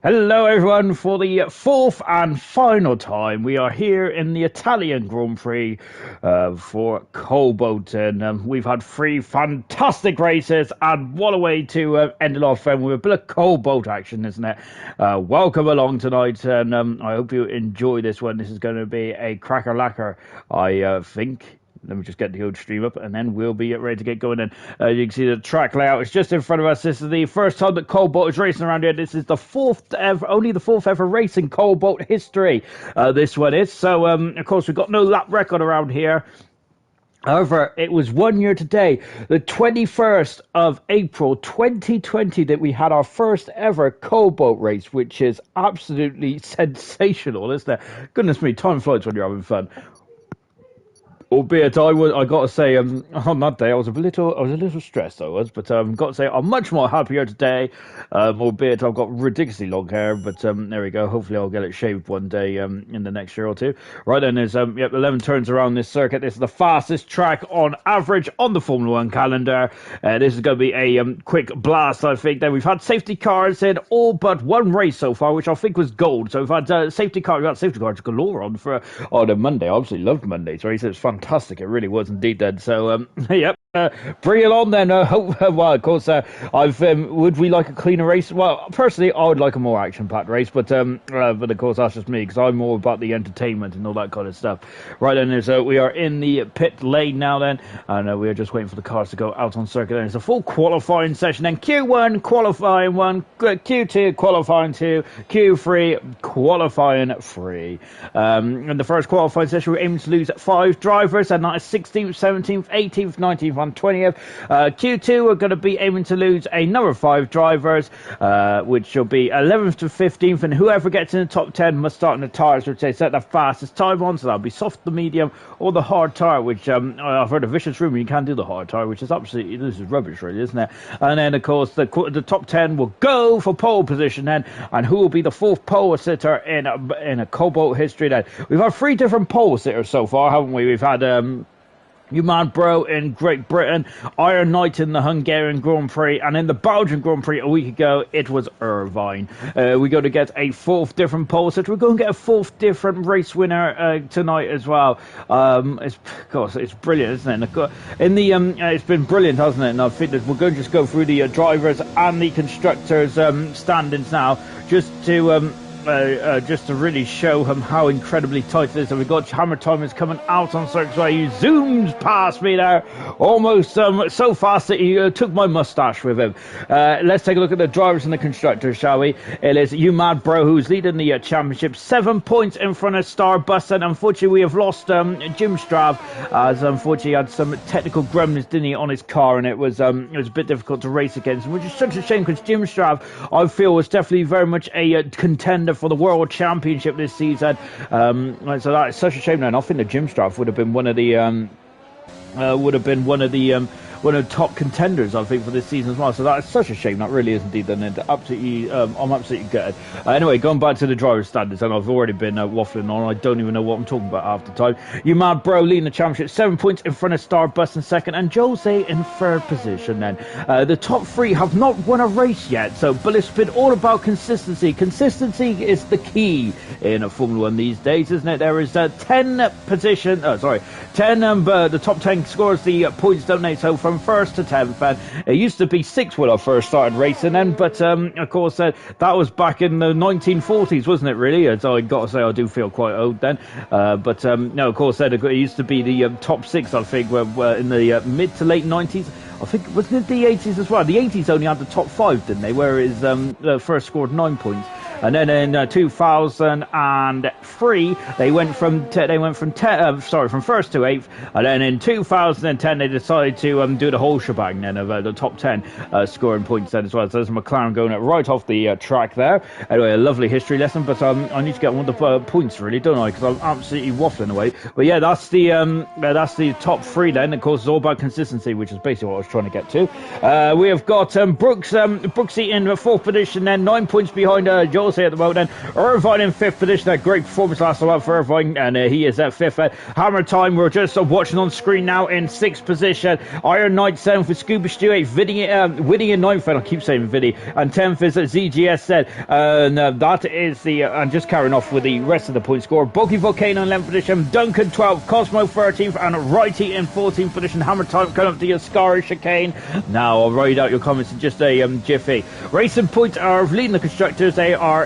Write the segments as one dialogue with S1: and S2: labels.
S1: Hello, everyone. For the fourth and final time, we are here in the Italian Grand Prix for Cobalt. And we've had three fantastic races, and what a way to end it off with a bit of Cobalt action, isn't it? Welcome along tonight, and I hope you enjoy this one. This is going to be a cracker lacquer, I think. Let me just get the old stream up, and then we'll be ready to get going. And you can see the track layout is just in front of us. This is the first time that Cobalt is racing around here. This is the only the fourth ever race in Cobalt history. This one is. So, of course, we've got no lap record around here. However, it was 1 year today, the 21st of April 2020, that we had our first ever Cobalt race, which is absolutely sensational, isn't it? Goodness me, time flies when you're having fun. Albeit I got to say, on that day I was a little stressed. I was, but got to say I'm much more happier today. Albeit I've got ridiculously long hair, but there we go. Hopefully I'll get it shaved one day in the next year or two. Right then, there's 11 turns around this circuit. This is the fastest track on average on the Formula One calendar. This is going to be a quick blast, I think. Then we've had safety cars in all but one race so far, which I think was gold. So we've had safety cars galore on a Monday. I absolutely loved Monday's race. It was fantastic. It really was indeed. Then, so yep. Bring it on then. Well, of course, would we like a cleaner race? Well, personally, I would like a more action-packed race, but of course that's just me because I'm more about the entertainment and all that kind of stuff. Right then, we are in the pit lane now then, and we are just waiting for the cars to go out on circuit. Then it's a full qualifying session. Then Q1 qualifying 1, Q2 qualifying 2, Q3 qualifying 3. In the first qualifying session, we're aiming to lose 5 drivers, and that is 16th, 17th, 18th, 19th. On 20th. Q2 are going to be aiming to lose another 5 drivers, which will be 11th to 15th, and whoever gets in the top 10 must start in the tyres which they set the fastest time on, so that'll be soft, the medium, or the hard tyre, which I've heard a vicious rumour you can't do the hard tyre, which is absolutely, this is rubbish really, isn't it? And then of course the top 10 will go for pole position then, and who will be the 4th pole sitter in a Cobalt history then. We've had 3 different pole sitters so far, haven't we? We've had Human Bro in Great Britain, Iron Knight in the Hungarian Grand Prix, and in the Belgian Grand Prix a week ago, it was Irvine. We're going to get a 4th different pole sitter. We're going to get a 4th different race winner tonight as well. It's brilliant, isn't it? It's been brilliant, hasn't it? And I think that we're going to just go through the drivers and the constructors' standings now, just to really show him how incredibly tight it is. So we've got Hammer Time is coming out on circuit where he zooms past me there, almost so fast that he took my mustache with him. Let's take a look at the drivers and the constructors, shall we? It is You Mad Bro who's leading the championship, 7 points in front of Starbus, and unfortunately we have lost Jim Strav, as unfortunately he had some technical gremlins, didn't he, on his car, and it was a bit difficult to race against, which is such a shame because Jim Strav, I feel, was definitely very much a contender for the World Championship this season. So that is such a shame now. And I think the Jim Straff would have been one of the top contenders, I think, for this season as well. So that is such a shame. That really is indeed. And I'm absolutely gutted. Anyway, going back to the driver standards, and I've already been waffling on. I don't even know what I'm talking about half the time. You Mad Bro leading the championship, 7 points in front of Starbus in second, and Jose in third position. Then the top 3 have not won a race yet. But it's been all about consistency. Consistency is the key in Formula One these days, isn't it? There is 10 the top 10 scores the points, don't they? So from 1st to 10th, and it used to be 6 when I first started racing then, but of course that was back in the 1940s, wasn't it, really? As I got to say, I do feel quite old then, no, of course then it used to be the top 6, I think, were in the mid to late 90s. I think, wasn't it the 80s as well? The 80s only had the top 5, didn't they? Whereas first scored 9 points. And then in 2003, they went from first to 8th, and then in 2010 they decided to do the whole shebang then of the top 10 scoring points then as well. So there's McLaren going right off the track there. Anyway, a lovely history lesson, but I need to get one of the points really, don't I? Because I'm absolutely waffling away. But yeah, that's the top 3 then. Of course, it's all about consistency, which is basically what I was trying to get to. We have got Brooksy in the 4th position, then 9 points behind Jose Jose at the moment. And Irvine in 5th position. A great performance last time out for Irvine, and he is at 5th. Hammer Time, we're just watching on screen now in 6th position. Iron Knight 7th with Scuba Stew 8th. Vinny in 9th, and I keep saying Vinny. And 10th is ZGS said. And that is the, and just carrying off with the rest of the point score. Bulky Volcano in 11th position. Duncan 12th. Cosmo 13th. And Righty in 14th position. Hammer Time coming up to Ascari Chicane. Now I'll write out your comments in just a jiffy. Racing Point are leading the constructors. They are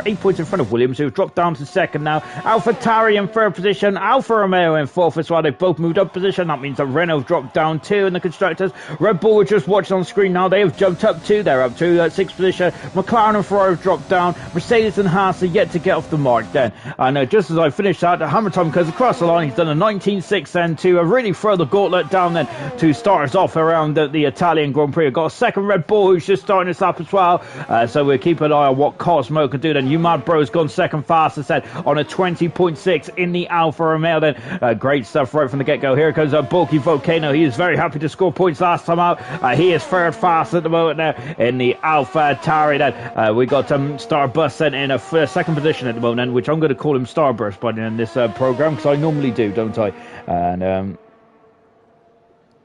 S1: 8 points in front of Williams, who've dropped down to 2nd now. Alpha Tari in 3rd position. Alfa Romeo in 4th as well. They've both moved up position. That means that Renault have dropped down 2 in the constructors. Red Bull, we're just watching on screen now. They have jumped up 2. They're up to 6th position. McLaren and Ferrari have dropped down. Mercedes and Haas are yet to get off the mark then. And just as I finish that, Hammer Time goes across the line. He's done a 19.6 then to really throw the gauntlet down then to start us off around the Italian Grand Prix. We've got a second Red Bull who's just starting this up as well. So we'll keep an eye on what Cosmo can do then. UMAD Bro's gone second fastest then on a 20.6 in the Alfa Romeo then. Great stuff right from the get-go. Here comes Bulky Volcano. He is very happy to score points last time out. He is third fast at the moment now in the Alpha Tari then. We got Starburst then in a second position at the moment then, which I'm going to call him Starburst by the end of this program, because I normally do, don't I?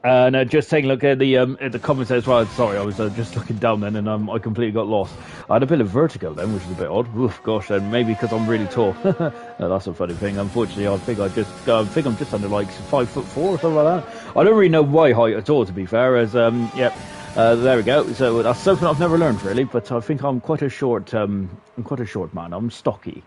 S1: And just taking a look at the comments as well. Sorry, I was just looking down then, and I completely got lost. I had a bit of vertigo then, which is a bit odd. Oof, gosh, and maybe because I'm really tall. That's a funny thing. Unfortunately, I think I'm just under like 5'4" or something like that. I don't really know my height at all, to be fair. As there we go. So that's something I've never learned really, but I think I'm quite a short man. I'm stocky.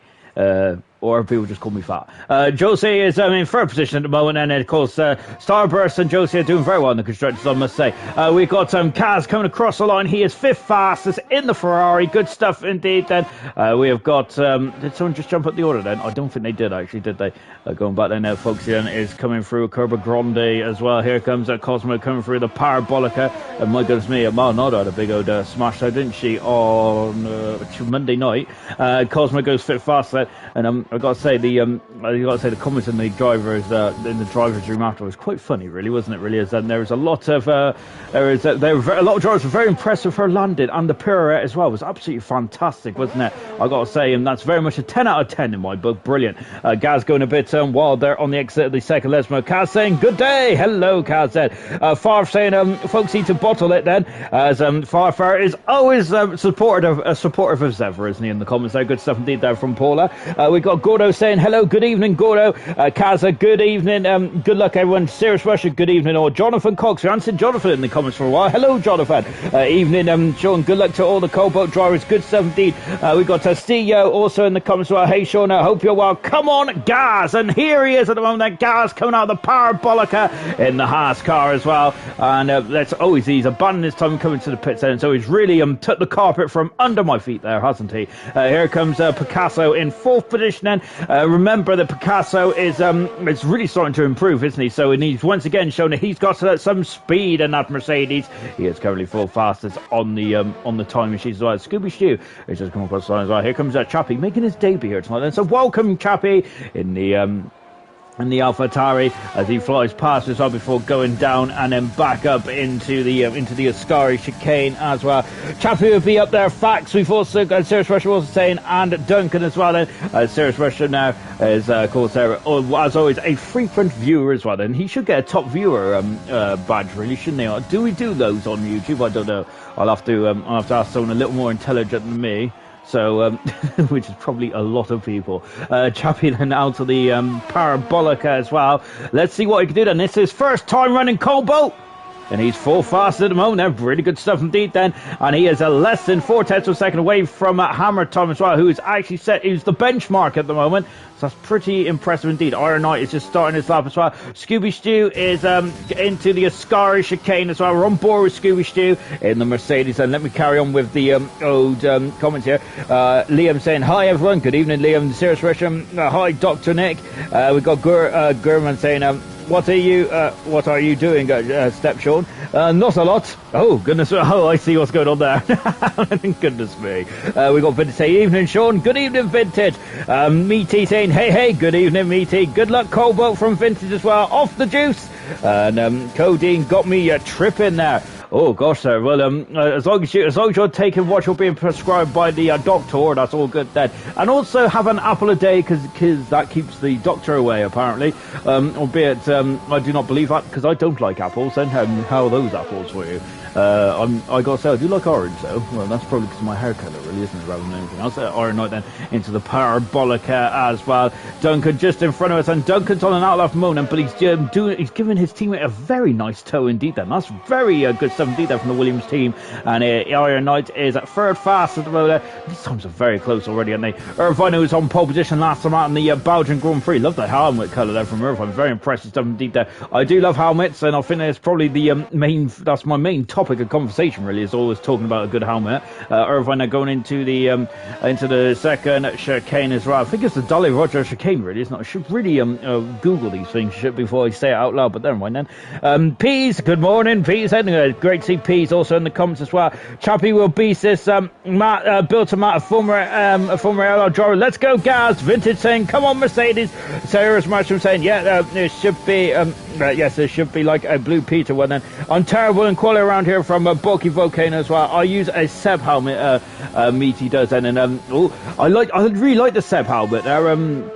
S1: Or people just call me fat. Jose is in third position at the moment, and of course Starburst and Jose are doing very well in the constructors, I must say. We've got Kaz coming across the line. He is 5th fastest in the Ferrari. Good stuff indeed then. We have got did someone just jump up the order then? I don't think they did actually, did they? Going back there now, folks, then is coming through Curva Grande as well. Here comes Cosmo coming through the Parabolica, and my goodness me, Malnado had a big old smash though, didn't she, on Monday night. Cosmo goes 5th fast then, and I got to say the comments in the drivers' room after was quite funny, really, wasn't it? Really, as there was a lot of a lot of drivers were very impressed with her landing, and the pirouette as well was absolutely fantastic, wasn't it? I got to say, that's very much a 10 out of 10 in my book. Brilliant. Gaz going a bit wild there on the exit of the second Lesmo. Kaz saying good day. Hello, Kaz said. Farf saying folks need to bottle it then, as Farfar is always supportive of Zevra, isn't he? In the comments there, good stuff indeed there from Paula. We got Gordo saying hello, good evening, Gordo. Kaza, good evening. Good luck, everyone. Serious Russia, good evening. Or Jonathan Cox, who answered Jonathan in the comments for a while. Hello, Jonathan. Evening, Sean. Good luck to all the Cobalt drivers. Good stuff indeed. We got Stio also in the comments for hey, Sean. I hope you're well. Come on, Gaz. And here he is at the moment. Gaz coming out of the Parabolica in the Haas car as well. And he's abandoned his time coming to the pits end. So he's really took the carpet from under my feet there, hasn't he? Here comes Picasso in 4th position. Then remember that Picasso is really starting to improve, isn't he? So he's once again shown that he's got some speed in that Mercedes. He is currently 4th fastest on the time machine as well. Scooby Stew has just come across the line as well. Here comes Chappie making his debut here tonight. Then so welcome Chappie in the Alpha Tari as he flies past us all before going down and then back up into the Ascari chicane as well. Chappie will be up there. Facts, we've also got Serious Russia also saying, and Duncan as well then. Serious Russia now is of course there, as always, a frequent viewer as well then. He should get a top viewer badge really, shouldn't he? Do we do those on YouTube? I don't know. I'll have to ask someone a little more intelligent than me. So, which is probably a lot of people. Chappie then out to the Parabolica as well. Let's see what he can do then. This is his first time running Cobalt. And he's 4th fast at the moment. They're really good stuff indeed then. And he is a less than 4 tenths of a second away from Hammer Time as well, who is actually who's the benchmark at the moment. So that's pretty impressive indeed. Iron Knight is just starting his lap as well. Scooby Stew is into the Ascari chicane as well. We're on board with Scooby Stew in the Mercedes. And let me carry on with the old comments here. Liam saying, hi everyone. Good evening, Liam. Serious Russian. Hi, Dr. Nick. We've got Gurman saying, what are you doing, Step Sean? Not a lot. Oh, goodness. Oh, I see what's going on there. Goodness me. We got Vintage saying, evening, Sean. Good evening, Vintage. Meaty saying, hey, good evening, Meaty. Good luck, Cobalt from Vintage as well. Off the juice. And Codeine got me a trip in there. Oh gosh, sir. Well, as long as you're taking what you're being prescribed by the doctor, that's all good then. And also have an apple a day because that keeps the doctor away, apparently. Albeit, I do not believe that because I don't like apples. And how are those apples for you? I gotta say, I do like orange though. Well, that's probably because of my hair colour, really, isn't it, rather than anything else. Iron Knight then into the Parabolica as well. Duncan just in front of us, and Duncan's on an outlap moment, but he's giving his teammate a very nice toe indeed. Then that's very good stuff indeed there from the Williams team. And Iron Knight is at third fast at the moment. These times are very close already, aren't they? Irvine, who was on pole position last time out in the Belgian Grand Prix. Love the helmet colour there from Irvine. Very impressive stuff indeed there. I do love helmets, and I think that's probably the that's my main topic of conversation, really, is always talking about a good helmet. Irvine going into the second chicane as well. I think it's the Dolly Roger chicane, really, isn't it? I should really Google these things before I say it out loud, but never mind then. Peas, good morning, Peas. Great to see Peas also in the comments as well. Chappie will beat this. Matt, built a Matt, a former ALR driver. Let's go, Gaz. Vintage saying, come on, Mercedes. Sarah's Marshall saying, yeah, there should be, yes, there should be like a Blue Peter one then. I'm terrible in quality around here from Bulky Volcano as well. I use a Seb helmet, Meaty does then, and I really like the Seb helmet there.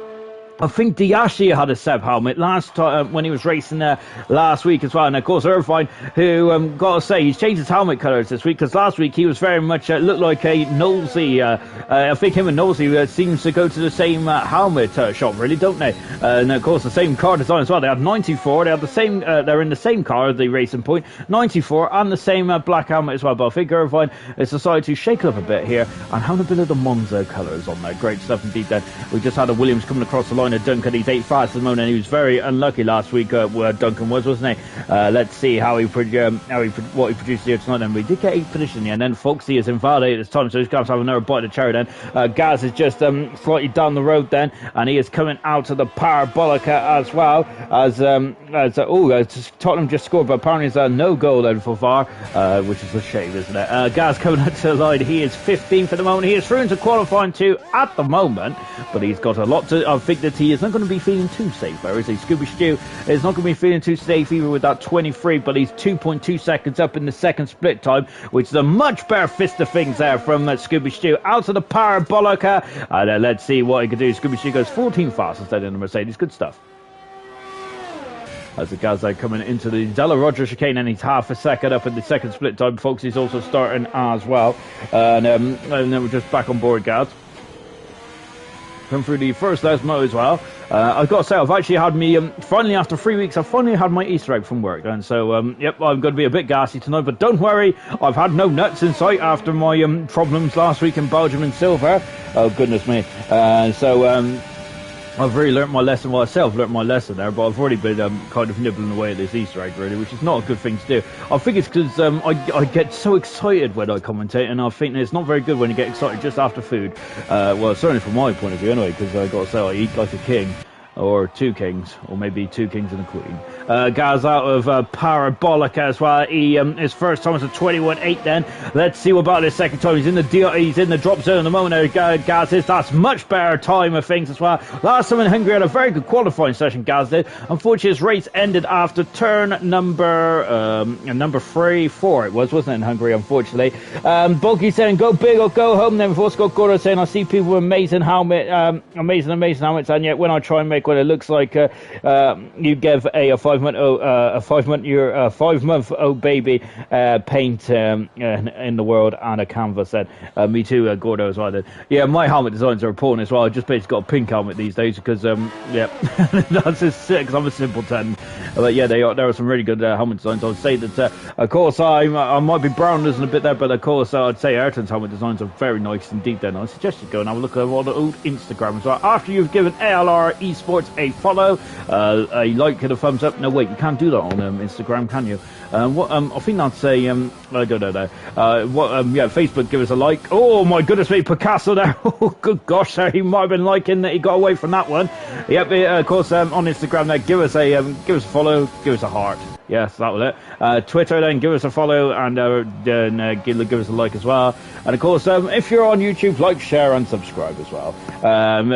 S1: I think Diashi had a Seb helmet last time when he was racing there last week as well. And of course, Irvine, who, gotta say, he's changed his helmet colours this week because last week he was very much looked like a Knowlesy. I think him and Knowlesy seems to go to the same helmet shop, really, don't they? And of course, the same car design as well. They had 94. They had the same. They're in the same car, the Racing Point 94, and the same black helmet as well. But I think Irvine has decided to shake it up a bit here and have a bit of the Monza colours on there. Great stuff indeed. Then we just had a Williams coming across the line. Duncan, he's 8 fast at the moment, and he was very unlucky last week where Duncan wasn't he? Let's see what he produced here tonight. And we did get 8th position in the end. Then Foxy is invalidated this time, so he's going to have another bite of the cherry then. Gaz is just slightly down the road then, and he is coming out of the Parabolica as well as Tottenham just scored, but apparently it's a no goal then for VAR, which is a shame, isn't it? Gaz coming out to the line. He is 15th at the moment. He is through into qualifying 2 at the moment, but he's got a lot to. I think that he is not going to be feeling too safe there, is he? Scooby Stew is not going to be feeling too safe either with that 23, but he's 2.2 seconds up in the second split time, which is a much better fist of things there from Scooby Stew out of the Parabolica. And let's see what he can do. Scooby Stew goes 14 fast instead in the Mercedes. Good stuff. As the guys are coming into the Della Roger chicane, and he's half a second up in the second split time. Foxy's also starting as well. And then we're just back on board, guys. Come through the first Lesmo as well. I've got to say, I've actually had me, finally after 3 weeks, I've finally had my Easter egg from work. And so, yep, I'm going to be a bit gassy tonight, but don't worry, I've had no nuts in sight after my problems last week in Belgium and Silver. Oh, goodness me. I've really learnt my lesson. Well, I say I've learnt my lesson there, but I've already been kind of nibbling away at this Easter egg, really, which is not a good thing to do. I think it's because I get so excited when I commentate, and I think it's not very good when you get excited just after food. Well, certainly from my point of view, anyway, because I've got to say I eat like a king. Or 2 kings, or maybe 2 kings and a queen. Guys out of Parabolica as well. His first time was a 21.8 then. Let's see what about his second time. He's in the drop zone at the moment. Gaz is, that's much better time of things as well. Last time in Hungary had a very good qualifying session, Gaz did. Unfortunately, his race ended after turn number 4 it was, wasn't it, in Hungary, unfortunately. Bulky saying, go big or go home. Then before Scott Gordo saying, I see people with amazing helmets, and yet when I try and make what it looks like you give a 5 month old baby paint in the world and a canvas. Then me too, Gordo as well. Then yeah, my helmet designs are important as well. I just basically got a pink helmet these days because yeah, that's just sick. Because I'm a simpleton. But yeah, there are some really good helmet designs. I would say that of course I might be brown a bit there, but of course I'd say Ayrton's helmet designs are very nice indeed. Then I suggest you go and have a look at all the old Instagram as well. After you've given ALR Esports a follow, a like and a thumbs up. No wait, you can't do that on Instagram, can you? I think that's a I don't know there. Yeah, Facebook, give us a like. Oh my goodness me, Picasso there. Oh good gosh, there he might have been liking that he got away from that one. Yep, of course on Instagram there, give us a follow, give us a heart. Yes, that was it. Twitter, then give us a follow and give us a like as well. And of course, if you're on YouTube, like, share, and subscribe as well.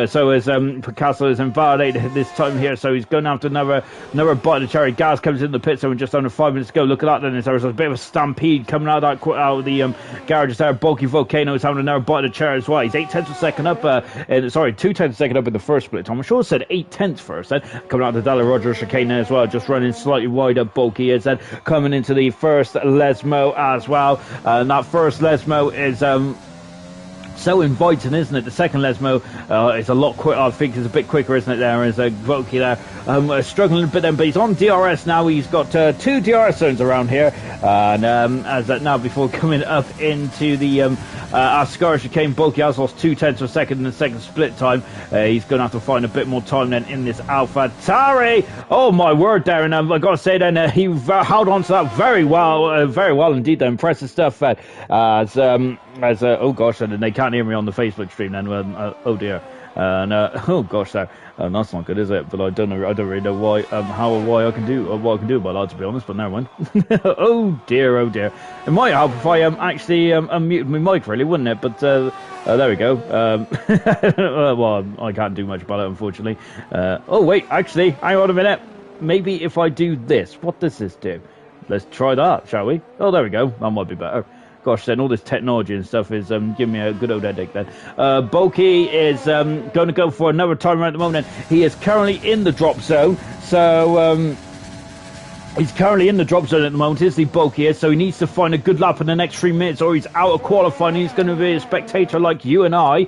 S1: So as Picasso is invalidated this time here, so he's going after another bite of the cherry. Gas comes in the pit, so we're just under 5 minutes to go. Look at that, then there's a bit of a stampede coming out of the garage there. Bulky Volcano is having another bite of the cherry as well. He's 8/10 of a second up. 2/10 of a second up in the first split time. I sure said 8/10 first. Then coming out of the Della Roger chicane as well, just running slightly wider. Bulky is then coming into the first Lesmo as well, and that first Lesmo is so inviting, isn't it? The second Lesmo is a lot quicker. I think it's a bit quicker, isn't it? There is a Bulky there struggling a bit then, but he's on DRS now. He's got 2 DRS zones around here, and as that now before coming up into the Ascara chicane, Bulky has lost 2/10 of a second in the second split time. He's going to have to find a bit more time then in this Alpha Tari. Oh my word, Darren! I've got to say then he held on to that very well indeed. Impressive stuff. Oh gosh, and they can't hear me on the Facebook stream then. Oh dear. Oh gosh, that's not good, is it? But I don't really know why, why I can do about that, to be honest. But never mind. Oh dear. It might help if I actually unmuted my mic, really, wouldn't it? But there we go. Well, I can't do much about it, unfortunately. Oh wait, actually, hang on a minute. Maybe if I do this, what does this do? Let's try that, shall we? Oh, there we go. That might be better. Gosh, then all this technology and stuff is giving me a good old headache then. Bulky is going to go for another timer at the moment. He is currently in the drop zone. So he's currently in the drop zone at the moment, is the Bulky is. So he needs to find a good lap in the next 3 minutes or he's out of qualifying. He's going to be a spectator like you and I,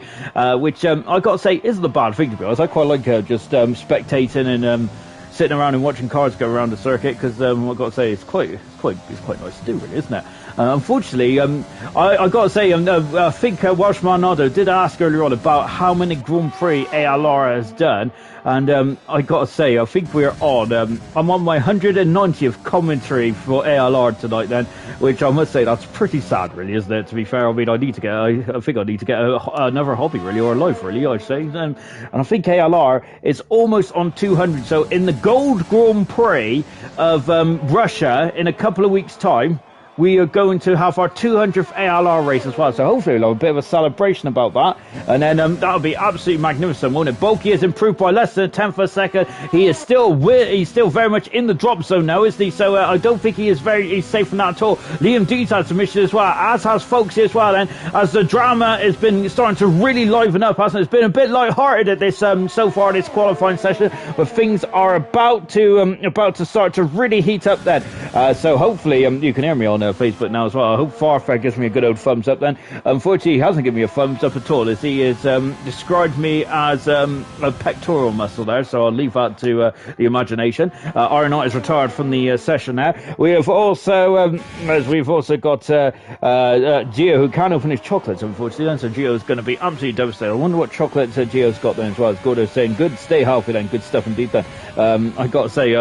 S1: which I got to say isn't a bad thing, to be honest. I quite like just spectating and sitting around and watching cars go around the circuit, because I've got to say it's quite nice to do, really, isn't it? Unfortunately, I got to say, I think Welsh Marnado did ask earlier on about how many Grand Prix ALR has done, and I got to say, I think we're on. I'm on my 190th commentary for ALR tonight, then, which I must say that's pretty sad, really, isn't it? To be fair, I mean, I think I need to get another hobby, really, or a life, really, I'd say, and I think ALR is almost on 200. So in the Gold Grand Prix of Russia in a couple of weeks' time, we are going to have our 200th ALR race as well, so hopefully we'll have a bit of a celebration about that, and then that'll be absolutely magnificent, won't it? Bulky has improved by less than a tenth of a second. He is still very much in the drop zone now, isn't he? So I don't think he's safe from that at all. Liam D's had some issues as well, as has Folksy as well, and as the drama has been starting to really liven up, hasn't it? It's been a bit light-hearted at this so far this qualifying session, but things are about to start to really heat up then. So hopefully you can hear me on Facebook now as well. I hope Farfar gives me a good old thumbs up then. Unfortunately, he hasn't given me a thumbs up at all, as he has described me as a pectoral muscle there, so I'll leave that to the imagination. Iron Knight is retired from the session now. We have also, we've also got Gio, who can't open his chocolates, unfortunately, then, so Gio's going to be absolutely devastated. I wonder what chocolates Gio's got then as well. It's good as saying, good, stay healthy then, good stuff indeed then. I got to say,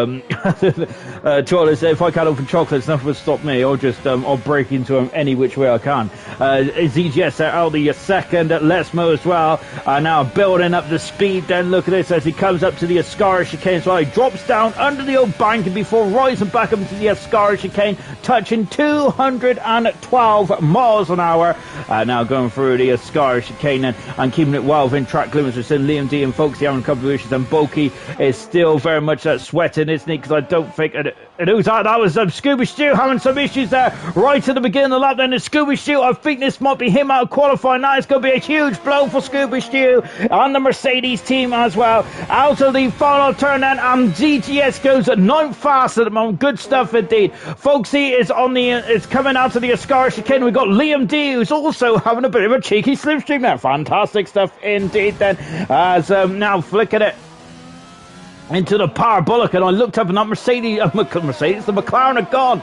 S1: Charles, if I can't open chocolates, nothing will stop me. I'll break into them any which way I can. ZGS out the second Lesmo as well, now building up the speed. Then look at this as he comes up to the Ascara chicane as well. He drops down under the old bank before rising back up into the Ascara chicane, touching 212 miles an hour. Now going through the Ascara chicane and keeping it well within track limits. We're seeing Liam D and Folksy having a couple of issues, and Bulky is still very much sweating, isn't he? Because I don't think who's that was Scooby Stew having some issues there right at the beginning of the lap. Then the Scooby Stew, I think this might be him out of qualifying. Now it's going to be a huge blow for Scooby Stew and the Mercedes team as well. Out of the final turn then, and GTS goes at 9th fast at the moment. Good stuff indeed. Folksy is coming out of the Ascara chicane. We've got Liam D, who's also having a bit of a cheeky slipstream there. Fantastic stuff indeed then, as now flicking it into the parabolic, and I looked up and that the McLaren are gone.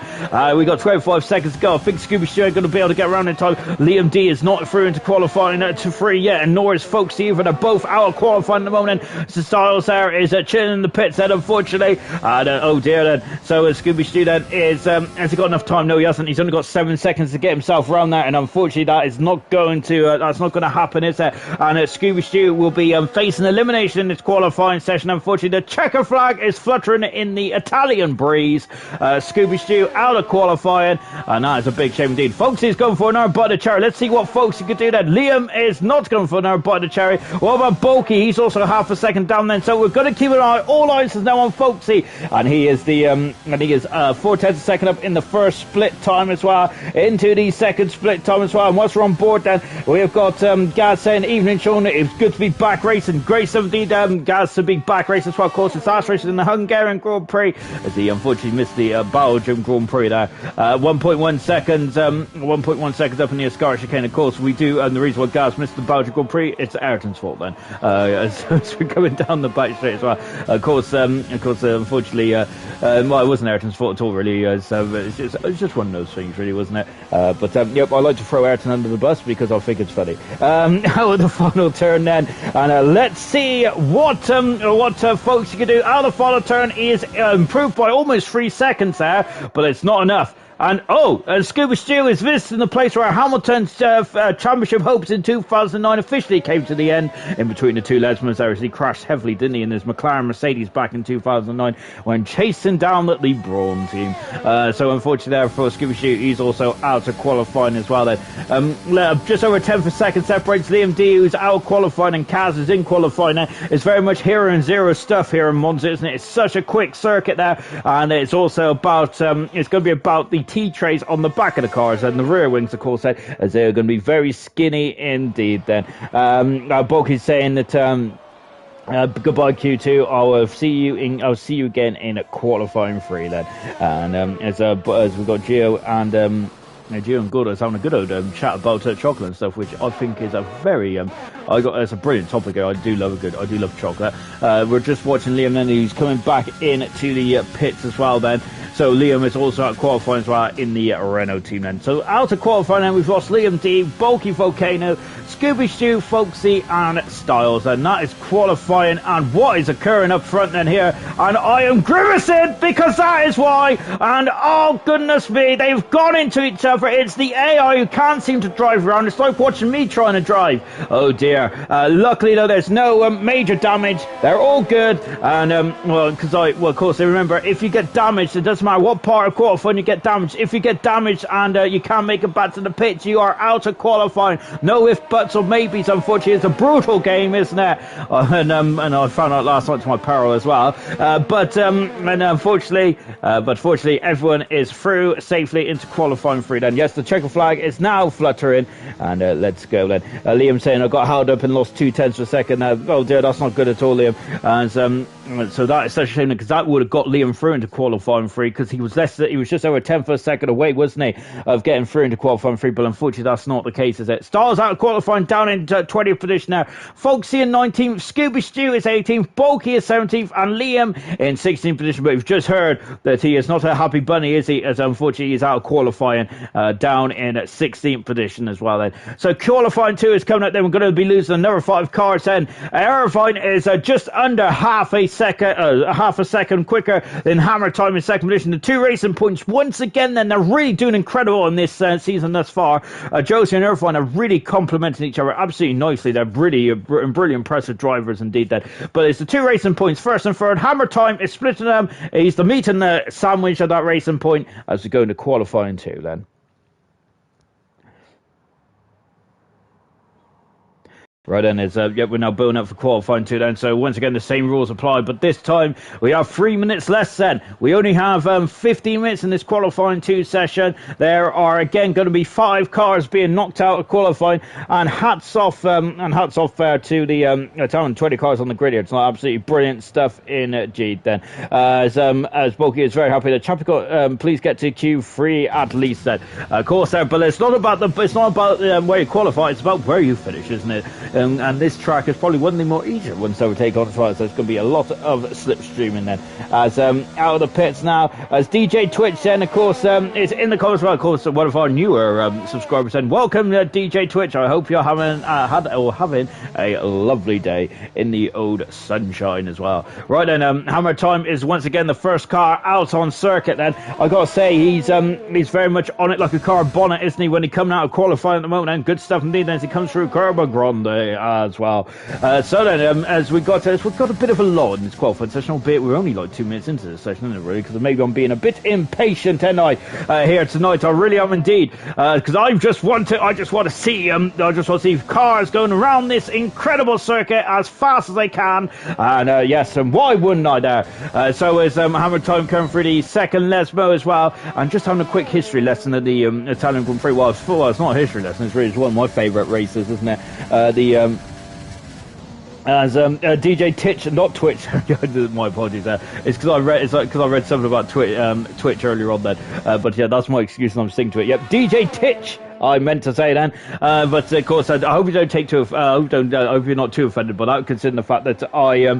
S1: We got 25 seconds to go. I think Scooby Stew ain't going to be able to get around in time. Liam D is not through into qualifying to free yet, and nor is Folksy either. They're both out of qualifying at the moment. So Styles there is chilling in the pits then, unfortunately. Oh dear then. So Scooby Stew then has he got enough time? No, he hasn't. He's only got 7 seconds to get himself around there, and unfortunately that is not going to happen, is it? And Scooby Stew will be facing elimination in this qualifying session. Unfortunately, the checker flag is fluttering in the Italian breeze. Scooby Stew out of qualifying, and that is a big shame indeed. Folksy's going for another bite of cherry. Let's see what Folksy could do then. Liam is not going for another bite of cherry. What about Bulky? He's also half a second down then, so we're going to keep an eye. All eyes is now on Folksy, and he is 4/10 a second up in the first split time as well, into the second split time as well. And once we're on board then, we have got Gaz saying, evening Sean, it's good to be back racing. Great stuff indeed, Gaz, to be back racing as well. Of course, it's last racing in the Hungarian Grand Prix, as he unfortunately missed the Belgium Grand Prix there. 1.1 seconds, 1.1 seconds up in the Ascara chicane. Of course, we do, and the reason why Gaz missed the Belgium Grand Prix, it's Ayrton's fault then, as we're going down the back straight as well. Of course, unfortunately, well, it wasn't Ayrton's fault at all, really. It's just one of those things, really, wasn't it? But yep, I like to throw Ayrton under the bus because I think it's funny. Out of the final turn then, and let's see what folks you can do. Out of the final turn is improved by almost 3 seconds there, but it's not enough. And Scuba Stew is visiting the place where Hamilton's championship hopes in 2009 officially came to the end, in between the two Lesmans there, as he crashed heavily, didn't he, in his McLaren Mercedes back in 2009 when chasing down the Brawn team. So unfortunately there for Scuba Stew, he's also out of qualifying as well then. Just over 10 for second separates Liam D, who's out of qualifying, and Kaz is in qualifying there. It's very much hero and zero stuff here in Monza, isn't it? It's such a quick circuit there, and it's also about it's going to be about the T-trays on the back of the cars and the rear wings, of course, as they're going to be very skinny indeed then. Bulky's saying that goodbye Q2, I'll see you again in qualifying 3 then. And as we've got Gio and Gio and Gordo is having a good old chat about chocolate and stuff, which I think is a very it's a brilliant topic here. I do love chocolate. We're just watching Liam then, who's coming back into the pits as well then. So Liam is also out qualifying as well in the Renault team then. So out of qualifying then, we've lost Liam D, Bulky Volcano, Scooby Stew, Folksy and Styles. And that is qualifying, and what is occurring up front then here. And I am grimacing because that is why. And oh goodness me, they've gone into each other. It's the AI who can't seem to drive around. It's like watching me trying to drive. Oh dear. Luckily though, there's no major damage. They're all good. And of course, they remember, if you get damaged, it doesn't matter what part of qualifying you get damaged. If you get damaged and you can't make it back to the pits, you are out of qualifying. No ifs, buts or maybes. Unfortunately, it's a brutal game, isn't it? And I found out last night to my peril as well. But fortunately, everyone is through safely into qualifying 3 then. Yes, the checker flag is now fluttering, and let's go then. Liam saying, I got held up and lost 2/10 per second. Oh dear, that's not good at all, Liam. And so that is such a shame, because that would have got Liam through into qualifying 3, because he was just over 10 per second away, wasn't he, of getting through into qualifying 3, but unfortunately that's not the case, is it? Styles out of qualifying, down in 20th position now. Folksy in 19th, Scooby Stew is 18th, Bulky is 17th, and Liam in 16th position. But we've just heard that he is not a happy bunny, is he, as unfortunately he's out of qualifying, down in 16th position as well then. So qualifying 2 is coming up then. We're going to be losing another 5 cars then. Irvine is just under half a second quicker than Hammer Time in second position. The 2 racing points once again then, they're really doing incredible in this season thus far. Josie and Irvine are really complementing each other absolutely nicely. They're really impressive drivers indeed then. But it's the 2 racing points, first and third. Hammer Time is splitting them. He's the meat and the sandwich of that racing point as we go into qualifying 2 then. Right then, we're now building up for qualifying 2 then. So once again, the same rules apply, but this time we have 3 minutes less then. We only have 15 minutes in this qualifying 2 session. There are again going to be 5 cars being knocked out of qualifying, and hats off to the 20 cars on the grid here. It's absolutely brilliant stuff indeed then. As Bulky is very happy that Chapico, please get to Q3 at least then. Of course there, but it's not about where you qualify, it's about where you finish, isn't it? And this track is probably one of the more easier ones to overtake on as well, so it's going to be a lot of slipstreaming then. As out of the pits now, as DJ Twitch then, of course, is in the comments. Well, of course, one of our newer subscribers then. Welcome, DJ Twitch. I hope you're having a lovely day in the old sunshine as well. Right then, Hammer Time is once again the first car out on circuit then. I gotta say, he's very much on it like a car bonnet, isn't he, when he coming out of qualifying at the moment, and good stuff indeed as he comes through Curva Grande. as well. So then, as we've got a bit of a lull in this qualifying session, albeit we're only like 2 minutes into this session, isn't it, really? Because maybe I'm being a bit impatient, and here tonight. I really am indeed, because I just want to see cars going around this incredible circuit as fast as they can, and yes, and why wouldn't I there? So is Hammer Time coming through the second Lesmo as well, and just having a quick history lesson of the Italian Grand Prix. Well, it's not a history lesson, it's really one of my favourite races, isn't it? As DJ Titch, not Twitch. My apologies there. It's because I read something about Twitch earlier on then. But yeah, that's my excuse, and I'm sticking to it. Yep, DJ Titch. I meant to say then, but of course, I hope you don't take too. I hope you're not too offended by that, considering the fact that I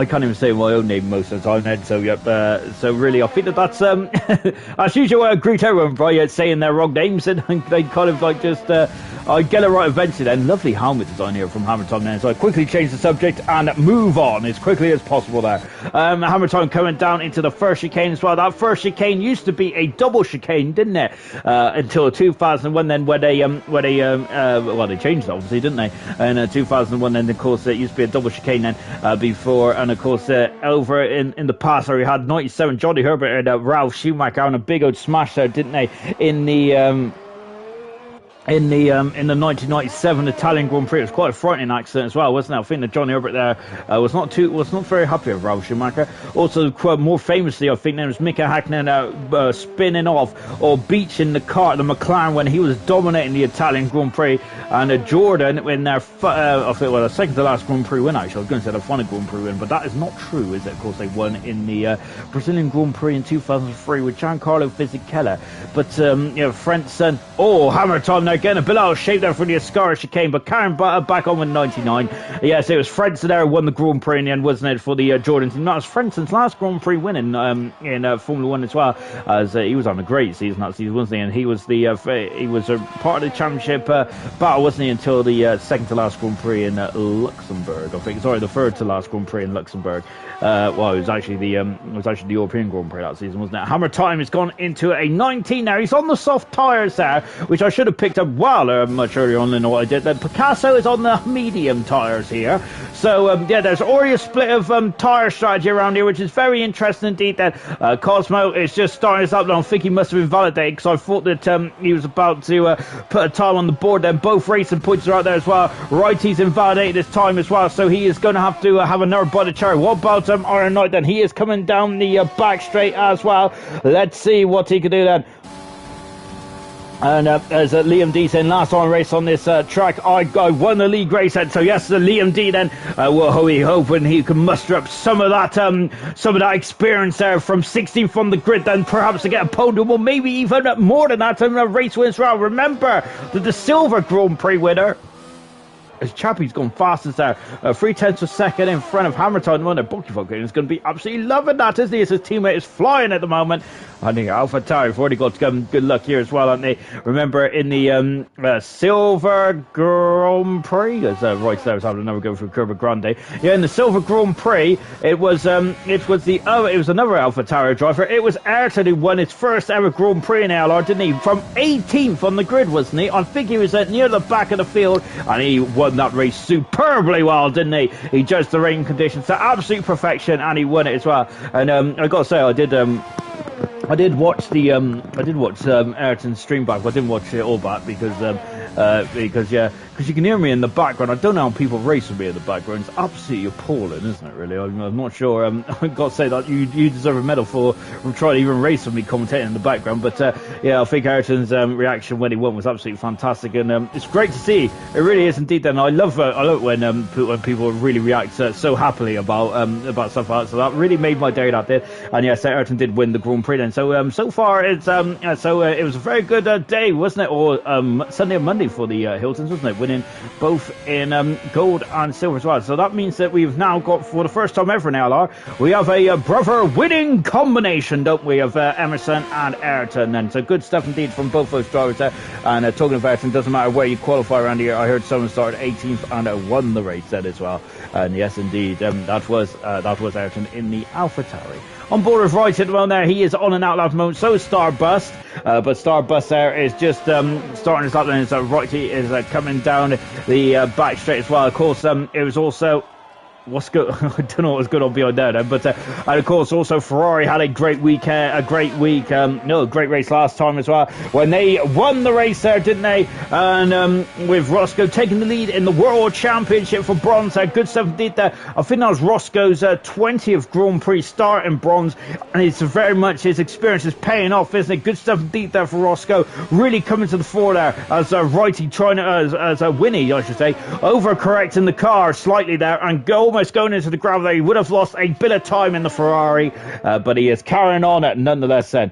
S1: can't even say my own name most of the time. Then, so yep. So really, I think that's as usual. I greet everyone by saying their wrong names, and they kind of like just. I get it right eventually. Then, lovely helmet design here from Hammer Time. Then, so I quickly change the subject and move on as quickly as possible. There, Hammer Time coming down into the first chicane as well. That first chicane used to be a double chicane, didn't it? Until 2001, then when they changed it, obviously, didn't they? And 2001, then of course it used to be a double chicane then before, and of course over in the past, we had 97 Johnny Herbert and Ralph Schumacher on a big old smash there, didn't they? In the 1997 Italian Grand Prix. It was quite a frightening accident as well, wasn't it? I think that Johnny Herbert there was not very happy with Ralf Schumacher. Also, more famously, I think there was Mika Hakkinen spinning off or beaching the McLaren when he was dominating the Italian Grand Prix, and Jordan in their the second to last Grand Prix win. Actually, I was going to say the final Grand Prix win, but that is not true, is it? Of course, they won in the Brazilian Grand Prix in 2003 with Giancarlo Fisichella. But Frentzen, Hammer Time now. Again, a bit out of shape there for the Ascara chicane, but Karen back on with 99. Yes, it was Frentzen there who won the Grand Prix in the end, wasn't it, for the Jordan team? That was Frentzen's last Grand Prix win in Formula 1 as well, as he was on a great season that season, wasn't he? And he was he was a part of the championship battle, wasn't he, until the second to last Grand Prix in Luxembourg, I think. Sorry, the third to last Grand Prix in Luxembourg. It was actually the European Grand Prix that season, wasn't it? Hammer Time has gone into a 19 now. He's on the soft tyres there, which I should have picked up much earlier on than what I did. Then Picasso is on the medium tyres here. So there's already a split of tyre strategy around here, which is very interesting indeed. That Cosmo is just starting this up, and I think he must have invalidated, because I thought that he was about to put a time on the board. Then both racing points are out there as well. Righty's invalidated his time as well, so he is going to have to have another bite of cherry. What about Iron Knight then? He is coming down the back straight as well. Let's see what he can do then. And as Liam D saying, last time race on this track, I won the league race. And so yes, Liam D then will hoping he can muster up some of that experience there from 16th on the grid, then perhaps to get a podium, or maybe even more than that, and a race win as well. Remember that the silver Grand Prix winner, as Chappie's gone fastest there, 0.3 of a second in front of Hammer Time. One of Bookie Folk is going to be absolutely loving that, isn't he? As his teammate is flying at the moment. I think Alpha Tower have already got good luck here as well, aren't they? Remember in the Silver Grand Prix, as right there was having another go through Curva Grande. Yeah, in the Silver Grand Prix, it was another Alpha Tower driver. It was Ayrton who won his first ever Grand Prix in ALR, didn't he? From 18th on the grid, wasn't he? I think he was near the back of the field, and he won that race superbly well, didn't he? He judged the rain conditions to absolute perfection, and he won it as well. And I got to say, I did watch Ayrton's stream back, but I didn't watch it all back because you can hear me in the background. I don't know how people race with me in the background. It's absolutely appalling, isn't it, really? I'm not sure. I've got to say that you deserve a medal for trying to even race with me commentating in the background. But I think Ayrton's reaction when he won was absolutely fantastic, and it's great to see. It really is indeed. And I love when people really react so happily about stuff like that. So that really made my day, that did. And yes, Ayrton did win the Grand Prix then. So far it's it was a very good day, wasn't it? Or Sunday and Monday for the Hiltons, wasn't it? Winning both in gold and silver as well. So that means that we've now got, for the first time ever in ALR, we have a brother winning combination, don't we, of Emerson and Ayrton. And so good stuff indeed from both those drivers there. And talking of Ayrton, doesn't matter where you qualify around here. I heard someone started 18th and won the race then as well. And yes, indeed, that was Ayrton in the AlphaTauri. on board with Wright at the moment there. He is on an outlap at the moment, so is Starbust. But Starbust there is just starting his lap then. So Wrighty is coming down the back straight as well. Of course, it was also... What's good? I don't know what was good on behind there, then. But and of course, also Ferrari had a great week, great race last time as well when they won the race there, didn't they? And with Roscoe taking the lead in the World Championship for bronze, good stuff indeed there. I think that was Roscoe's 20th Grand Prix start in bronze, and it's very much his experience is paying off, isn't it? Good stuff indeed there for Roscoe, really coming to the fore there as Righty trying to as Winnie, I should say, overcorrecting the car slightly there and almost going into the gravel there. He would have lost a bit of time in the Ferrari, but he is carrying on nonetheless then.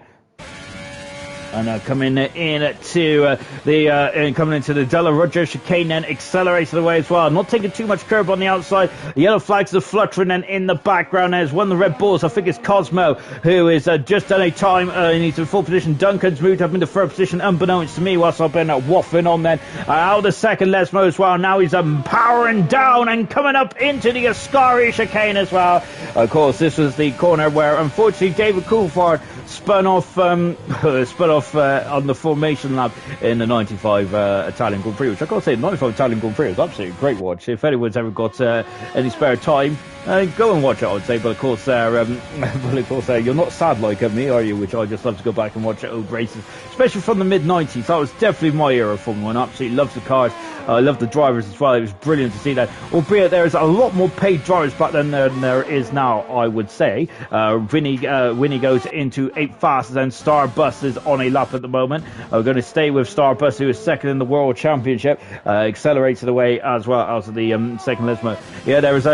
S1: And coming into the Della Roger chicane, then accelerated away as well. Not taking too much curb on the outside. The yellow flags are fluttering, and in the background there's one of the Red Bulls. I think it's Cosmo, who is just done a time. He's in full position. Duncan's moved up into third position, unbeknownst to me, whilst I've been waffling on then. Out of the second, Lesmo as well. Now he's powering down and coming up into the Ascari chicane as well. Of course, this was the corner where, unfortunately, David Coulthard spun off on the formation lap in the 95 Italian Grand Prix, which I gotta say, the 95 Italian Grand Prix was absolutely a great watch. If anyone's ever got any spare time, go and watch it, I would say. But of course, you're not sad like me, are you? Which I just love to go back and watch old races, especially from the mid-90s. That was definitely my era of Formula 1. Absolutely loved the cars. I love the drivers as well. It was brilliant to see that. Albeit there is a lot more paid drivers back then than there is now, I would say. Winnie goes into 8th fastest, and Starbust is on a lap at the moment. We're going to stay with Starbust, who is second in the World Championship. Accelerated away as well as the second Lesmo. Yeah, there is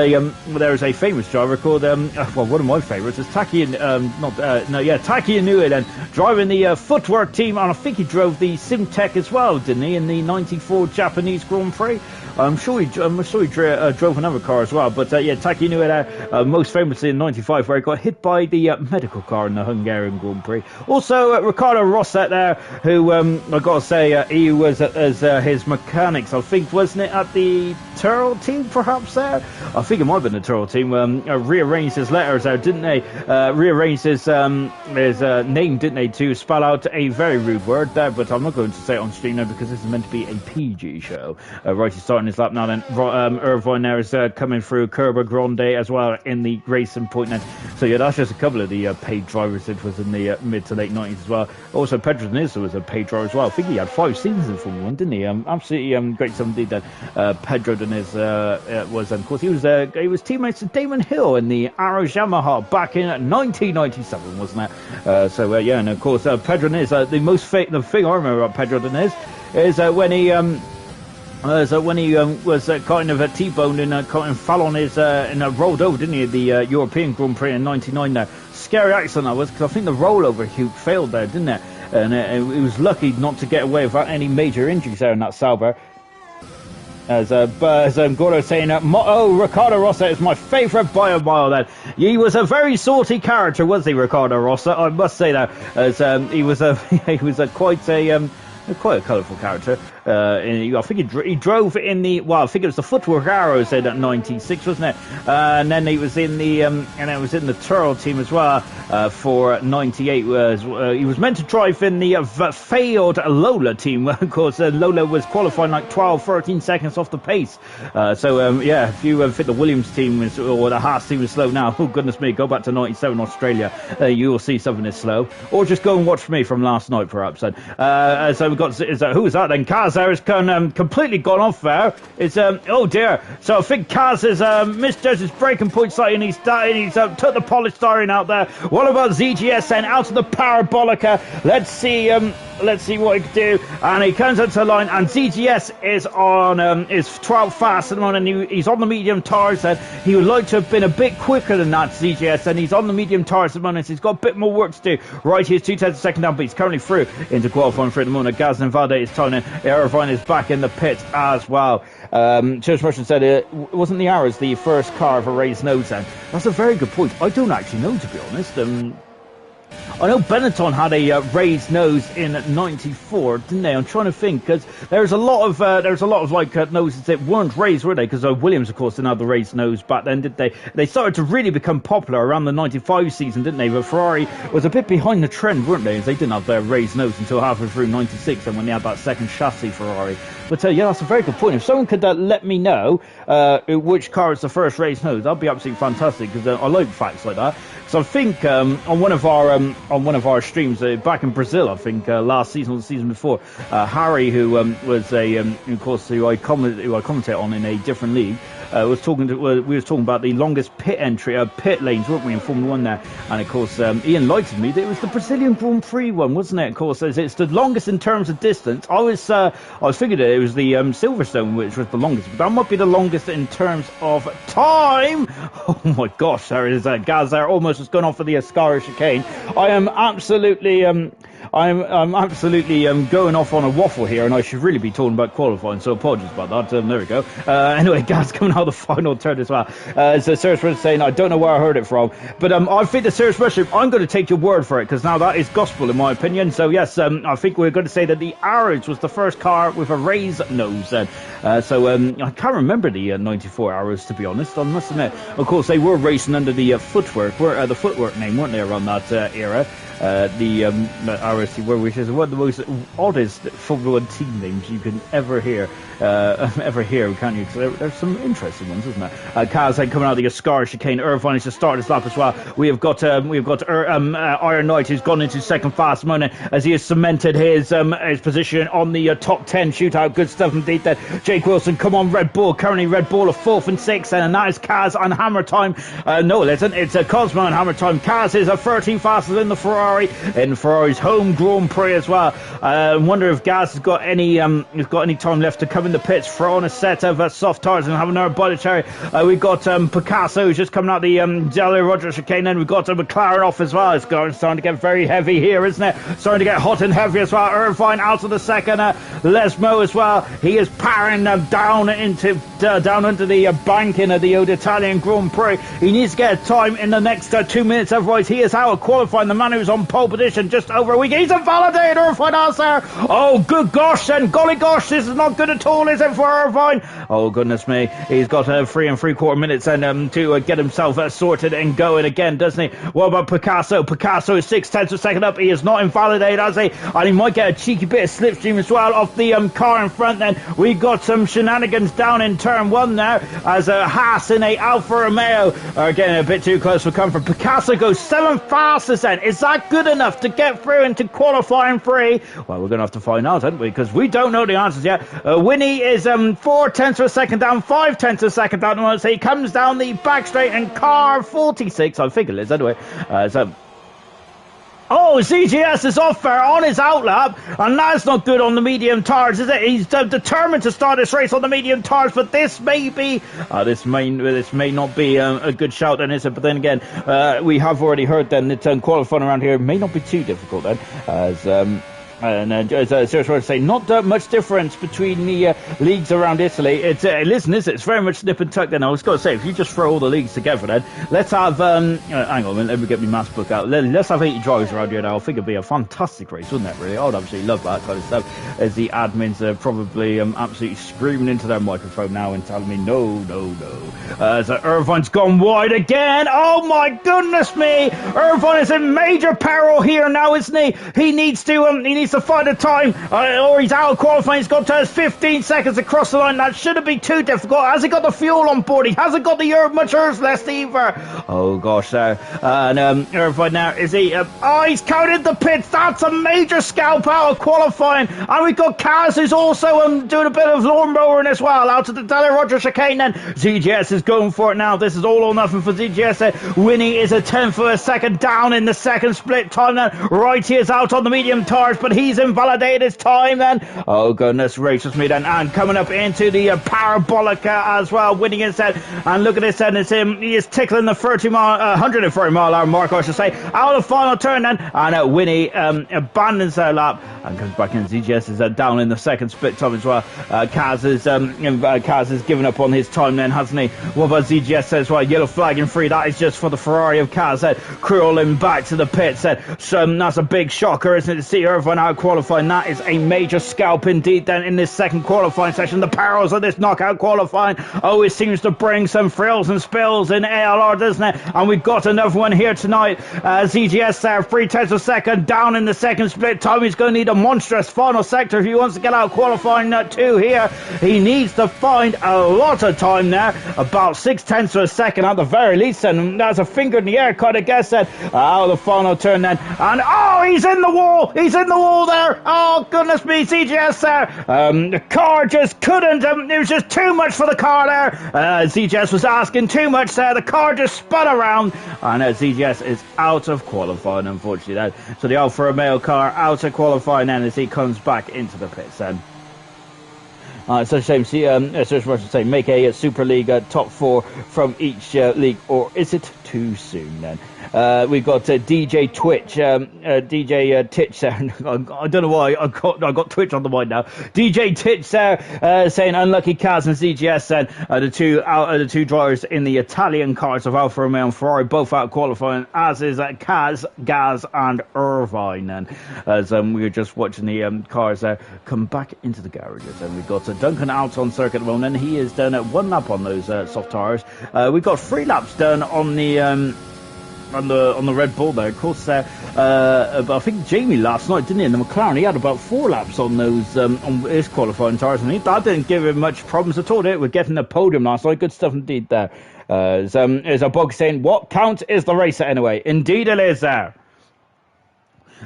S1: a famous driver called one of my favourites is Taki Inui, and driving the footwork team, and I think he drove the Simtech as well, didn't he, in the 94 Japanese Grand Prix. I'm sure he drove another car as well, but Taki Inui there, most famously in 95, where he got hit by the medical car in the Hungarian Grand Prix. Also Ricardo Rosset there, who I gotta say he was as his mechanics, I think, wasn't it, at the Tyrrell team perhaps there? I think it might have been the Tyrrell team. Rearranged his letters there, didn't they? Rearranged his name, didn't they, to spell out a very rude word there, but I'm not going to say it on stream now because this is meant to be a PG show. Right, he's starting his lap now then. Irvine there is coming through Kerber Grande as well in the Grayson point then. So yeah, that's just a couple of the paid drivers. It was in the mid to late 90s as well. Also Pedro Diniz was a paid driver as well. I think he had 5 seasons in Formula 1, didn't he? Absolutely great stuff indeed that Pedro Diniz was, and of course he was teammates with Damon Hill in the Arrows Yamaha back in 1997, wasn't it? Yeah, and of course Pedro Diniz, the thing I remember about Pedro Diniz is when he was kind of T-boned and fell on his and rolled over, didn't he, the European Grand Prix in 99 there. Scary accident that was, because I think the rollover failed there, didn't it? And he was lucky not to get away without any major injuries there in that Sauber. As Gordo saying, Ricardo Rossa is my favourite by a mile then. He was a very salty character, was he, Ricardo Rossa? I must say that, as he was quite a colourful character. I think he drove in the, I think it was the Footwork Arrows in at 96, wasn't it? And then he was in the Tyrrell team as well for 98. He was meant to drive in the failed Lola team. Of course, Lola was qualifying like 12-13 seconds off the pace. If you think the Williams team or the Haas team is slow now, oh goodness me, go back to 97 Australia. You will see something is slow. Or just go and watch me from last night, perhaps. So we've got, who is that then? Kaz there has completely gone off there. It's oh dear. So I think Kaz has misjudged his braking point slightly, and he's took the polystyrene out there. What about ZGS then? Out of the parabolica. Let's see what he can do. And he comes up to the line, and ZGS is on is 12 fast at the moment, and he's on the medium tires. And he would like to have been a bit quicker than that, ZGS, and he's on the medium tires at the moment. So he's got a bit more work to do. Right, he's 2/10 of a second down, but he's currently through into qualifying for at the moment. Gaz Nevada is telling him Irvine is back in the pit as well. Church Merchant said it wasn't the Arrows the first car of a raised nose then. That's a very good point. I don't actually know, to be honest. I know Benetton had a raised nose in '94, didn't they? I'm trying to think because there's a lot of like noses that weren't raised, were they? Because Williams, of course, didn't have the raised nose back then, did they? They started to really become popular around the '95 season, didn't they? But Ferrari was a bit behind the trend, weren't they? As they didn't have their raised nose until halfway through '96, and when they had that second chassis Ferrari. But yeah, that's a very good point. If someone could let me know which car is the first raised nose, that'd be absolutely fantastic because I like facts like that. So I think on one of our streams back in Brazil, I think last season or the season before, Harry, who was of course who I commentate on in a different league, we was talking about the longest pit lanes, weren't we, in Formula One there? And of course, he enlightened me that it was the Brazilian Grand Prix one, wasn't it? Of course, it's the longest in terms of distance. I was figured it was the Silverstone which was the longest, but that might be the longest in terms of time. Oh my gosh, there is Gaz there almost has gone off for the Ascara chicane. I am absolutely I'm absolutely going off on a waffle here, and I should really be talking about qualifying, so apologies about that. There we go. Anyway, Gaz coming out of the final turn as well. So Serious Russian saying, I don't know where I heard it from, but I think the Serious Russian, I'm going to take your word for it, because now that is gospel in my opinion. So yes, I think we're going to say that the Arrows was the first car with a raised nose then. I can't remember the 94 Arrows, to be honest, I must admit. Of course, they were racing under the footwork name, weren't they, around that era? The RSC, which is one of the most oddest Formula One team names you can ever hear, can't you? Because there's some interesting ones, isn't there? Kaz coming out of the Ascara chicane. Irvine is to start his lap as well. We have got Iron Knight, who's gone into second fast moment as he has cemented his position on the top 10 shootout. Good stuff indeed. Then Jake Wilson, come on, Red Bull. Currently Red Bull are 4th and 6th, and that is Kaz and Hammer Time. No, it isn't. It's Cosmo and Hammer Time. Kaz is a 13 fastest in the Ferrari, in Ferrari's home Grand Prix as well. I wonder if Gaz has got any time left to come in the pits, throw on a set of soft tires and have another bite of cherry. We've got Picasso just coming out the Jolly Roger chicane, and we've got McLaren off as well. It's starting to get very heavy here, isn't it? Starting to get hot and heavy as well. Irvine out of the second. Lesmo as well. He is powering down into the banking of the Italian Grand Prix. He needs to get a time in the next 2 minutes, otherwise he is out of qualifying. The man who's on pole position just over a week. He's invalidated. Irvine out there. Oh, good gosh, and golly gosh, this is not good at all, is it, for Irvine? Oh, goodness me. He's got 3 3/4 minutes and to get himself sorted and going again, doesn't he? What about Picasso? Picasso is 6/10 of a second up. He is not invalidated, has he? And he might get a cheeky bit of slipstream as well off the car in front then. We got some shenanigans down in turn 1 there as Haas in a Alfa Romeo are getting a bit too close for comfort. Picasso goes 7th fastest then. Is that good enough to get through into qualifying 3? Well, we're going to have to find out, aren't we? Because we don't know the answers yet. Winnie is 4/10 of a second down, 5/10 of a second down. So he comes down the back straight and car 46, I think it is anyway. Oh, ZGS is off there on his outlap, and that's not good on the medium tires, is it? He's determined to start this race on the medium tires, but this may not be a good shout then, is it? But then again, we have already heard then that qualifying around here may not be too difficult then, as Serious say, not that much difference between the leagues around Italy. It's it's very much snip and tuck then. I was going to say, if you just throw all the leagues together then, let's have hang on a minute, let me get my maths book out. Let's have 80 drivers around here now. I think it'd be a fantastic race, wouldn't it, really? I would absolutely love that kind of stuff, as the admins are probably absolutely screaming into their microphone now and telling me no. So Irvine's gone wide again. Oh my goodness me, Irvine is in major peril here now, isn't he? He needs to find a time, or he's out of qualifying. He's got 15 seconds across the line. That shouldn't be too difficult. Has he got the fuel on board? He hasn't got the much earth left either. Oh gosh, and Irvine now, is he? He's counted the pits. That's a major scalp out of qualifying. And we've got Kaz, who's also doing a bit of lawnmowering as well, out of the Della Roger chicane. Then ZGS is going for it now. This is all or nothing for ZGS. Winnie is a 10th of a second down in the second split time. Then right, he is out on the medium tires, but he's invalidated his time then. Oh goodness gracious me then. And coming up into the parabolica as well, winning his head. And look at this then, it's him. He is tickling the 130 mile hour mark, I should say, out of the final turn then. And Winnie abandons her lap. and comes back in. ZGS is down in the second split time as well. Kaz has given up on his time then, hasn't he? What about ZGS says, right, yellow flag in free. That is just for the Ferrari of Kaz. Crawling back to the pits. That's a big shocker, isn't it, to see Irvine out qualifying. That is a major scalp indeed then in this second qualifying session. The perils of this knockout qualifying always seems to bring some frills and spills in ALR, doesn't it? And we've got another one here tonight. ZGS there, 3/10 of a second down in the second split time. He's going to need a monstrous final sector if he wants to get out qualifying 2 here. He needs to find a lot of time there, about 6/10 of a second at the very least, and that's a finger in the air kind of guess then. Out of the final turn then, and oh, he's in the wall there. Oh goodness me, ZGS there. The car just couldn't, it was just too much for the car there. ZGS was asking too much there. The car just spun around, and ZGS is out of qualifying, unfortunately then. So the Alfa Romeo car out of qualifying then as he comes back into the pits then. It's such a shame. See, Search Rush say make a Super League top 4 from each league, or is it too soon then? We've got DJ Twitch, DJ Titch there. I don't know why I got Twitch on the mind now. DJ Titch there saying unlucky Kaz and ZGS then the two drivers in the Italian cars of Alfa Romeo and Ferrari, both out qualifying, as is Kaz, Gaz and Irvine. And as we were just watching the cars come back into the garages, and we've got Duncan out on circuit at the moment, and he has done 1 lap on those soft tires. We've got 3 laps done on the Red Bull there, of course. But I think Jamie last night, didn't he? In the McLaren, he had about 4 laps on those on his qualifying tyres, and that didn't give him much problems at all. We're getting the podium last night. Good stuff indeed there. There's a bug saying, "What count is the racer anyway?" Indeed, it is there.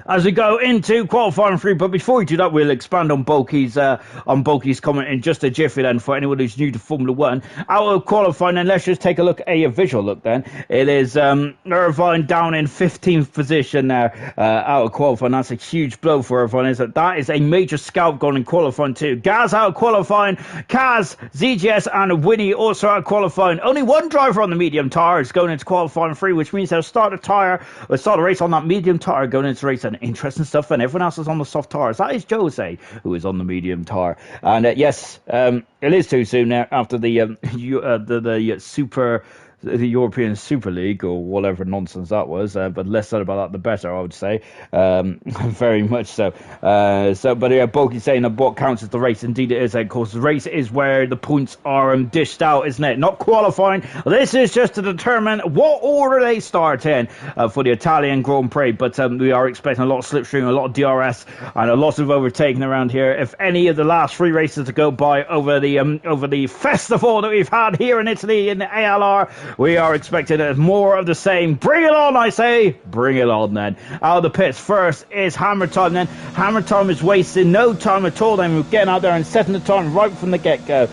S1: As we go into qualifying 3, but before we do that, we'll expand on Bulky's comment in just a jiffy then for anyone who's new to Formula 1. Out of qualifying, and let's just take a look, a visual look then. It is Irvine down in 15th position there, out of qualifying. That's a huge blow for Irvine, isn't it? That is a major scalp gone in qualifying too. Gaz out of qualifying, Kaz, ZGS and Winnie also out of qualifying. Only one driver on the medium tyre is going into qualifying 3, which means they'll start a race on that medium tyre going into race. And interesting stuff, and everyone else is on the soft tires. That is Jose, who is on the medium tire. And yes, it is too soon now after the European Super League or whatever nonsense that was, but less said about that the better, I would say. Very much so. But yeah, Bulky saying that what counts as the race. Indeed it is. Of course, the race is where the points are dished out, isn't it? Not qualifying. This is just to determine what order they start in for the Italian Grand Prix. But we are expecting a lot of slipstream, a lot of DRS, and a lot of overtaking around here. If any of the last 3 races to go by over the festival that we've had here in Italy in the ALR, we are expecting more of the same. Bring it on, I say. Bring it on, then. Out of the pits first is Hammer Time, then. Hammer Time is wasting no time at all, then. We're getting out there and setting the time right from the get-go.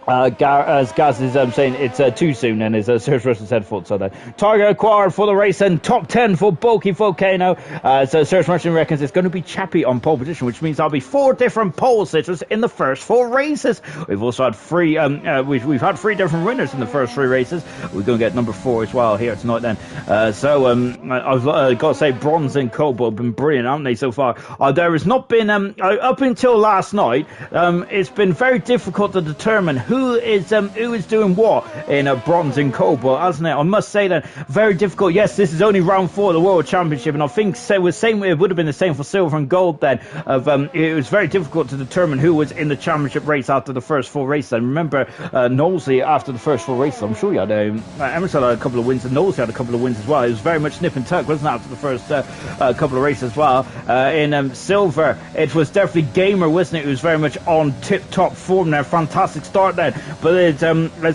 S1: As Gaz is saying it's too soon, and as Sir Russell said, thought so then. Target acquired for the race, and top 10 for Bulky Volcano. So Sir Russell reckons it's going to be Chappie on pole position, which means there'll be 4 different pole sitters in the first 4 races. We've also had 3 we've had 3 different winners in the first 3 races. We're going to get number 4 as well here tonight then. I've got to say, Bronze and Cobalt have been brilliant, haven't they, so far? There has not been up until last night, it's been very difficult to determine who is doing what in a Bronze and Cobalt, hasn't it? I must say that very difficult. Yes, this is only round 4 of the World Championship, and I think it would have been the same for Silver and Gold then. It was very difficult to determine who was in the championship race after the first 4 races. And remember, Knowlesy after the first 4 races, I'm sure you had Emerson had a couple of wins, and Knowlesy had a couple of wins as well. It was very much nip and tuck, wasn't it, after the first couple of races as well. In Silver, it was definitely Gamer, wasn't it? It was very much on tip-top form there. Fantastic start there. But as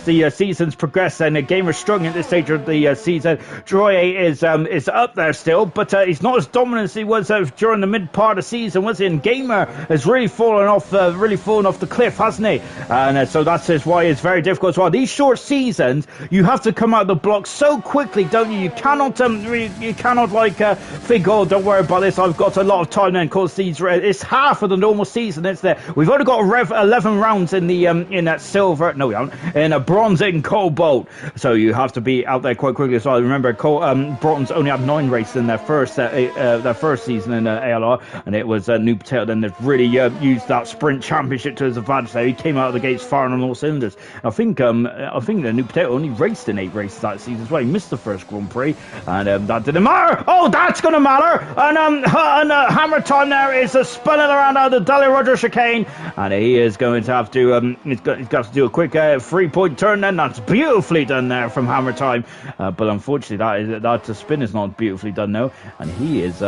S1: the seasons progress, and Gamer struggling at this stage of the season. Troy is up there still, but he's not as dominant as he was during the mid part of the season, was he? And Gamer has really fallen off the cliff, hasn't he? And so that's why it's very difficult as well. These short seasons, you have to come out of the block so quickly, don't you? You cannot think, oh, don't worry about this, I've got a lot of time. And of course, it's half of the normal season, isn't it? We've only got 11 rounds in that silver silver. No, we haven't. In a bronze in Cobalt. So you have to be out there quite quickly as well. Remember, Broughton's only had 9 races in their first season in ALR, and it was New Potato then that really used that sprint championship to his advantage there. He came out of the gates firing on all cylinders. I think the New Potato only raced in 8 races that season as well. He missed the first Grand Prix, and that didn't matter. Oh, that's going to matter. And Hammer Time there is spinning around out of the Dolly Roger chicane, and he is going to have to he's got to do a quick 3-point turn then. That's beautifully done there from Hammer Time, but unfortunately that spin is not beautifully done now, and he is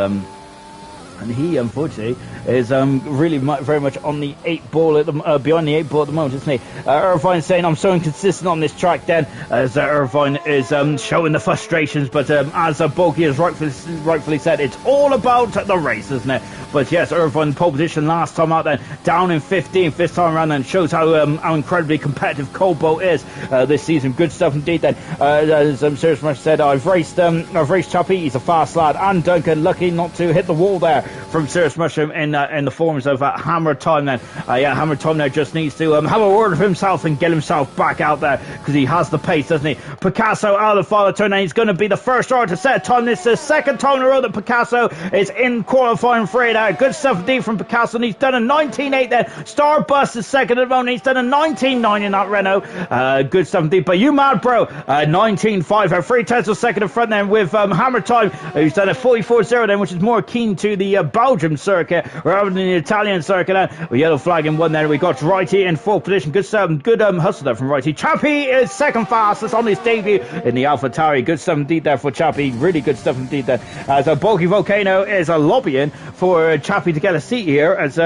S1: unfortunately is really very much on the 8 ball at the behind the 8 ball at the moment, isn't he? Irvine saying, I'm so inconsistent on this track then, as Irvine is showing the frustrations, but as Bulky has rightfully said, it's all about the race, isn't it? But yes, Irvine pole position last time out then, down in 15th this time around, and shows how incredibly competitive Cobalt is this season. Good stuff indeed then. As Serious Smash said, I've raced Chappie, he's a fast lad, and Duncan lucky not to hit the wall there from Serious Mushroom in the forms of Hammer Time then. Hammer Time now just needs to have a word of himself and get himself back out there, because he has the pace, doesn't he? Picasso out of the final turn, and he's going to be the first driver to set a time. This is the second time in a row that Picasso is in qualifying for it. Good stuff indeed from Picasso, and he's done a 19.8 then. Starbust is second at the moment. He's done a 19.9 in that Renault. Good stuff indeed. But you mad, bro? 19.5. 3 Tesla second in front then with Hammer Time, who's done a 44.0 then, which is more keen to the Belgium circuit rather than the Italian circuit. With yellow flag in one there. We got Righty in 4th position. Good stuff. Good hustle there from Righty. Chappie is second fastest on his debut in the AlphaTauri. Good stuff indeed there for Chappie. Really good stuff indeed there. As a Bulky Volcano is lobbying for Chappie to get a seat here, as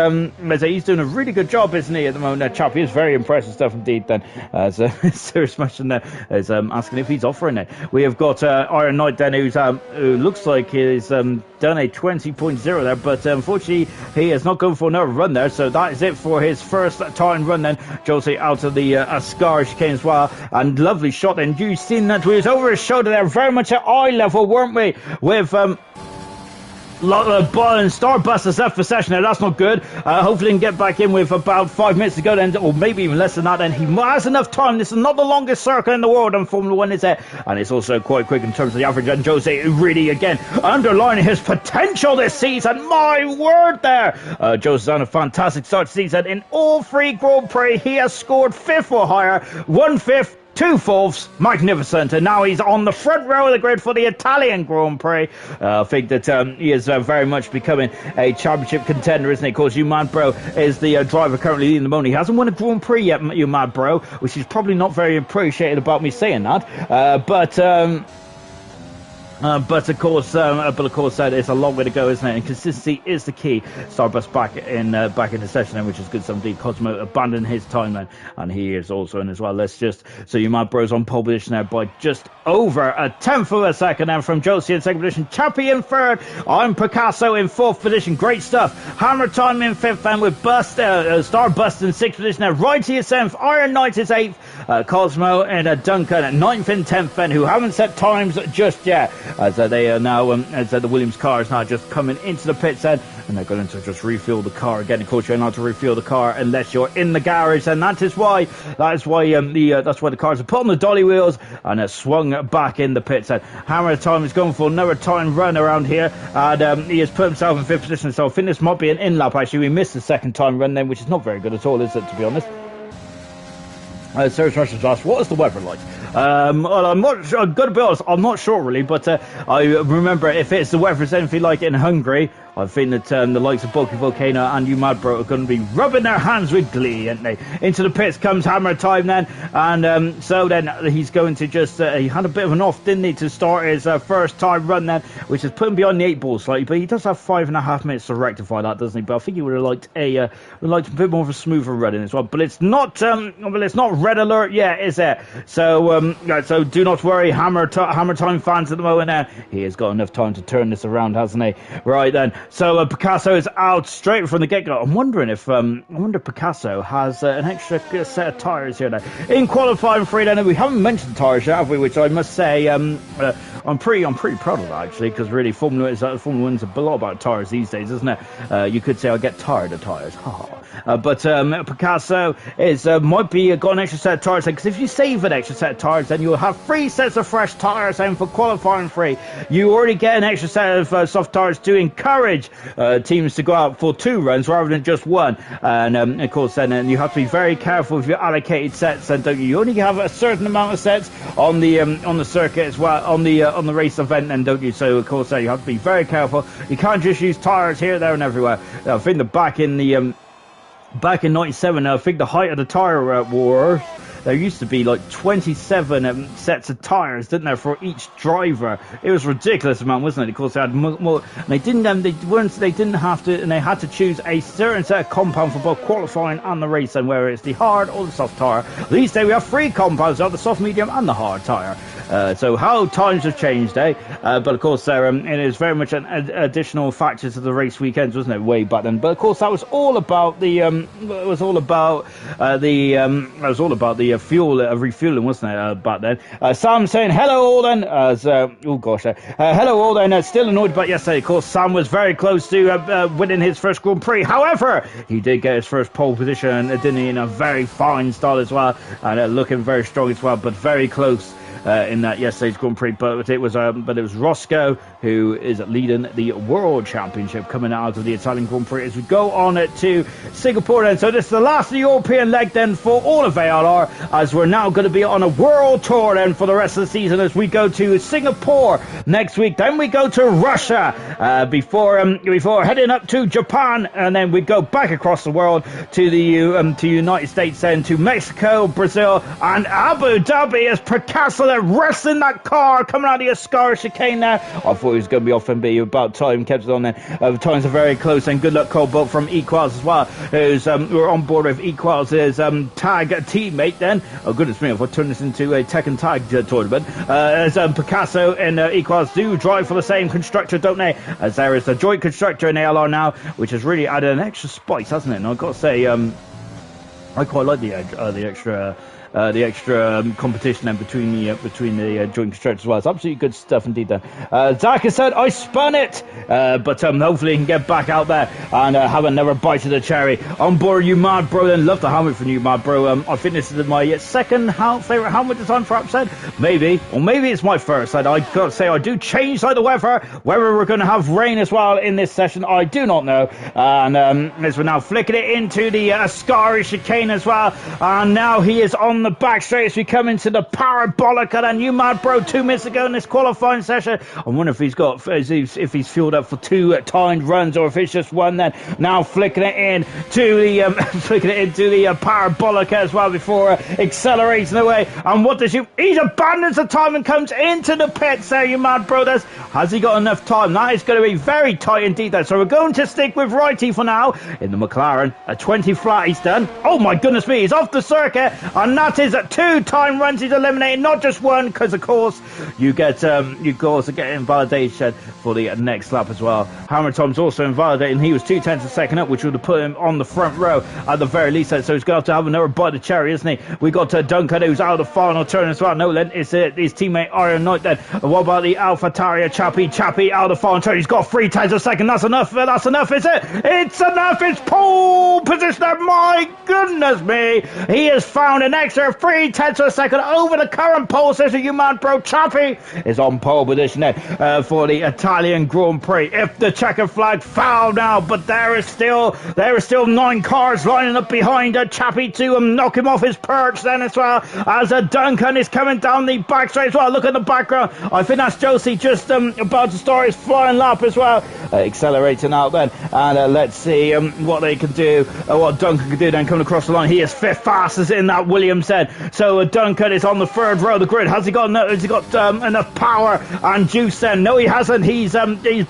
S1: he's doing a really good job, isn't he, at the moment? Chappie is very impressive stuff indeed then. As Serious Smashing there is asking if he's offering it. We have got Iron Knight then, who looks like he's done a 20.0 there, but unfortunately he is not going for another run there, so that is it for his first time run then. Jose out of the Ascar chicane as well, and lovely shot then. You've seen that we was over his shoulder there, very much at eye level, weren't we, with Ball and Starbust is left for session there. That's not good. Hopefully he can get back in with about 5 minutes to go then, or maybe even less than that then. He has enough time. This is not the longest circle in the world on Formula 1, is it? And it's also quite quick in terms of the average, and Jose really again underlining his potential this season. My word there. Jose's done a fantastic start to season in all 3 Grand Prix. He has scored 5th or higher, 1/5, 2 fourths, magnificent, and now he's on the front row of the grid for the Italian Grand Prix. I think that he is very much becoming a championship contender, isn't he? Of course, you mad bro is the driver currently leading the moment. He hasn't won a Grand Prix yet, you mad bro, which is probably not very appreciated about me saying that, but of course, it's a long way to go, isn't it? And consistency is the key. Starbust back in the session then, which is good. Somebody Cosmo abandoned his time then, and he is also in as well. So you mad bros on pole position there by just over a 10th of a second then from Josie in 2nd position, Chappie in 3rd, I'm Picasso in 4th position. Great stuff. Hammer Time in 5th then with Starbust in 6th position there. Righty is 7th, Iron Knight is 8th, Cosmo and Duncan at 9th and 10th then, who haven't set times just yet. As they are now, as the Williams car is now just coming into the pits then, and they're going to just refuel the car again. Of course, you're not to refuel the car unless you're in the garage, and that's why the cars are put on the dolly wheels and are swung back in the pits. And Hammer Time is going for another time run around here, and he has put himself in 5th position. So I think this might be an in-lap. Actually, we missed the 2nd time run then, which is not very good at all, is it? To be honest. Serious Russians asked, what is the weather like? Well, I'm going to be honest, I'm not sure really, but I remember if it's the weather is anything like in Hungary, I think that the likes of Bulky Volcano and you mad bro are going to be rubbing their hands with glee, aren't they? Into the pits comes Hammer Time then, and so then he's going to just, he had a bit of an off, didn't he, to start his first time run then, which is put him behind the 8 ball slightly, but he does have 5.5 minutes to rectify that, doesn't he? But I think he would have liked a bit more of a smoother running as well, but it's not red alert yet, is it? So so do not worry, Hammer Time fans at the moment. He has got enough time to turn this around, hasn't he? Right then. So Picasso is out straight from the get-go. I'm wondering if Picasso has an extra set of tyres here now. In qualifying for it, and we haven't mentioned tyres yet, have we? Which I must say, I'm pretty proud of that actually, because really Formula 1's a lot about tyres these days, isn't it? You could say I get tired of tyres. But Picasso is might be got an extra set of tyres, because if you save an extra set of tyres, then you'll have 3 sets of fresh tyres, and for qualifying free, you already get an extra set of soft tyres to encourage teams to go out for 2 runs rather than just 1. And of course, then you have to be very careful with your allocated sets, and don't you only have a certain amount of sets on the circuit as well, on the race event, then don't you? So of course, you have to be very careful. You can't just use tyres here, there, and everywhere. I think back in '97, I think the height of the tyre war, there used to be like 27 sets of tyres, didn't there, for each driver? It was a ridiculous amount, wasn't it? Of course, they had more. And they didn't have to, and they had to choose a certain set of compound for both qualifying and the race, and whether it's the hard or the soft tyre. These days we have 3 compounds: the soft, medium, and the hard tyre. So how times have changed, eh? But of course, it is very much an additional factor to the race weekends, wasn't it, way back then? But of course, that was all about the fuel refueling, wasn't it, back then? Sam saying hello all then. Hello all then. Still annoyed about yesterday. Of course, Sam was very close to winning his first Grand Prix. However, he did get his first pole position, didn't he, in a very fine style as well, and looking very strong as well, but very close in that yesterday's Grand Prix. But it was Roscoe who is leading the World Championship coming out of the Italian Grand Prix as we go on to Singapore then. So this is the last of the European leg then for all of ALR, as we're now going to be on a world tour then for the rest of the season, as we go to Singapore next week. Then we go to Russia before heading up to Japan, and then we go back across the world to the United States, then to Mexico, Brazil, and Abu Dhabi, as Picasso wrestling that car coming out of the Ascara chicane there. I thought he was going to be off and be about time, kept it on there. The times are very close, and good luck Cobalt from Equals as well, who's we're on board with Equals' tag teammate then. Oh goodness me, if I turn this into a Tekken tag tournament, as Picasso and Equals do drive for the same constructor, don't they? As there is a joint constructor in ALR now, which has really added an extra spice, hasn't it? And I've got to say, I quite like the extra competition then between the joint constructors as well. It's absolutely good stuff indeed then. Zach has said, I spun it, but hopefully he can get back out there and have another bite of the cherry. On board, you mad bro, then. Love the helmet from you, mad bro. I think this is my second favourite helmet design for Upset. Maybe it's my first. I got to say, I do change like the weather. Whether we're going to have rain as well in this session, I do not know. And as we're now flicking it into the Ascari chicane as well, and now he is on the back straight as we come into the parabolic. And you mad bro 2 minutes ago in this qualifying session. I wonder if he's fueled up for 2 timed runs, or if it's just one. Then now flicking it into the parabolic as well before accelerating away. And what does he abandons the time and comes into the pits there, you mad bro. Has he got enough time? That is going to be very tight indeed then. So we're going to stick with righty for now in the McLaren. A 20 flat he's done. Oh my goodness me, he's off the circuit, and that is at 2 time runs he's eliminated, not just 1, because of course you also get invalidation for the next lap as well. Hammer Tom's also invalidated, and he was 2/10 a second up, which would have put him on the front row at the very least. So he's going to have another bite of cherry, isn't he? We got Duncan, who's out of the final turn as well. No, then it's his teammate Iron Knight then. What about the AlphaTauri Chappie out of the final turn? He's got 3/10 a second. That's enough, is it? It's enough. It's pole position. My goodness me, he has found an extra 3/10 of a second over the current pole position. You man bro, Chappie is on pole position there for the Italian Grand Prix. If the checkered flag foul now, but there is still 9 cars lining up behind Chappie to knock him off his perch then as well, as Duncan is coming down the back straight as well. Look at the background. I think that's Josie just about to start his flying lap as well, accelerating out then. And let's see what they can do, what Duncan can do then coming across the line. He is 5th fastest in that Williams then. So Duncan is on the 3rd row of the grid. Has he got enough power and juice then? No, he hasn't. He's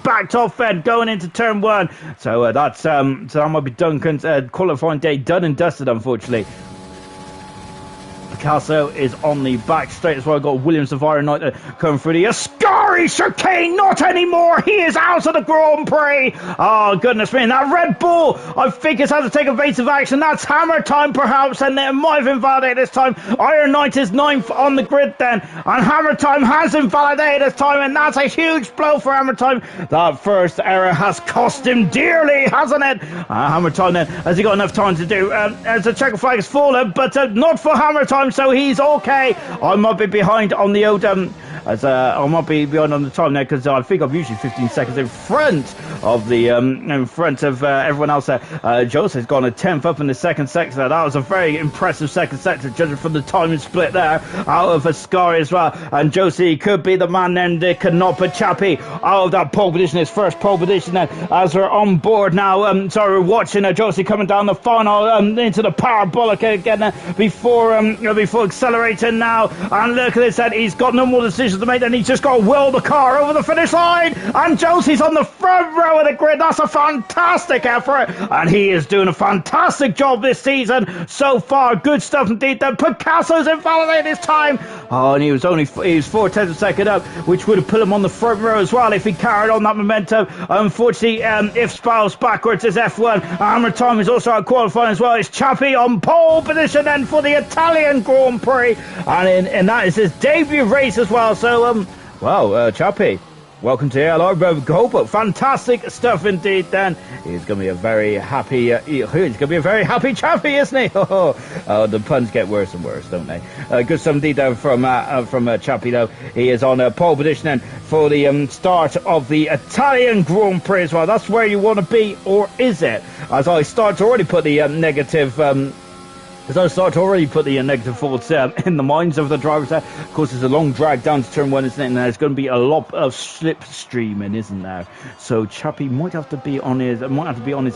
S1: backed off then going into turn 1. So that might be Duncan's qualifying day done and dusted, unfortunately. Picasso is on the back straight as well. Got Williams of Iron Knight coming through the Ascari Prix chicane, not anymore. He is out of the Grand Prix. Oh, goodness me. And that Red Bull, I think it's had to take evasive action. That's hammer time, perhaps, and it might have invalidated this time. Iron Knight is 9th on the grid then, and hammer time has invalidated this time, and that's a huge blow for hammer time. That first error has cost him dearly, hasn't it? Hammer time then, has he got enough time to do? As the checker flag has fallen, but not for hammer time, so he's okay. I might be behind on the old I might be behind on the time now, because I think I'm usually 15 seconds in front of the everyone else there. Jose's gone a 10th up in the second sector. That was a very impressive second sector, judging from the timing split there out of Ascari as well. And Josie could be the man then that could not put Chappie out of that pole position, his first pole position then, as we're on board now. We're watching Josie coming down the final into the parabolic again before accelerating now. And look at this then, he's got no more decisions to make, and he's just got to will the car over the finish line, and Josie's on the front row of the grid. That's a fantastic effort, and he is doing a fantastic job this season so far. Good stuff indeed. Then Picasso's invalidated his time. Oh, and he was 4 tenths of a second up, which would have put him on the front row as well if he carried on that momentum. Unfortunately, if spirals backwards is F1. Hammer time is also out qualifying as well. It's Chappie on pole position then for the Italian Grand Prix, and that is his debut race as well. So, Chappie, welcome to ALR Cobalt. Fantastic stuff indeed. Then he's going to be a very happy. He's going to be a very happy Chappie, isn't he? The puns get worse and worse, don't they? Good stuff indeed from Chappie though. He is on a pole position then for the start of the Italian Grand Prix as well. That's where you want to be, or is it? As I start to already put the negative thoughts in the minds of the drivers there. Of course, there's a long drag down to turn 1, isn't it? And there's going to be a lot of slipstreaming, isn't there? So Chappie might have to be on his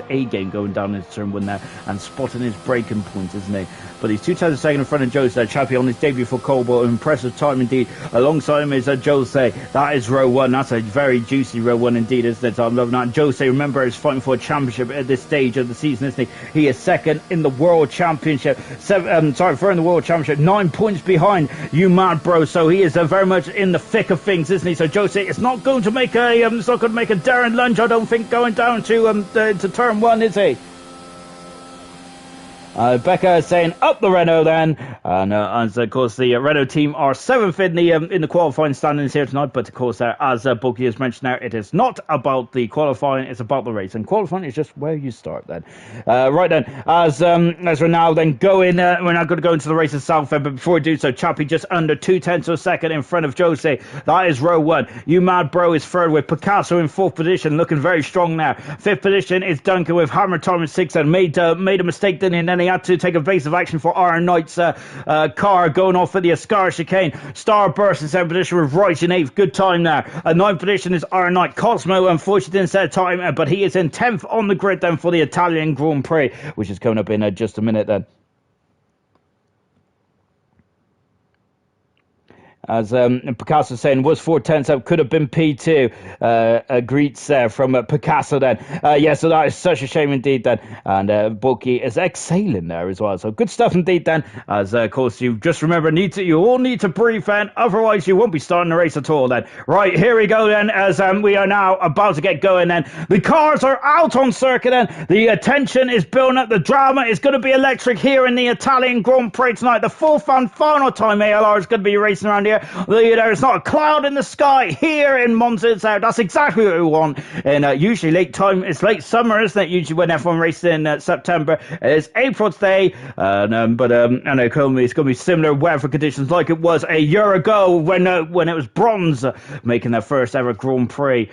S1: A game going down into turn 1 there and spotting his braking points, isn't he? But he's 2 tenths a second in front of Jose. Chappie on his debut for Cobalt, impressive time indeed. Alongside him is Jose. That is row 1. That's a very juicy row 1 indeed, isn't it? I'm loving that. Jose, remember, is fighting for a championship at this stage of the season, isn't he? He is second in the World Championship. Third in the World Championship, 9 points behind you, mad bro. So he is very much in the thick of things, isn't he? So Jose is not going to make a daring lunge, I don't think, going down to turn 1, is he? Becca is saying up the Renault then, and of course the Renault team are 7th in the qualifying standings here tonight. But of course, as Bulky has mentioned there, it is not about the qualifying; it's about the race, and qualifying is just where you start. Then, right then, as we're now then going, we're now going to go into the race itself. But before we do so, Chappie just under 2 tenths of a second in front of Jose. That is row 1. You mad bro is third with Picasso in 4th position, looking very strong now. 5th position is Duncan with hammer time in 6th, and made a mistake, didn't he? And then he had to take evasive action for Iron Knight's car going off at the Ascari chicane. Starburst in 7th position with Royce in 8th. Good time there. 9th position is Iron Knight. Cosmo unfortunately didn't set a time, but he is in 10th on the grid then for the Italian Grand Prix, which is coming up in just a minute then. As Picasso saying, was 4 tenths up, could have been P2. Greets there from Picasso then. So that is such a shame indeed then. And Bulky is exhaling there as well. So good stuff indeed then. As of course you just remember, you all need to breathe then, otherwise you won't be starting the race at all then. Right, here we go then, as we are now about to get going then. The cars are out on circuit then. The tension is building up. The drama is going to be electric here in the Italian Grand Prix tonight. The 4th and final time ALR is going to be racing around here. There's not a cloud in the sky here in Monza. That's exactly what we want. And usually it's late summer, isn't it? Usually when F1 races in September. It's April today, and it's going to be similar weather conditions like it was a year ago when it was bronze, making their first ever Grand Prix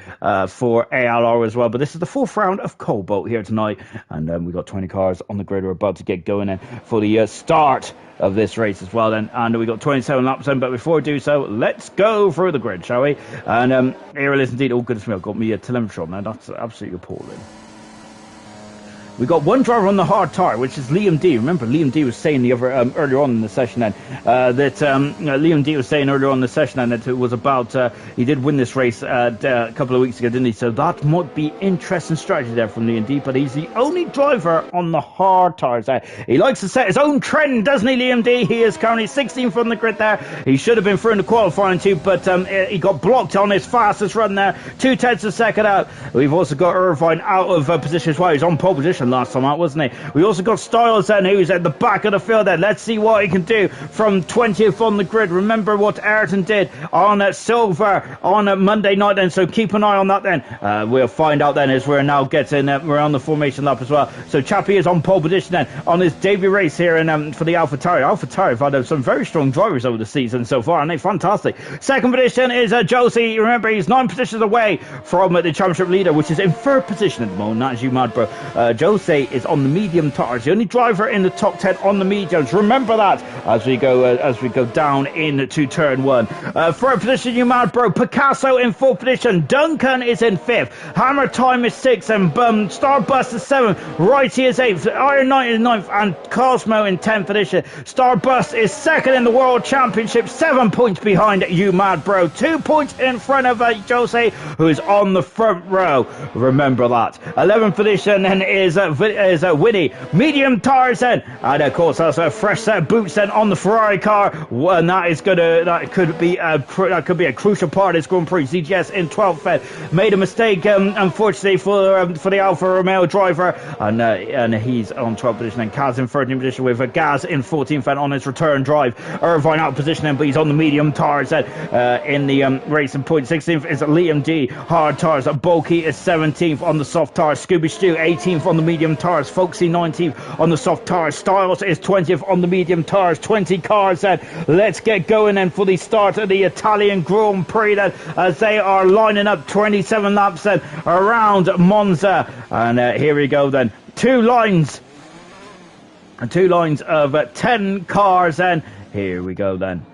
S1: for ALR as well. But this is the 4th round of Cobalt here tonight, and we've got 20 cars on the grid. We're about to get going in for the start of this race as well then, and we got 27 laps in. But before we do so, let's go through the grid, shall we? And here it is indeed. Oh goodness me, I've got me a telemetry on now. That's absolutely appalling. We got one driver on the hard tire, which is Liam D. Remember, Liam D was saying the other earlier on in the session then that Liam D was saying earlier on in the session then that it was about he did win this race a couple of weeks ago, didn't he? So that might be interesting strategy there from Liam D. But he's the only driver on the hard tires. He likes to set his own trend, doesn't he, Liam D? He is currently 16th on the grid there. He should have been through in the qualifying too, but he got blocked on his fastest run there. 2/10 a second out. We've also got Irvine out of position as well. He's on pole position last time out, wasn't he? We also got Styles then, who's at the back of the field there. Let's see what he can do from 20th on the grid. Remember what Ayrton did on Silver on Monday night then, so keep an eye on that then. We'll find out then as we're now getting we're on the formation lap as well. So Chappie is on pole position then on his debut race here in, for the AlphaTauri. AlphaTauri have had some very strong drivers over the season so far, and they're fantastic. Second position is Josie. Remember, he's 9 positions away from the championship leader, which is in third position at the moment. That is you mad, bro. Jose is on the medium tires, the only driver in the top 10 on the mediums. Remember that as we go down into turn 1. Third position, you mad, bro. Picasso in 4th position. Duncan is in 5th. Hammer Time is 6th, and Starbust is 7th. Righty is 8th. Iron Knight is 9th, and Cosmo in 10th position. Starbust is 2nd in the World Championship, 7 points behind you mad, bro. 2 points in front of Jose, who is on the front row. Remember that. 11th position then is Winnie. Medium tires then, and of course that's a fresh set of boots then on the Ferrari car, and that could be a crucial part of this Grand Prix. ZGS in 12th then made a mistake, unfortunately for the Alfa Romeo driver, and he's on 12th position, and Kaz in 13th position with Gaz in 14th then on his return drive. Irvine out of position then, but he's on the medium tires then in the racing point. 16th is Liam D. Hard tires. Bulky is 17th on the soft tires. Scooby Stew 18th on the medium tires. Folksy 19th on the soft tires. Styles is 20th on the medium tires. 20 cars then. Let's get going then for the start of the Italian Grand Prix then, as they are lining up 27 laps then around Monza. And here we go then. Two lines of 10 cars then. Here we go then.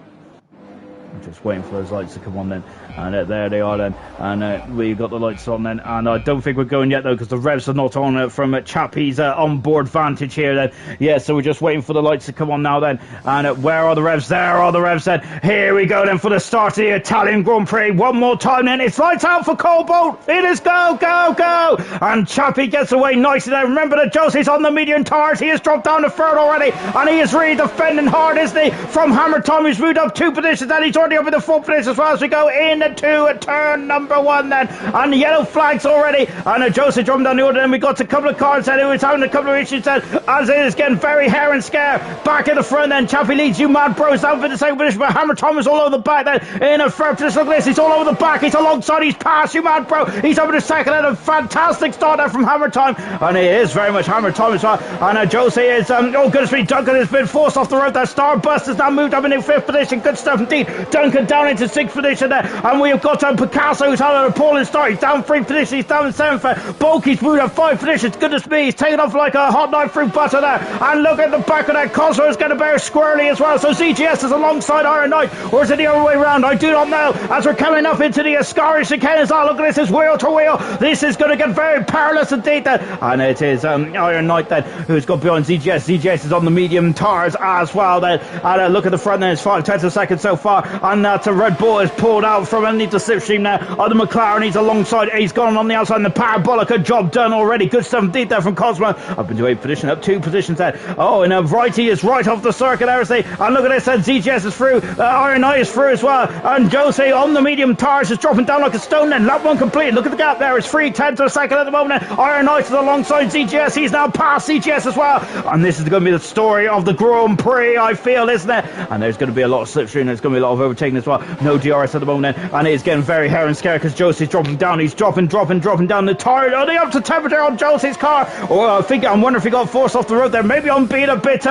S1: I'm just waiting for those lights to come on then. And there they are then, and we got the lights on then, and I don't think we're going yet though, because the revs are not on from Chappie's onboard vantage here then. Yeah, so we're just waiting for the lights to come on now then. And where are the revs? There are the revs then. Here we go then for the start of the Italian Grand Prix. One more time then. It's lights out for Cobalt. It is go, go, go. And Chappie gets away nicely there. Remember that Josie's on the medium tires. He has dropped down to third already, and he is really defending hard, isn't he? From Hammer Time, he's moved up 2 positions, and he's already up in the 4th position as well as we go in to turn number 1 then, and the yellow flags already, and Joseph dropping down the order. Then we got a couple of cars then who is having a couple of issues then, as it is getting very hair and scare back in the front then. Chappie leads you mad bros down for the second position, but Hammer Thomas all over the back then in a third position. Look at this, he's all over the back, he's alongside, he's past you mad bro, he's up in the second, and a fantastic start there from Hammer Time, and it is very much Hammer Time as well. And Jose is oh goodness me, Duncan has been forced off the road there. Starbust has now moved up in the 5th position. Good stuff indeed. Duncan down into 6th position there, and we have got Picasso, who's had an appalling start. He's down 3 positions, he's down in 7th. Bulky's moved up 5 positions. Goodness me, he's taken off like a hot knife through butter there. And look at the back of that. Cosmo is getting very squirrely as well. So ZGS is alongside Iron Knight, or is it the other way around? I do not know. As we're coming up into the Ascari chicane as well. Look at this, it's wheel to wheel. This is going to get very perilous indeed then. And it is Iron Knight then who's got behind ZGS. ZGS is on the medium tires as well then. And look at the front then, it's 5/10 of a second so far. And that Red Bull is pulled out from underneath the slipstream now. On the McLaren, he's alongside, he's gone on the outside, and the Parabolic, a job done already. Good stuff indeed there from Cosmo. Up into 8th position, up 2 positions there. Oh, and Righty is right off the circuit, I would say. And look at this, and ZGS is through, Iron Knight is through as well. And Jose on the medium tires is dropping down like a stone then. Lap 1 complete. Look at the gap there, it's 3/10 of a second at the moment. Iron Knight is alongside ZGS, he's now past ZGS as well. And this is going to be the story of the Grand Prix, I feel, isn't it? And there's going to be a lot of slipstream, there's going to be a lot of overtaking as well. No DRS at the moment, and it's getting very hair and scare because Josie's dropping down. He's dropping down the tire. Are they up to temperature on Josie's car? Or I wonder if he got forced off the road there. Maybe I'm being a bit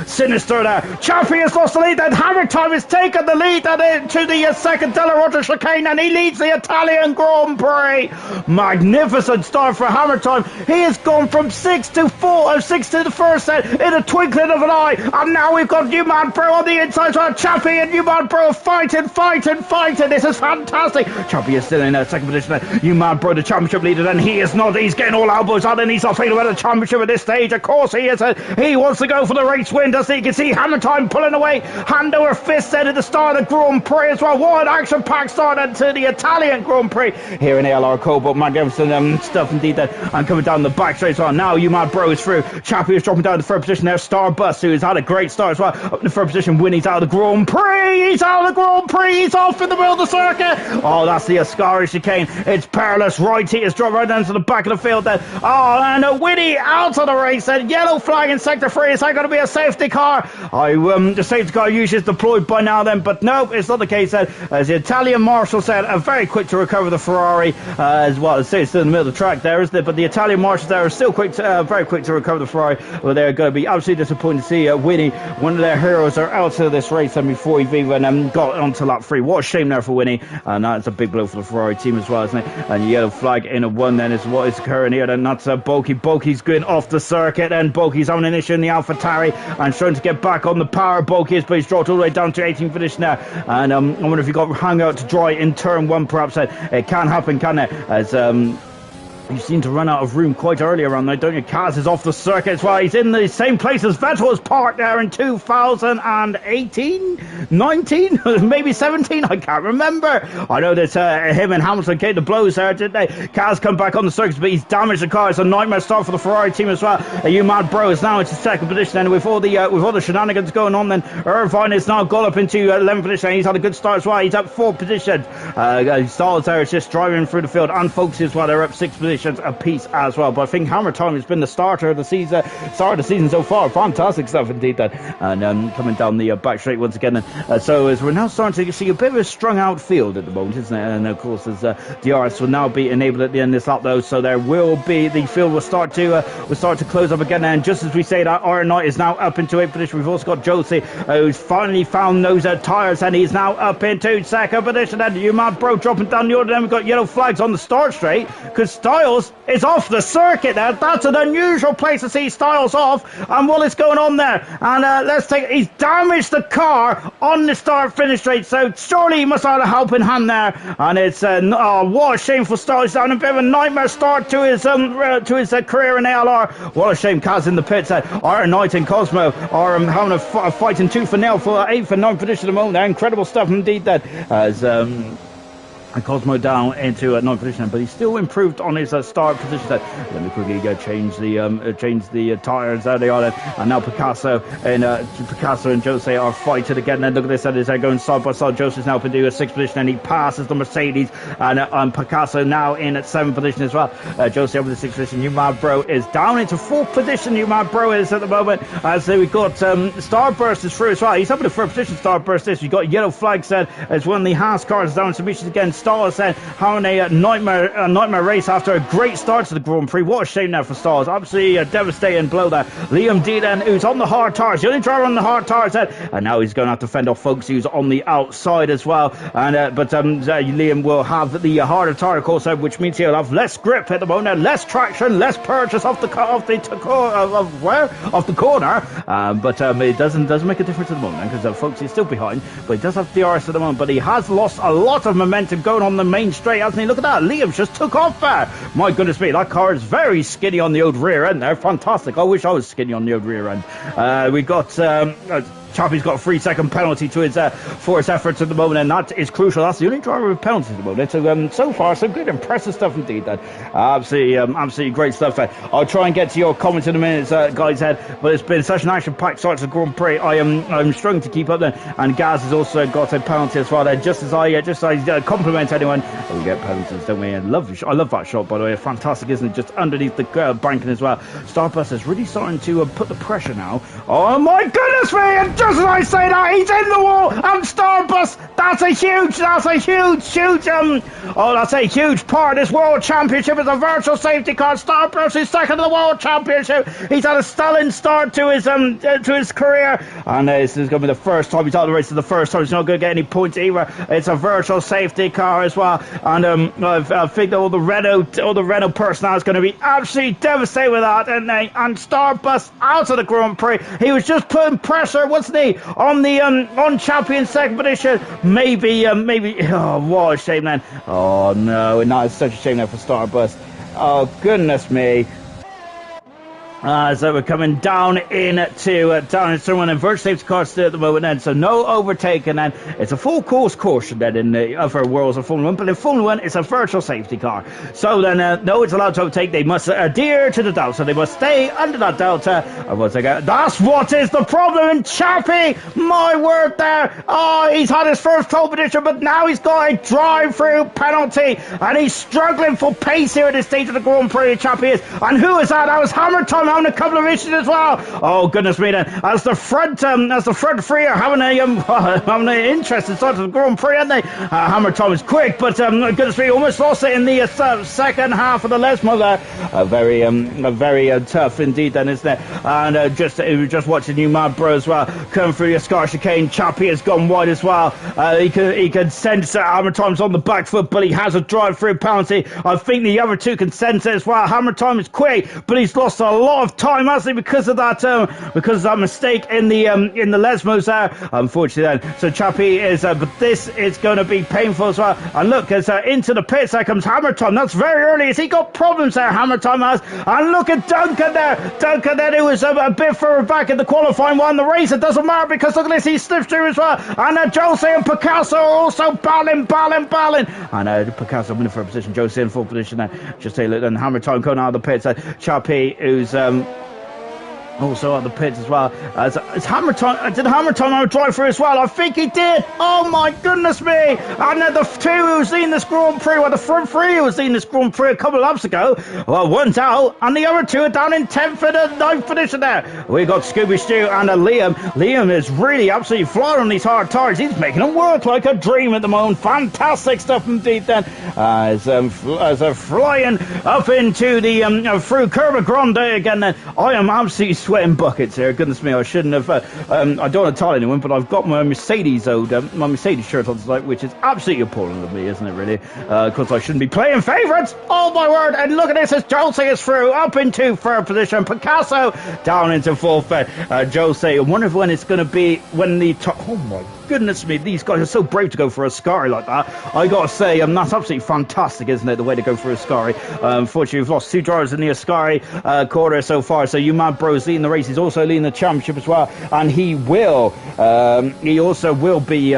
S1: sinister there. Chappie has lost the lead, and Hammer Time has taken the lead to the second Della Rota chicane, and he leads the Italian Grand Prix. Magnificent start for Hammer Time. He has gone from 6 to the first set in a twinkling of an eye, and now we've got Newman Pro on the inside. So Chappie and Newman Pro fighting fighting. This is fantastic. Chappie is still in second position. You mad bro, the championship leader, and he is not. He's getting all elbows on, and he's not feeling about the championship at this stage. Of course he is. He wants to go for the race win, doesn't he? You can see Hammer Time pulling away, hand over fist then at the start of the Grand Prix as well. What an action-packed start to the Italian Grand Prix here in ALR Cobalt. Magnificent stuff indeed then. And coming down the back straight as well. Now you mad bro is through. Chappie is dropping down the third position there. Starbust, who has had a great start as well. Up in the third position, Winnie's out of the Grand Prix. He's out of the Grand Prix. He's off in the middle of the circuit. Oh, that's the Ascari chicane. It's perilous. Right, he has dropped right down to the back of the field then. Oh, and Winnie out of the race then. Yellow flag in sector 3. Is that going to be a safety car? The safety car usually is deployed by now then, but no, it's not the case then. As the Italian Marshal said, very quick to recover the Ferrari as well. It's still in the middle of the track there, isn't it? But the Italian Marshals there are still very quick to recover the Ferrari. Well, they're going to be absolutely disappointed to see Winnie, one of their heroes, are out of this race and before he even got onto lap 3. What a shame there for Winnie, and that's a big blow for the Ferrari team as well, isn't it? And yellow flag in a 1 then is what is occurring here. Then that's Bulky. Bulky's going off the circuit, and Bulky's having an issue in the AlphaTauri and trying to get back on the power. Bulky is, but he's dropped all the way down to 18th position now. And I wonder if he got hung out to dry in turn 1, perhaps. It can happen, can it? As you seem to run out of room quite early around there, don't you? Kaz is off the circuit as well. He's in the same place as Vettel was parked there in 2018, 19, maybe 17. I can't remember. I know that him and Hamilton came to blows there, didn't they? Kaz come back on the circuit, but he's damaged the car. It's a nightmare start for the Ferrari team as well. You mad bro is now into second position, and with all the shenanigans going on, then Irvine is now got up into 11th position. He's had a good start as well. He's up 4th position. Stalls there is just driving through the field, and Folks as well. They're up 6th position a piece as well. But I think Hammer Time has been the starter of the season so far. Fantastic stuff indeed then. And coming down the back straight once again. So as we're now starting to see a bit of a strung out field at the moment, isn't it? And of course as DRS will now be enabled at the end of this lap though, so there will be, the field will start to close up again. And just as we say that, Iron Knight is now up into 8th position. We've also got Josie who's finally found those tyres, and he's now up into 2nd position. And you mad bro dropping down the order. Then we've got yellow flags on the start straight because Styles is off the circuit there. That's an unusual place to see Styles off. And what is going on there? And he's damaged the car on the start finish straight, so surely he must have a helping hand there. And it's what a shame for Styles. He's having a bit of a nightmare start to his career in ALR. What a shame. Kaz in the pits. Iron Knight and Cosmo are having a fighting tooth and nail for 8th and 9th position at the moment. They're incredible stuff indeed then, as and Cosmo down into 9th position, but he's still improved on his start position. Let me quickly go change the tyres. There they are then. And now Picasso and Jose are fighting again. And look at this, they're going side by side. Jose's now up into 6th position, and he passes the Mercedes, and Picasso now in at 7th position as well. Jose over the 6th position. You mad bro is down into 4th position. You mad bro is at the moment, as we've got Starburst is through as well. He's up in the 3rd position. Starburst is. You've got yellow flag set as one of the Haas cars is down in submissions again. Stars having a nightmare race after a great start to the Grand Prix. What a shame now for Stars. Absolutely a devastating blow there. Liam Dean, who's on the hard tires, the only driver on the hard tires, and now he's going to have to fend off Folks, who's on the outside as well. And but Liam will have the harder tire course, which means he'll have less grip at the moment, less traction, less purchase off the corner. But it doesn't make a difference at the moment because Folks is still behind, but he does have DRS at the moment. But he has lost a lot of momentum going on the main straight, hasn't he? Look at that. Liam just took off there. My goodness me, that car is very skinny on the old rear end there. Fantastic. I wish I was skinny on the old rear end. We got Chappie's got a 3-second penalty to his for his efforts at the moment, and that is crucial. That's the only driver with penalties at the moment. So far, so good, impressive stuff indeed. Then absolutely great stuff. I'll try and get to your comments in a minute, guys. But it's been such an action-packed start to the Grand Prix. I'm struggling to keep up there, and Gaz has also got a penalty as well. There, just as I compliment anyone, we get penalties, don't we? And I love that shot, by the way. Fantastic, isn't it? Just underneath the banking as well. Starburst is really starting to put the pressure now. Oh my goodness me! And just as I say that, he's in the wall, and Starbust, that's a huge part of this World Championship. It's a virtual safety car. Starbust is second in the World Championship. He's had a stalling start to his career, and this is going to be the first time he's out of the race. For the first time, he's not going to get any points either. It's a virtual safety car as well, and I think that all the Renault personnel is going to be absolutely devastated with that, and Starbust out of the Grand Prix. He was just putting pressure. Once knee on the on champion second position. Maybe. Oh, what a shame then. Oh no, and that is such a shame there for Starburst. Oh goodness me. So we're coming down into turn one, and virtual safety car still at the moment then, so no overtaking then. It's a full course caution then in the other worlds of Formula 1, but in Formula 1 it's a virtual safety car. So then no one's allowed to overtake. They must adhere to the delta, so they must stay under that delta. That's what is the problem in Chappie, my word there. Oh, he's had his first pole position, but now he's got a drive-through penalty, and he's struggling for pace here at this stage of the Grand Prix. Chappie is, and who is that? That was Hammer Time having a couple of issues as well. Oh goodness me then, as the front three are having an interesting start to the Grand Prix, aren't they? Hammer Time is quick, but goodness me, almost lost it in the second half of the Lesmo there. Very tough indeed then, isn't it? And just watching you mad bro as well come through the Scar chicane. Chappie has gone wide as well. He can sense that Hammer Time's on the back foot, but he has a drive-through penalty. I think the other two can sense it as well. Hammer Time is quick, but he's lost a lot of time, hasn't he, because of that mistake in the Lesmos there, unfortunately then. So Chappie is but this is going to be painful as well. And look, as into the pits there comes Hammer Time. That's very early. Has he got problems there, Hammer Time has? And look at Duncan there, who was a bit further back in the qualifying one. The race, it doesn't matter, because look at this, he slips through as well. And Jose and Picasso are also battling. And Picasso winning for a position, Jose in full position there. Just take a look, and Hammer Time coming out of the pits. Chappie, who's also at the pits as well. It's Hammer Time. Did Hammer Time have a drive through as well? I think he did. Oh my goodness me! And then the two who's seen this Grand Prix, well, the front three who's seen this Grand Prix a couple of laps ago, well, one's out, and the other two are down in 10th and 9th position there. We got Scooby Stu and Liam. Liam is really absolutely flying on these hard tires. He's making them work like a dream at the moment. Fantastic stuff indeed then. As they're flying up into the through Curva Grande again then. I am absolutely sweating buckets here. Goodness me, I shouldn't have. I don't want to tell anyone, but I've got my Mercedes shirt on tonight, which is absolutely appalling of me, isn't it? Really, because I shouldn't be playing favourites. Oh my word! And look at this, as Jose is through up into third position. Picasso down into fourth. Jose, I wonder when it's going to be when the top. Oh my goodness me, these guys are so brave to go for a Ascari like that. I gotta say, that's absolutely fantastic, isn't it, the way to go for a Ascari. Unfortunately, we've lost two drivers in the Ascari quarter so far, so you mad bros leading the race. He's also leading the championship as well, and he also will be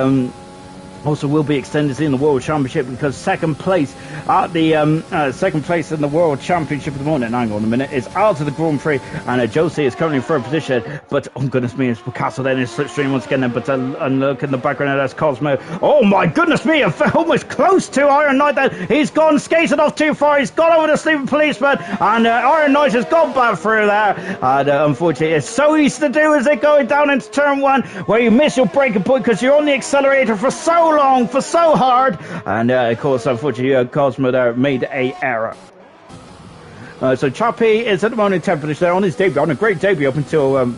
S1: extended in the World Championship, because second place in the World Championship at the moment, hang on a minute, is out of the Grand Prix, and Jose is currently in third position, but oh goodness me, it's Picasso then in slipstream once again then, but and look in the background, that's Cosmo. Oh my goodness me, almost close to Iron Knight then. He's gone skated off too far, he's got over the sleeping policeman, and Iron Knight has gone back through there, and unfortunately it's so easy to do as they're going down into turn one, where you miss your braking point because you're on the accelerator for so long, for so hard, and of course unfortunately Cosmo there made a error. So Chappie is at the moment in 10th position there on his debut, on a great debut up until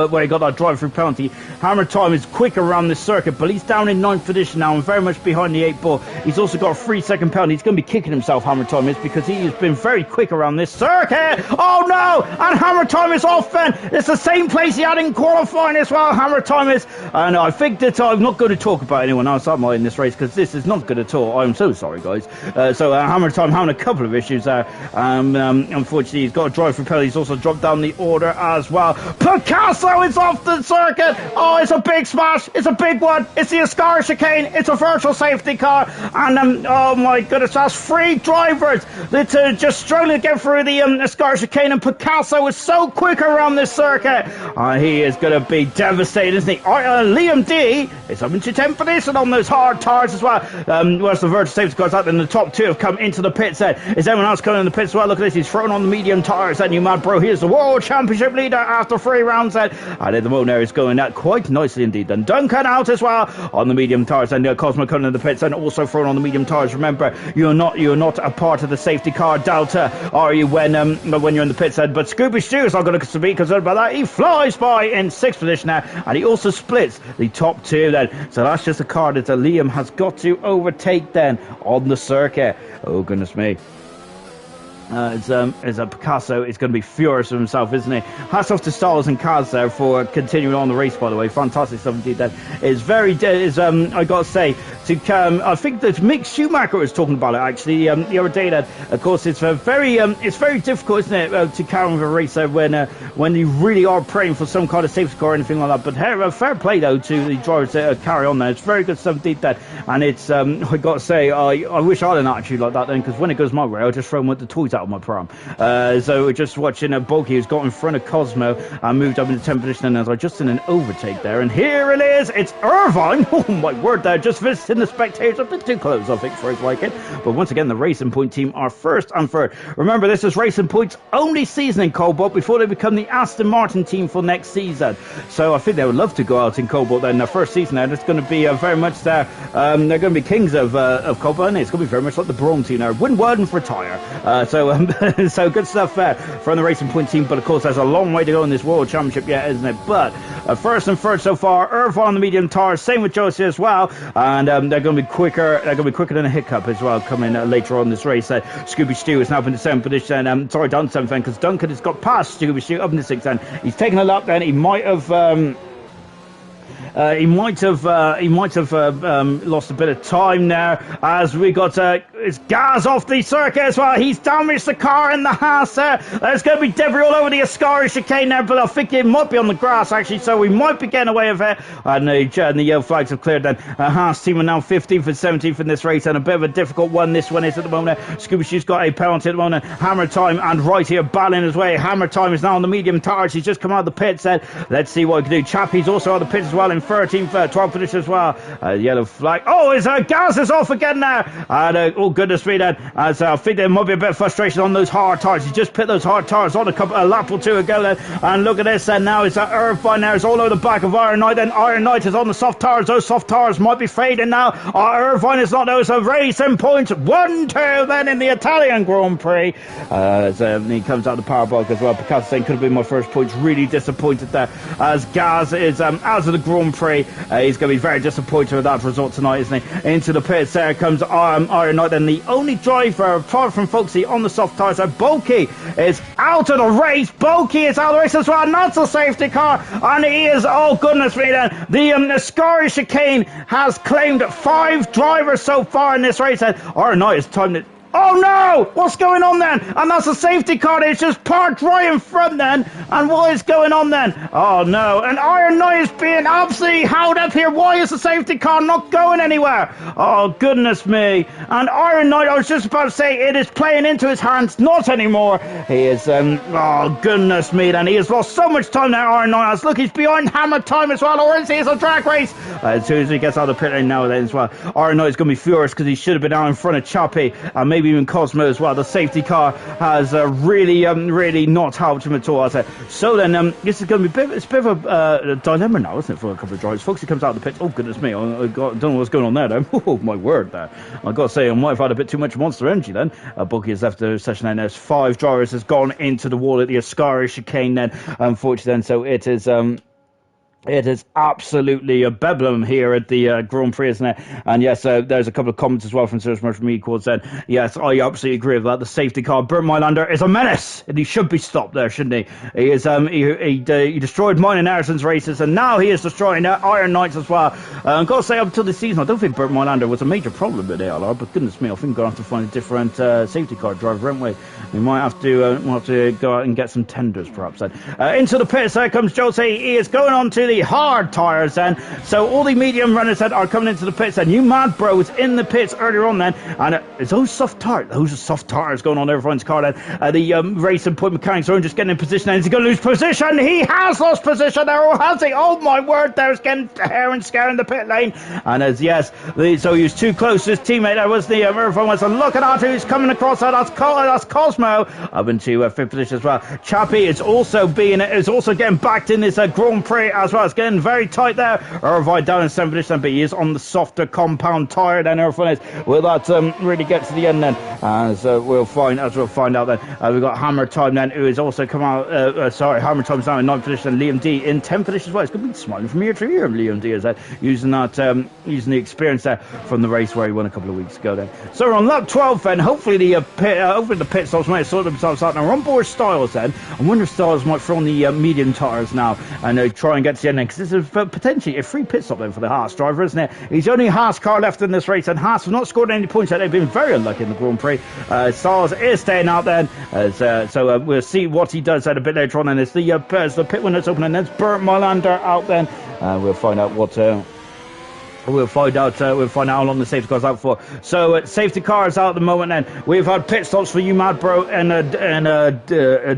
S1: where he got that drive-through penalty. Hammer Time is quicker around this circuit, but he's down in 9th position now and very much behind the 8 ball. He's also got a 3-second penalty. He's going to be kicking himself, Hammer Time is, because he has been very quick around this circuit. Oh no! And Hammer Time is off then. It's the same place he had in qualifying as well, Hammer Time is. And I think that I'm not going to talk about anyone else in this race, because this is not good at all. I'm so sorry, guys. So Hammer Time having a couple of issues there. Unfortunately, he's got a drive-through penalty. He's also dropped down the order as well. Picasso is off the circuit. Oh, it's a big smash. It's a big one. It's the Ascari chicane. It's a virtual safety car. And oh my goodness, that's 3 drivers that are just struggling to get through the Ascari chicane. And Picasso is so quick around this circuit. He is going to be devastated, isn't he? Liam D is up into 10th position on those hard tires as well. Whereas the virtual safety cars out, then the top 2 have come into the pits then. Is everyone else coming in the pits as well? Look at this. He's throwing on the medium tires. And you mad bro, here's the World Championship leader after 3 rounds then. And at the moment there is going out quite nicely indeed. And Duncan out as well on the medium tires, and Cosmo coming in the pits and also thrown on the medium tires. Remember, you're not a part of the safety car delta, are you, when you're in the pits then? But Scooby Stu is not going to be concerned about that. He flies by in 6th position now, and he also splits the top 2 then. So that's just a car that Liam has got to overtake then on the circuit. Oh goodness me. Is a Picasso is going to be furious with himself, isn't he? Hats off to Styles and Kaz there for continuing on the race, by the way. Fantastic stuff indeed. That is very, I got to say, I think that Mick Schumacher was talking about it actually the other day. That of course it's very difficult, isn't it, to carry on with a race when you really are praying for some kind of safety car or anything like that. But fair play though to the drivers that carry on there. It's very good stuff indeed. That, and it's I got to say, I wish I had an attitude like that then, because when it goes my way, I'll just throw them with the toys out of my pram. So we're just watching Bulky, who's got in front of Cosmo and moved up into 10th position, and as I just in an overtake there, and here it is, it's Irvine. Oh my word, there, just visiting the spectators, a bit too close I think for his liking. But once again, the Racing Point team are first and third. Remember, this is Racing Point's only season in Cobalt before they become the Aston Martin team for next season. So I think they would love to go out in Cobalt then. Their first season there, it's going to be very much there. They're going to be kings of Cobalt, and it's going to be very much like the Brawn team there. Wouldn't retire. So good stuff there from the Racing Point team. But of course, there's a long way to go in this World Championship yet, isn't it? But first and third so far, Irvine on the medium tires, same with Josie as well, and they're going to be quicker. They're going to be quicker than a hiccup as well coming later on this race. Scooby Stew is now up in the 7th position. Down 7th then, because Duncan has got past Scooby Stew up in the 6th then. He's taken a lap then. He might have lost a bit of time there, as we got it's Gaz off the circuit as well. He's damaged the car in the Haas there. There's going to be debris all over the Ascari chicane there, but I think it might be on the grass actually, so we might be getting away with it. And the yellow flags have cleared then. Haas team are now 15th and 17th in this race, and a bit of a difficult one this one is at the moment. Scooby Shoo's got a penalty at the moment. Hammer Time and right here battling his way. Hammer Time is now on the medium tires. He's just come out of the pits then. Let's see what he can do. Chappie's also out of the pits as well in 13th, 12th position as well. Yellow flag. Oh, his gas is off again there. And oh goodness me then. As I think there might be a bit of frustration on those hard tires. He just put those hard tires on a lap or two ago then. And look at this. And now it's Irvine there. It's all over the back of Iron Knight. Then Iron Knight is on the soft tires. Those soft tires might be fading now. Irvine is not. Those are Racing Points 1-2 then in the Italian Grand Prix. He comes out the power block as well. Picasso saying could have been my first points. Really disappointed there. As Gaz is out of the Grand Prix. He's going to be very disappointed with that result tonight, isn't he? Into the pits there comes Iron Knight. Then the only driver apart from Folksy on the soft tyres, Bulky is out of the race. Bulky is out of the race as well, and that's a safety car, and he is, oh goodness me then, the Ascari chicane has claimed 5 drivers so far in this race, and Iron Knight has timed it. Oh no! What's going on then? And that's a safety car. It's just parked right in front then. And what is going on then? Oh no! And Iron Knight is being absolutely held up here. Why is the safety car not going anywhere? Oh goodness me! And Iron Knight, I was just about to say, it is playing into his hands. Not anymore. He is. Oh goodness me! Then he has lost so much time there. Iron Knight. Look, he's behind Hammer Time as well. Or is he? It's a drag race. As soon as he gets out of the pit lane now then as well, Iron Knight is going to be furious because he should have been out in front of Chappie and maybe even Cosmo as well. The safety car has really not helped him at all. So then this is going to be a bit of a dilemma now, isn't it, for a couple of drivers. Foxy comes out of the pits. Oh goodness me, I don't know what's going on there then. Oh my word there. I got to say, I might have had a bit too much Monster Energy then. Bulky has left the session then. There's 5 drivers has gone into the wall at the Ascari chicane then, unfortunately then. So it is absolutely a bedlam here at the Grand Prix, isn't it? And yes, there's a couple of comments as well from Sir Smash from Equals then. Yes, I absolutely agree with that. The safety car, Bert Mylander, is a menace, and he should be stopped there, shouldn't he? He is. He destroyed mine and Harrison's races, and now he is destroying Iron Knights as well. I've got to say, up until this season, I don't think Bert Mylander was a major problem at ALR, but goodness me, I think we're going to have to find a different safety car driver, aren't we? We might have to go out and get some tenders, perhaps then. Into the pits, there comes Jose. He is going on to the hard tires then. So all the medium runners that are coming into the pits, and you mad bros in the pits earlier on then, and it's those soft tires going on everyone's car then. The Racing Point mechanics are just getting in position, and he's going to lose position. He has lost position there, or has he? Oh my word, there's getting hair and scare in the pit lane. And as yes, so he was too close to his teammate. There was the everyone was looking at who's coming across that. That's Cosmo up into 5th position as well. Chappie is also getting backed in this Grand Prix as well. well. It's getting very tight there. Irvine down in 7th position, but he is on the softer compound tyre then. Irvine is. Will that really get to the end then? As we'll find out then. We've got Hammer Time then, who has also come out. Hammer Time's now in 9th position. Liam D in 10th position as well. It's going to be smiling from year to year. Liam D is using the experience there from the race where he won a couple of weeks ago then. So we're on lap 12 then. Hopefully the pit stops might sort themselves out. Now we're on board Styles then. I wonder if Styles might throw on the medium tyres now and try and get to the end then, because this is potentially a free pit stop then for the Haas driver, isn't it? He's only Haas car left in this race, and Haas have not scored any points yet. They've been very unlucky in the Grand Prix. Styles is staying out then, so we'll see what he does a bit later on. And it's the pit window that's open, and there's Bert Molander out then. We'll find out what. We'll find out how long the safety car's out for. So safety car is out at the moment. Then we've had pit stops for you, Mad Bro, and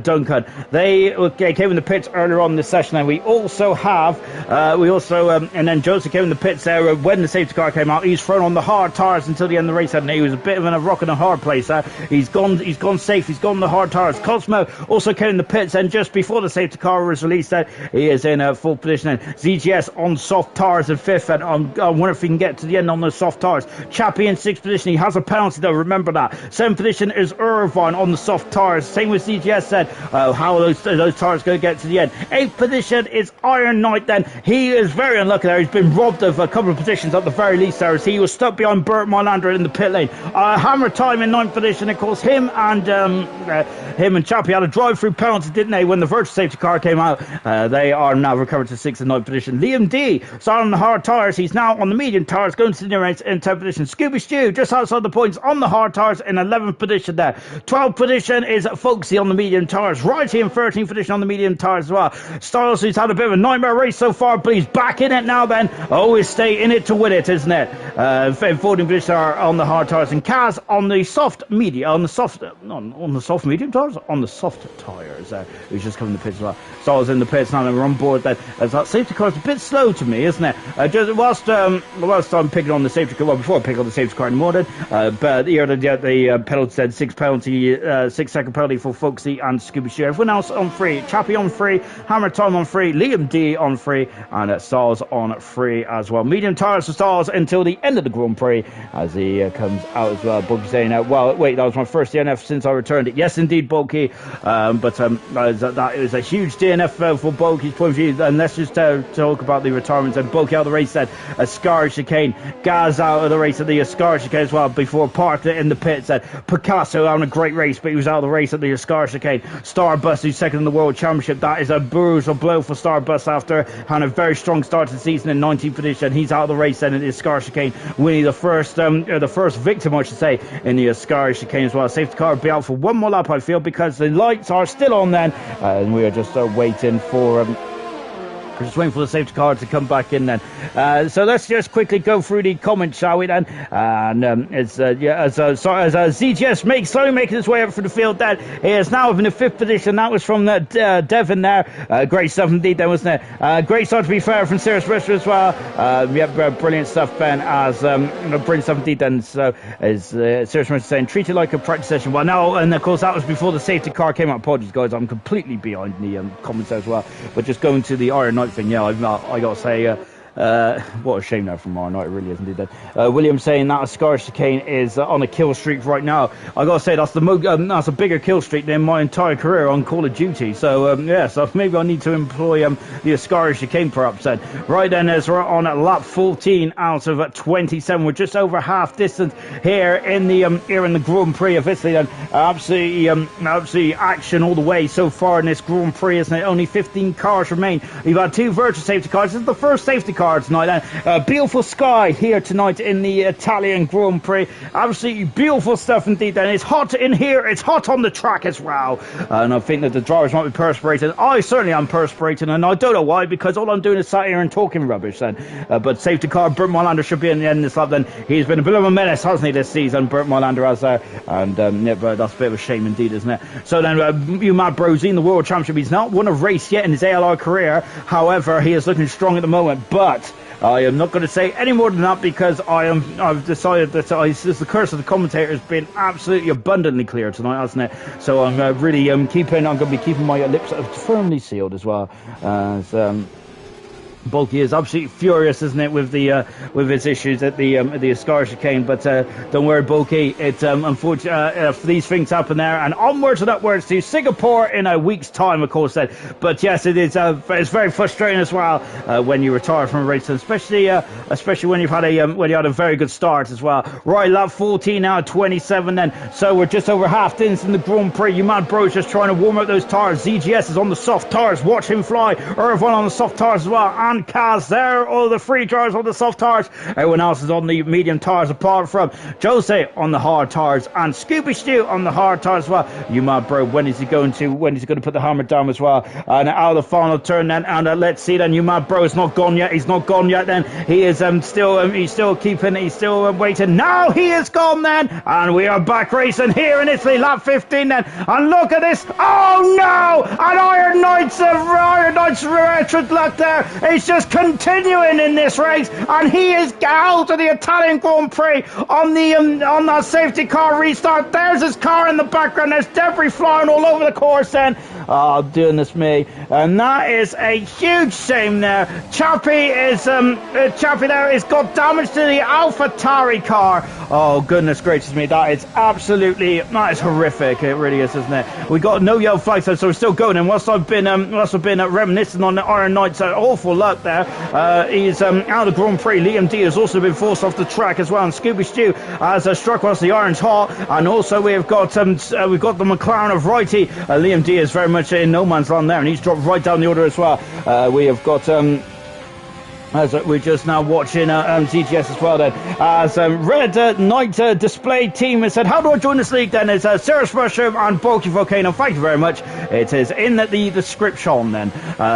S1: Duncan. They came in the pits earlier on in the session. And we also have and then Joseph came in the pits there when the safety car came out. He's thrown on the hard tires until the end of the race. And he was a bit of a rock and a hard place. He's gone safe. He's gone the hard tires. Cosmo also came in the pits, and just before the safety car was released, he is in full position. And ZGS on soft tires in 5th, and wonder if he can get to the end on those soft tires. Chappie in 6th position. He has a penalty though, remember that. 7th position is Irvine on the soft tires. Same with CGS said. How are those tires going to get to the end? 8th position is Iron Knight then. He is very unlucky there. He's been robbed of a couple of positions at the very least there, as he was stuck behind Bert Molander in the pit lane. Hammer Time in 9th position. Of course, him and Chappie had a drive-through penalty, didn't they, when the virtual safety car came out. They are now recovered to 6th and 9th position. Liam D started on the hard tires. He's now on the medium tires, going to the race in 10th position. Scooby Stew just outside the points on the hard tires in 11th position there. 12th position is Folksy on the medium tires. Righty in 13th position on the medium tires as well. Styles, who's had a bit of a nightmare race so far, but he's back in it now then. Always stay in it to win it, isn't it? 14th position are on the hard tires, and Kaz on the soft medium tires? On the soft tires. Who's just coming to the pits as well. Styles in the pits now, and we're on board then. As that safety car is a bit slow to me, isn't it? Just whilst I'm picking on the safety car, well, before I pick on the safety car in the morning, but here the penalty said 6-second penalty for Folksy and Scooby Share. Everyone else on free. Chappie on free, Hammer Time on free, Liam D on free, and Styles on free as well. Medium tyres for Styles until the end of the Grand Prix as he comes out as well. Bulky saying, well, wait, that was my first DNF since I returned it. Yes, indeed, Bulky. But that is a huge DNF for Bulky's point of view. And let's just talk about the retirements. And Bulky out of the race said, a Scar chicane. Gaz out of the race at the Scar chicane as well before parked in the pits. Said Picasso having a great race, but he was out of the race at the Scar chicane. Starbus, who's second in the World Championship. That is a brutal blow for Starbus after having a very strong start to the season in 19th position. He's out of the race then in the Scar chicane, winning the first victim, I should say, in the Scar chicane as well. Safety car will be out for one more lap, I feel, because the lights are still on then, and we are just waiting for we're just waiting for the safety car to come back in then. So let's just quickly go through the comments, shall we then? And as ZGS slowly making his way up through the field then. He is now in the 5th position. That was from Devon there. Great stuff indeed then, wasn't it? Great start, to be fair, from Sirius Rester as well. Brilliant stuff, Ben, as brilliant stuff indeed then. So is Sirius Rester saying, treat it like a practice session. Well, now, and of course that was before the safety car came out. Apologies, guys, I'm completely behind the comments as well. But just going to the Iron Knight thing, yeah, I got to say, what a shame now from Iron Knight, it really isn't, did that? William saying that a Scar chicane is on a kill streak right now. I got to say, that's a bigger kill streak than my entire career on Call of Duty. So so maybe I need to employ the Scar chicane perhaps then. Right then, as we're on lap 14 out of 27, we're just over half distance here in the Grand Prix of Italy. Then absolutely action all the way so far in this Grand Prix, isn't it? Only 15 cars remain. We've had 2 virtual safety cars. This is the first safety car tonight. Beautiful sky here tonight in the Italian Grand Prix. Absolutely beautiful stuff indeed. And it's hot in here. It's hot on the track as well. And I think that the drivers might be perspirating. I certainly am perspirating, and I don't know why, because all I'm doing is sat here and talking rubbish then. But safety car, Bert Molander should be in the end of this lap then. He's been a bit of a menace, hasn't he, this season? Bert Molander has there. And but that's a bit of a shame indeed, isn't it? So then, you Matt Brosey in the World Championship. He's not won a race yet in his ALR career. However, he is looking strong at the moment. But I am not going to say any more than that, because I've decided that the curse of the commentator has been absolutely abundantly clear tonight, hasn't it? So I'm really I'm going to be keeping my lips firmly sealed as well. Bulky is absolutely furious, isn't it, with the with his issues at the Ascar chicane? But don't worry, Bulky. It's unfortunate these things happen there, and onwards and upwards to Singapore in a week's time, of course. Then, but yes, it is. It's very frustrating as well when you retire from a race, especially when you've had a very good start as well. Right, lap 14 now, 27. Then, so we're just over half distance in the Grand Prix. You mad bros just trying to warm up those tires. ZGS is on the soft tires. Watch him fly. Irvine on the soft tires as well. And Kaz there, all the free tires on the soft tires. Everyone else is on the medium tires apart from Jose on the hard tires and Scooby Stew on the hard tires as well. You mad bro, when is he going to put the hammer down as well? And out of the final turn then, and let's see then, you mad bro, it's not gone yet. He's not gone yet then. He is still waiting. Now he is gone then, and we are back racing here in Italy, lap 15 then. And look at this. Oh no! And Iron Knight's retro luck there. He's just continuing in this race, and he is out of the Italian Grand Prix on that safety car restart. There's his car in the background. There's debris flying all over the course then. Oh, goodness me. And that is a huge shame there. Chappie there has got damage to the AlphaTauri car. Oh, goodness gracious me. That is horrific. It really is, isn't it? We got no yellow flags, so we're still going. And whilst I've been reminiscing on the Iron Knight's awful luck there, he's out of Grand Prix. Liam D has also been forced off the track as well, and Scooby Stew has struck whilst the iron's hot. And also we've got the McLaren of Righty. Liam D is very much in no man's land there, and he's dropped right down the order as well. We have got as we're just now watching ZGS as well then, as Red Knight Display Team has said, how do I join this league then? It's Cirrus Mushroom and Bulky Volcano. Thank you very much. It is in the description then.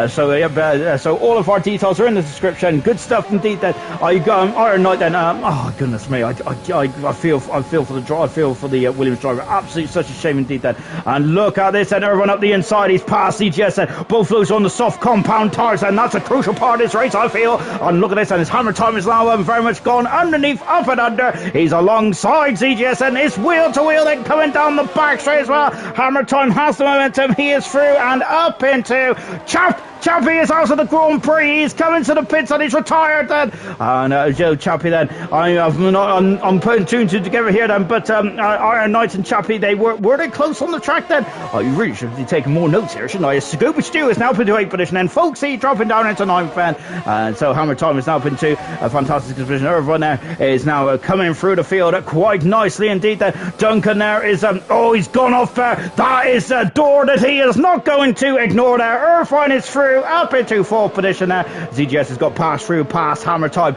S1: So all of our details are in the description. Good stuff indeed then. I got Iron Knight then. Oh goodness me, I feel for the Williams driver. Absolutely such a shame indeed then. And look at this, and everyone up the inside. He's past ZGS and both those on the soft compound tires, and that's a crucial part of this race, I feel. And look at this, and his hammer time is now very much gone underneath, up and under. He's alongside ZGS, and it's wheel to wheel, then coming down the back straight as well. Hammer time has the momentum. He is through and up into Chappie is out of the Grand Prix. He's coming to the pits and he's retired then. And Joe Chappie then. I'm putting two and two together here then. But Iron Knight and Chappie, were they close on the track then? Oh, you really should be taking more notes here, shouldn't I? Scooby Stew is now up into 8th position, and Folksy dropping down into 9th then. And so Hammer Time is now up into a fantastic position. Everyone there is now coming through the field quite nicely indeed then. Duncan there is he's gone off there. That is a door that he is not going to ignore there. Irvine is through up into 4th position there. ZGS has got past Hammer Time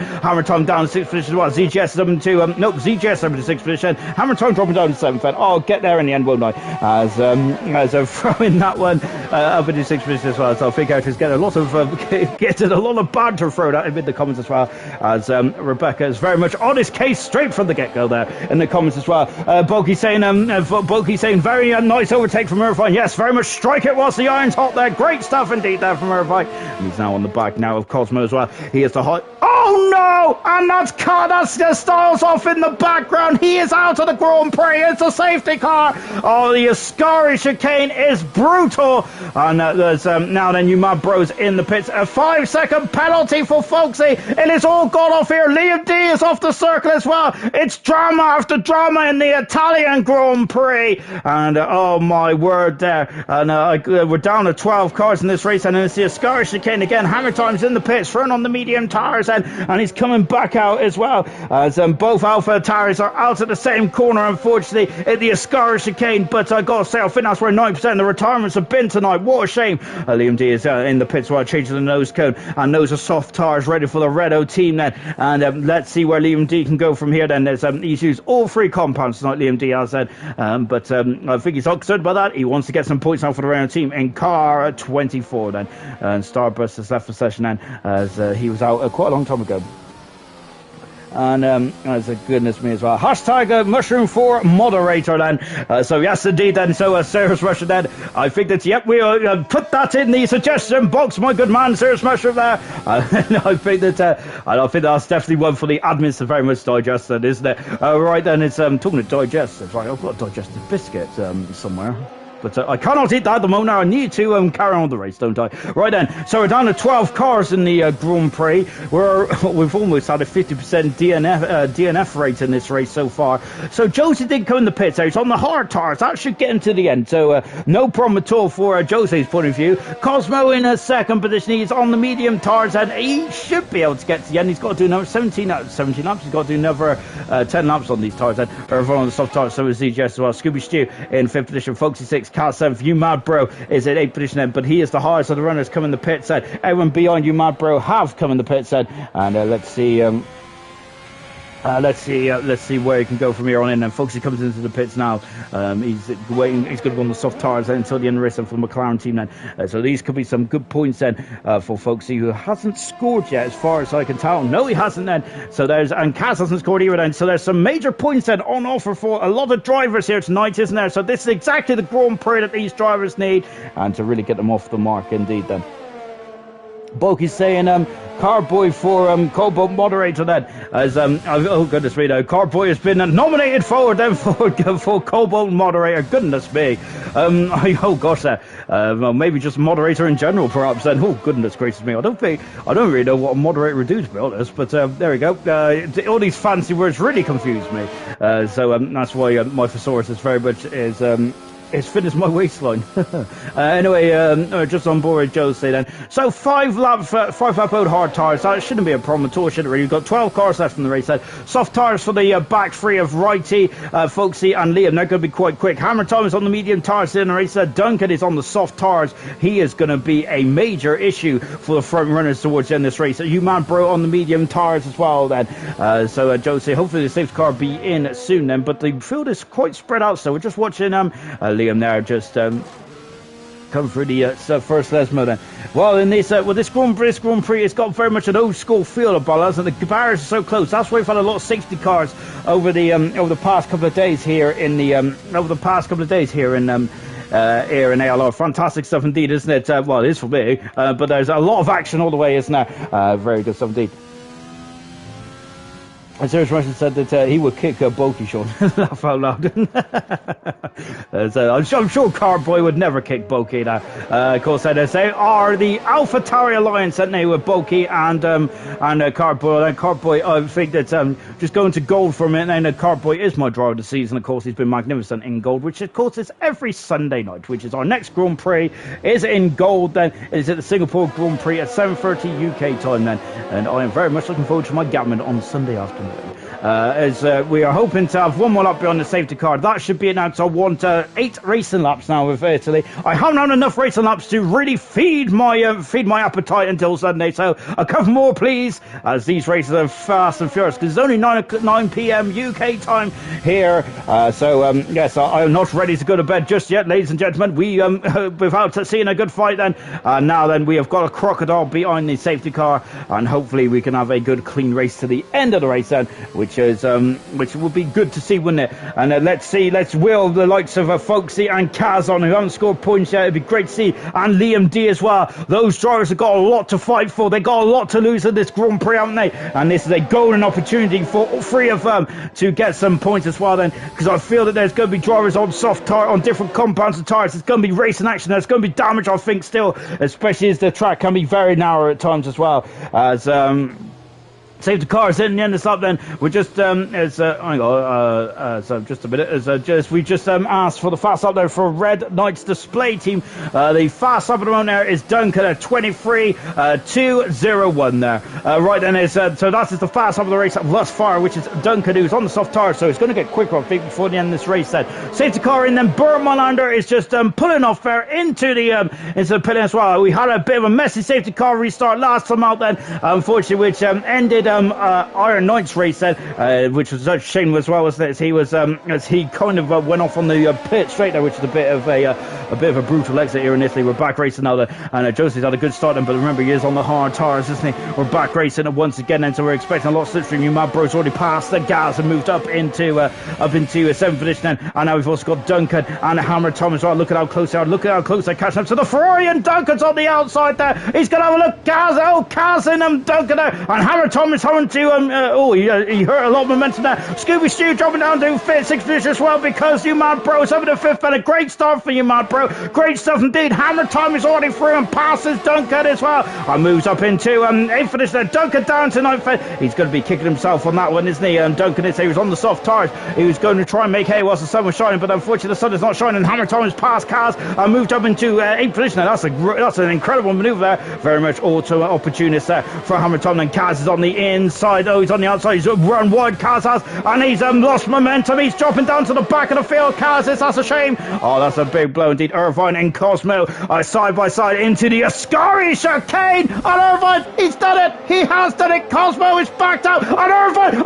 S1: down to 6th position as well. ZGS is up into ZGS up into 6th position. Hammer Time dropping down to 7th then. I'll get there in the end, won't I? As throwing that one up into 6th position as well. So I think I just get a lot of banter thrown at him in the comments as well, as Rebecca is very much on his case straight from the get-go there in the comments as well. Bulky saying very nice overtake from Irvine. Yes, very much strike it whilst the iron's hot there. Great stuff indeed there from Irvine. And he's now on the back now of Cosmo as well. He is the hot. Oh no! And that's Styles off in the background. He is out of the Grand Prix. It's a safety car. Oh, the Ascari chicane is brutal. And there's now then you mad bros in the pits. A 5-second penalty for Folksy. It is all gone off here. Liam D is off the circle as well. It's drama after drama in the Italian Grand Prix. And oh my word there. And we're down to 12 cars in this race. And it's the Ascari chicane again. Hammer Time's in the pits, thrown on the medium tires, and he's coming back out as well. As both Alpha tires are out at the same corner, unfortunately, at the Ascari chicane. But I gotta say, I think that's where 9% of the retirements have been tonight. What a shame. Liam D is in the pits while changing the nose cone, and those are soft tires ready for the Redo team then. And let's see where Liam D can go from here then. He's used all 3 compounds tonight, Liam D has said. But I think he's not concerned about that. He wants to get some points out for the Redo team in car 24 then. And Starburst has left the session then, as he was out quite a long time ago. And as a goodness me as well. Hashtag Mushroom 4 moderator then. So yes indeed then. So Cirrus Mushroom then. I think that we'll put that in the suggestion box, my good man, Cirrus Mushroom there. I think that's definitely one for the admins to very much digest then, isn't it? Right then, it's talking to digest. It's like I've got a digestive biscuit somewhere. But I cannot eat that at the moment. I need to carry on the race, don't I? Right then, so we're down to 12 cars in the Grand Prix. We've almost had a 50% DNF rate in this race so far. So Josie did come in the pits. He's on the hard tires. That should get him to the end. So no problem at all for Josie's point of view. Cosmo in a second position. He's on the medium tires and he should be able to get to the end. He's got to do another 17 laps. He's got to do another 10 laps on these tires then, or on the soft tires. So is ZGS as well. Scooby Stew in 5th position. Folksy 6, Cal 7th. You Mad Bro is in 8th position then, but he is the hardest of the runners coming in the pit side. Everyone beyond You Mad Bro have come in the pit side, and let's see where he can go from here on in. And Folksy comes into the pits now. He's waiting. He's going to go on the soft tires until the end of the race and for the McLaren team then. So these could be some good points then for Folksy, who hasn't scored yet, as far as I can tell. No, he hasn't then. So and Kaz hasn't scored either then. So there's some major points then on offer for a lot of drivers here tonight, isn't there? So this is exactly the Grand Prix that these drivers need, and to really get them off the mark indeed then. Bulky's saying Carboy for Cobalt moderator then, as oh goodness me, now Carboy has been nominated forward then for Cobalt moderator. Goodness me, oh gosh, well, maybe just moderator in general perhaps then. Oh goodness gracious me, I don't really know what a moderator would do, to be honest, but there we go. All these fancy words really confuse me, so that's why my thesaurus is very much as fit as my waistline. Anyway, just on board with Josie then. So 5 lap old hard tyres. That shouldn't be a problem at all, should it really? We've got 12 cars left in the race then. Soft tyres for the back three of Righty, Folksy and Liam. They're going to be quite quick. Hammer Time is on the medium tyres in the race. Duncan is on the soft tyres. He is going to be a major issue for the front runners towards the end of this race. You Man Bro on the medium tyres as well then. So Josie, hopefully the safety car be in soon then. But the field is quite spread out, so we're just watching Liam there just come through the first Lesmo then. Well, in this this Grand Prix, it's got very much an old school feel about us, and the barriers are so close. That's why we've had a lot of safety cars over the past couple of days here in here in ALR. Fantastic stuff indeed, isn't it? Well, it is for me, but there's a lot of action all the way, isn't there? Very good stuff indeed. And Serious Russian said that he would kick Bulky, Sean. Laugh out loud. So I'm sure Carboy would never kick Bulky now. Of course, they are the Alpha Tauri Alliance, aren't they, with Bulky and Carboy. And Carboy, I think that just going to gold for a minute, and Carboy is my driver of the season. Of course, he's been magnificent in gold, which of course is every Sunday night, which is our next Grand Prix, is in gold then. It's at the Singapore Grand Prix at 7:30 UK time then. And I am very much looking forward to my gammon on Sunday afternoon. As we are hoping to have one more lap beyond the safety car. That should be announced. I want 8 racing laps now with Italy. I haven't had enough racing laps to really feed my appetite until Sunday, so a couple more please, as these races are fast and furious, because it's only 9 p.m. UK time here. Yes, I am not ready to go to bed just yet, ladies and gentlemen. We without seeing a good fight then, now then we have got a crocodile behind the safety car, and hopefully we can have a good clean race to the end of the race then, which would be good to see, wouldn't it? And let's will the likes of Folksy and Kaz on, who haven't scored points yet. It'd be great to see, and Liam D as well. Those drivers have got a lot to fight for. They got a lot to lose in this Grand Prix, haven't they? And this is a golden opportunity for all 3 of them to get some points as well then, because I feel that there's going to be drivers on soft tire, on different compounds of tires. There's going to be racing action. There's going to be damage, I think, still, especially as the track can be very narrow at times as well. As save the cars in the end of the lap then. We're just so just a minute, we just asked for the fast lap there for Red Knights display team. The fast lap at the moment there is Duncan at 23.201 there. Right then, so that is the fast lap of the race thus far, which is Duncan, who's on the soft tire, so it's going to get quicker, I think, before the end of this race then. Safety car in then. Burt Molander is just pulling off there into the pit as well. We had a bit of a messy safety car restart last time out then, unfortunately, which ended Iron Knight's race then, which was such a shame as well, as he kind of went off on the pit straight there, which is a bit of a bit of a brutal exit here in Italy. We're back racing now, and Josie's had a good start, but remember, he is on the hard tires, isn't he? We're back racing once again, and so we're expecting a lot of slipstream. You Mad Bro's already passed the gas and moved up into a 7th position, and now we've also got Duncan and Hammer Thomas. Right, look at how close they are. Look at how close they're catching up to the Ferrari, and Duncan's on the outside there. He's going to have a look. Kaz in Duncan there, and Hammer Thomas having to he hurt a lot of momentum there. Scooby Stew dropping down to 6th position as well, because You Mad Bro is up in the 5th, and a great start for You Mad Bro. Great stuff indeed. Hammer Thomas already through and passes Duncan as well, and moves up into 8th position. Duncan down to 9th. He's going to be kicking himself on that one, isn't he? And Duncan he was on the soft tires. He was going to try and make hay whilst the sun was shining, but unfortunately the sun is not shining. Hammer Thomas passed Kaz and moved up into 8th position. Now that's an incredible manoeuvre there. Very much auto opportunist there for Hammer Thomas. And Kaz is on the inside. Oh, he's on the outside. He's run wide, Kaz has, and he's lost momentum. He's dropping down to the back of the field. Kaz, that's a shame. Oh, that's a big blow indeed. Irvine and Cosmo are side by side into the Ascari chicane, and Irvine, he's done it. He has done it. Cosmo is backed out, and Irvine,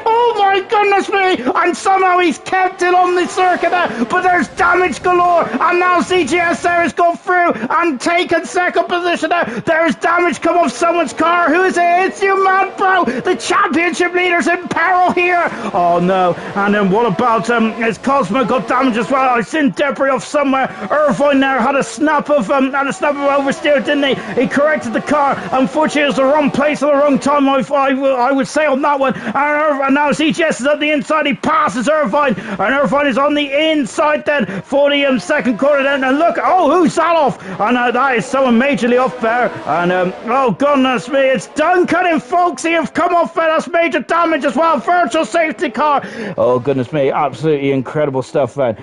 S1: oh my goodness me, and somehow he's kept it on the circuit there, but there's damage galore, and now CGS there has gone through and taken 2nd position there. There is damage come off someone's car. Who is it? It's You Mad Bro. The championship leader's in peril here. Oh no. And then what about has Cosmo got damage as well? I've seen debris off somewhere. Irvine there had a snap of oversteer, didn't he? He corrected the car. Unfortunately, it was the wrong place at the wrong time, I would say on that one. And now CGS is at the inside. He passes Irvine, and Irvine is on the inside then for the 2nd corner then. And look, who's that off? And that is someone majorly off there. And oh goodness me, it's Duncan and Folksy have come off there. That's major damage as well. Virtual safety car. Oh goodness me, absolutely incredible stuff, man.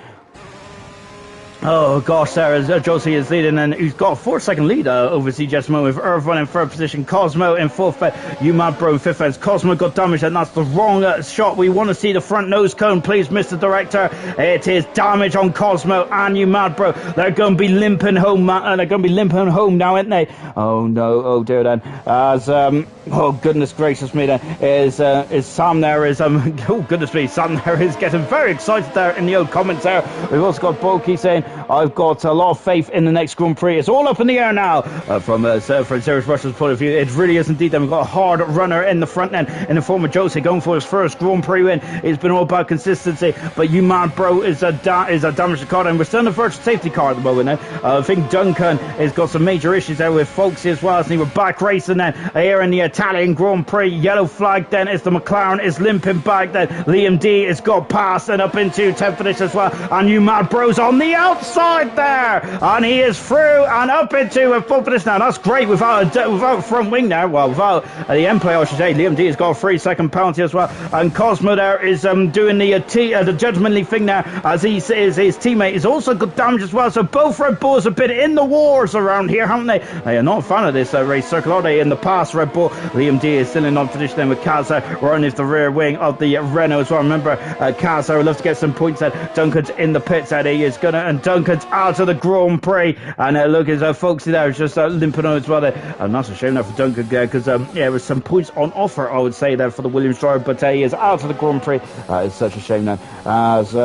S1: Oh gosh, there Josie is leading, and he's got a 4-second lead over CGS Mo, with Irvine in 3rd position, Cosmo in 4th, You Mad Bro in 5th. Cosmo got damage, and that's the wrong shot. We want to see the front nose cone, please, Mr. Director. It is damage on Cosmo and You Mad Bro. They're going to be limping home, they're going to be limping home now, aren't they? Oh no, oh dear then. As oh goodness gracious me, then is Sam there is oh goodness me, Sam there is getting very excited there in the old comments there. We've also got Bulky saying, I've got a lot of faith in the next Grand Prix. It's all up in the air now. From Serious Russia's point of view, it really is indeed. We've got a hard runner in the front end in the form of Jose going for his first Grand Prix win. It's been all about consistency, but You Mad Bro is a damaged car, and we're still in the virtual safety car at the moment now. I think Duncan has got some major issues there with Folksy as well, and we're back racing then here in the Italian Grand Prix. Yellow flag then is the McLaren is limping back then. Liam D has got past and up into 10th position as well, and You Mad Bro's on the outside there, and he is through and up into a 4th position now. That's great without front wing there. Well, without the end play, I should say. Liam D has got a 3-second penalty as well, and Cosmo there is doing the gentlemanly thing there, as he says his teammate is also got damage as well. So both Red Bulls have been in the wars around here, haven't they? They are not a fan of this race circle, are they? In the past, Red Bull, Liam D is still in on position then with Kaz running the rear wing of the Renault as well. Remember, Kaz would love to get some points there. Duncan's in the pits there. He is gonna, and Duncan's out of the Grand Prix, and look, his Folksy there is just limping on as well there. And that's a shame there for Duncan there, because yeah, there was some points on offer, I would say, there for the Williams driver, but he is out of the Grand Prix. It's such a shame now, as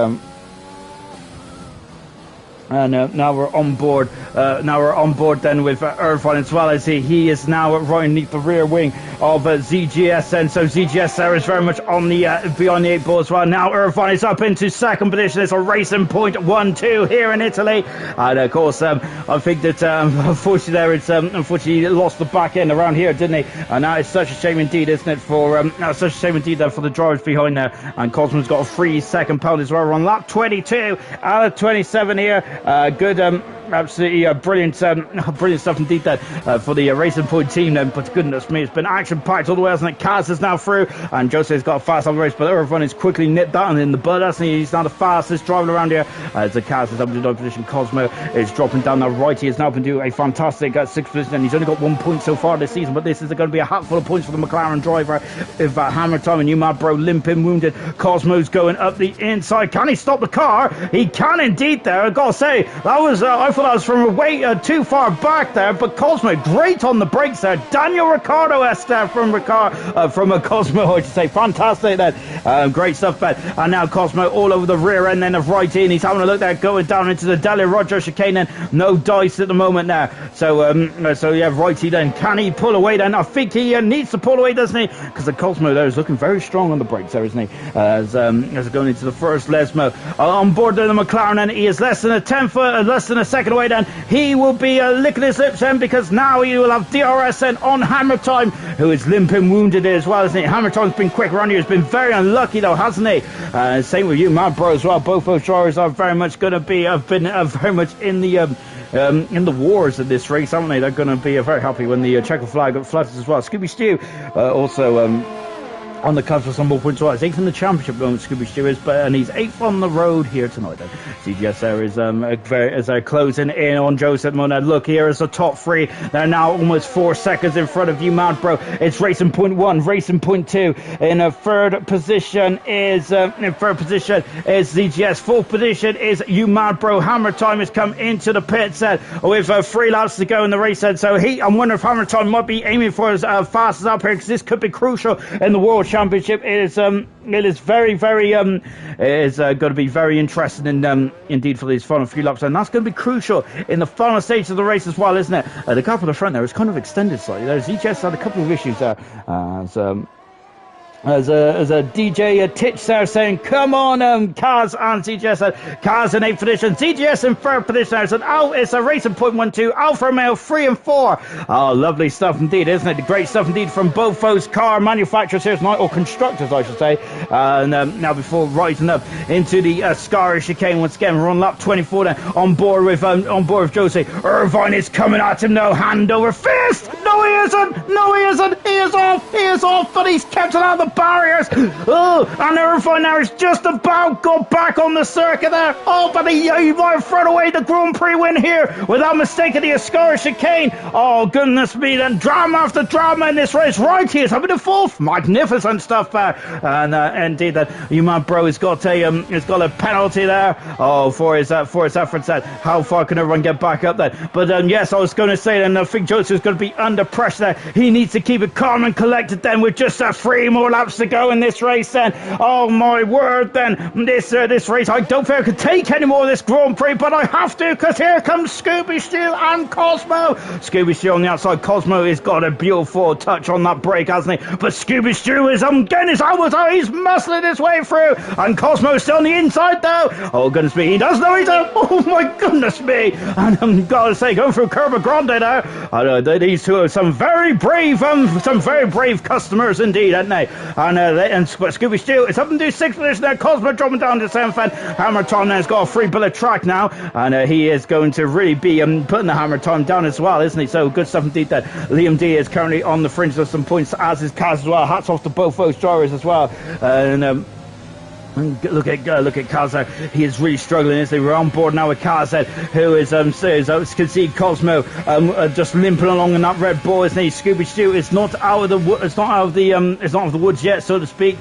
S1: and now we're on board. Now we're on board then with Irvine as well, as he is now right underneath the rear wing of ZGS, and so ZGS there is very much on the beyond the 8 ball as well. Now Irvine is up into 2nd position. It's a racing point 1-2 here in Italy, and of course I think that unfortunately there it's unfortunately he lost the back end around here, didn't he? And now it's such a shame indeed, isn't it, for such a shame indeed for the drivers behind there. And Cosmo's got a 3-second penalty as well. We're on lap 22 out of 27 here. Good, absolutely brilliant stuff indeed there for the Racing Point team then. But goodness me, it's been action-packed all the way, hasn't it? Kaz is now through, and Jose's got a fast on the race, but Irvine is quickly nipped down in the bud, hasn't he? He's now the fastest driver around here. As the Kaz is up to 9th position, Cosmo is dropping down the right. He is now been doing a fantastic 6th position, and he's only got 1 point so far this season, but this is going to be a hatful of points for the McLaren driver. If Hammer Time and You Mad Bro limping, wounded, Cosmo's going up the inside. Can he stop the car? He can indeed there. I've got to say, that was I thought thought I was from way too far back there, but Cosmo, great on the brakes there. Daniel Ricciardo-esque there from Cosmo, I should say. Fantastic then. Great stuff, Ben. And now Cosmo all over the rear end then of right in. He's having a look there, going down into the Dalia Roger chicane, and no dice at the moment now. So yeah, righty then. Can he pull away then? I think he needs to pull away, doesn't he? Because the Cosmo there is looking very strong on the brakes there, isn't he? As going into the first Lesmo. On board the McLaren, and he is less than a second away then. He will be licking his lips then, because now he will have DRS then on Hammer Time, who is limping wounded as well, isn't he? Hammer Time's been quick around here. He's been very unlucky though, hasn't he? Same with you, Mad Bro, as well. Both those drivers are very much going to be very much in the wars of this race, haven't they? They're going to be very happy when the checker flag flutters as well. Scooby Stew also on the cusp for some more points. Well, it's 8th in the championship moment, Scooby Stew is, and he's 8th on the road here tonight then. CGS there is they're closing in on Joseph Mona. Look, here is the top three. They're now almost 4 seconds in front of you, Mad Bro. It's Racing Point 1, Racing Point 2. In third position is CGS. Fourth position is you, Mad Bro. Hammer Time has come into the pit set with 3 laps to go in the race set. So I'm wondering if Hammer Time might be aiming for as fast as up here, because this could be crucial in the World Championship. It is very going to be very interesting indeed for these final few laps, and that's going to be crucial in the final stage of the race as well, isn't it? The car at the front there is kind of extended slightly. There's EJS had a couple of issues there. As a DJ Titch there saying, come on, Kaz and CGS said, Kaz in 8th position, CGS in 3rd position there, said, oh, it's a Racing Point 1, 2, Alfa Romeo 3 and 4. Oh, lovely stuff indeed, isn't it? Great stuff indeed from both those car manufacturers here tonight, or constructors, I should say. Now before rising up into the Scarish chicane once again, we're on lap 24 then, on board with Jose. Irvine is coming at him now, hand over fist. No, he isn't. He is off, but he's kept it out of the barriers. Oh, and Irvine now is just about got back on the circuit there. Oh, but he might have thrown away the Grand Prix win here without mistaking the Ascara chicane. Oh, goodness me, then drama after drama in this race. Right, he is having a fourth. Magnificent stuff there. And indeed, that Mad Bro has got a penalty there. Oh, for his efforts. That how far can everyone get back up there? But yes, I was going to say then, I think Joseph is going to be under pressure there. He needs to keep it calm and collected then, with just 3 more laps to go in this race then. Oh my word then, this race, I don't think I could take any more of this Grand Prix, but I have to, because here comes Scooby Stew and Cosmo. Scooby Stew on the outside. Cosmo has got a beautiful touch on that brake, hasn't he? But Scooby Stew is getting his elbows out. He's muscling his way through, and Cosmo is still on the inside though. Oh goodness me, he does know he's out. Oh my goodness me. And I'm gotta say, going through Curva Grande there, these two are some very brave customers indeed, aren't they? And Scooby Stew is up into 6th position there. Cosmo dropping down to 7th, and Hammer Time has got a free bill of track now, and he is going to really be putting the Hammer Time down as well, isn't he? So good stuff indeed that Liam D is currently on the fringe of some points, as is Kaz as well. Hats off to both those drivers as well. Look at Kaz. He is really struggling, isn't he? We're on board now with Kaz, who is can see Cosmo just limping along in that Red Bull, isn't he? Scooby Stew is not out of the woods yet, so to speak,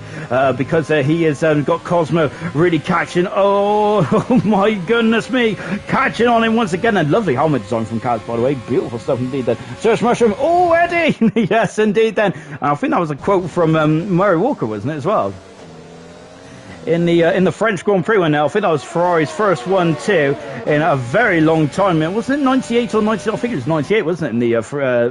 S1: because he has got Cosmo really catching. Oh my goodness me, catching on him once again. And lovely helmet design from Kaz, by the way. Beautiful stuff indeed. Then Search Mushroom. Oh, Eddie. Yes, indeed. Then and I think that was a quote from Murray Walker, wasn't it, as well? In the French Grand Prix one now. I think that was Ferrari's first 1-2 in a very long time. Wasn't it 98 or 90? I think it was 98, wasn't it, in the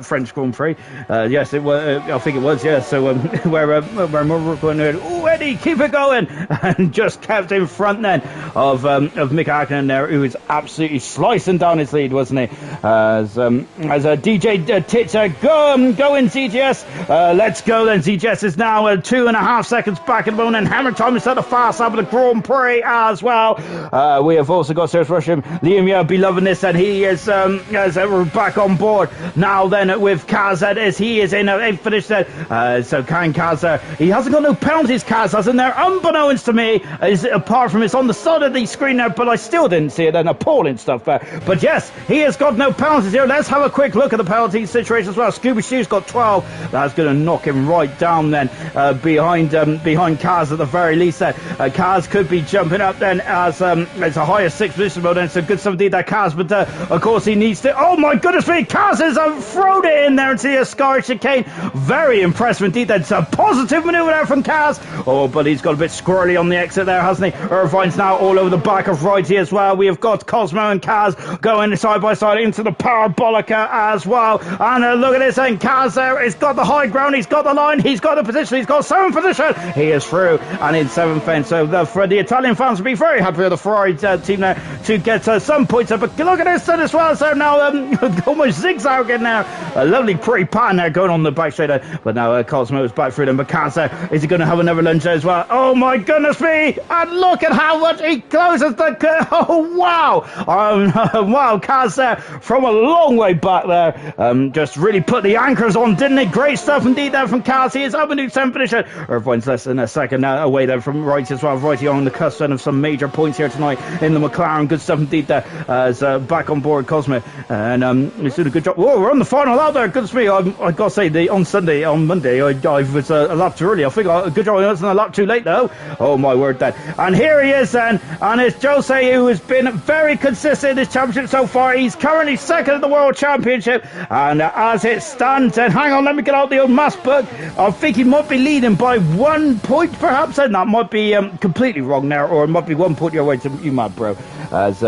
S1: French Grand Prix? Yes, it was. I think it was. Yeah. So where Morocco and oh, Eddie, keep it going, and just kept in front then of Mick Hakkinen there, who was absolutely slicing down his lead, wasn't he? As a DJ Titcher, go in CGS. Let's go then. CGS is now 2.5 seconds back at the moment, and Hammer Time is at the fast lap of the Grand Prix as well. We have also got Serge Russian. Liam be loving this, and he is we're back on board now then with Kaz, as he is in 8th position. So can Kaz, he hasn't got no penalties, Kaz hasn't there, unbeknownst to me, apart from it's on the side of the screen there, but I still didn't see it, and appalling stuff there. But yes, he has got no penalties here. Let's have a quick look at the penalty situation as well. Scooby Stew's got 12. That's going to knock him right down then behind Kaz at the very least there. Kaz could be jumping up then as it's a higher 6th position mode, and it's a good stuff indeed that Kaz, but of course he needs to, oh my goodness me, Kaz has thrown it in there into the Scar chicane. Very impressive indeed. That's a positive maneuver there from Kaz. Oh, but he's got a bit squirrely on the exit there, hasn't he? Irvine's now all over the back of Righty as well. We have got Cosmo and Kaz going side by side into the Parabolica as well. And look at this, and Kaz there, he's got the high ground, he's got the line, he's got the position, he's got 7th position. He is through and in 7th fence. So for the Italian fans will be very happy with the Ferrari team there to get some points up. But look at this as well. So now almost zigzagging now. A lovely pretty pattern there going on the back straight there. But now Cosmo is back through them. But Kaz there, is he going to have another lunge there as well? Oh my goodness me! And look at how much he closes the curve. Oh wow! Wow, Kaz there from a long way back there. Just really put the anchors on, didn't he? Great stuff indeed there from Kaz. He is up into 7th position. Irvine's less than a second now away there from Righty as well. Righty on the cusp of some major points here tonight in the McLaren. Good stuff indeed there as back on board Cosmo. And he's doing a good job. Whoa, we're on the final out there. Goodness me, I got to say, on Monday, I was a lap too early. I think a good job I wasn't a lap too late though. Oh my word then. And here he is then, and it's Jose who has been very consistent in this championship so far. He's currently 2nd in the World Championship, and as it stands, and hang on, let me get out the old maths book. I think he might be leading by 1 point perhaps, and that might be completely wrong there, or it might be 1 point your way to you, mad bro. As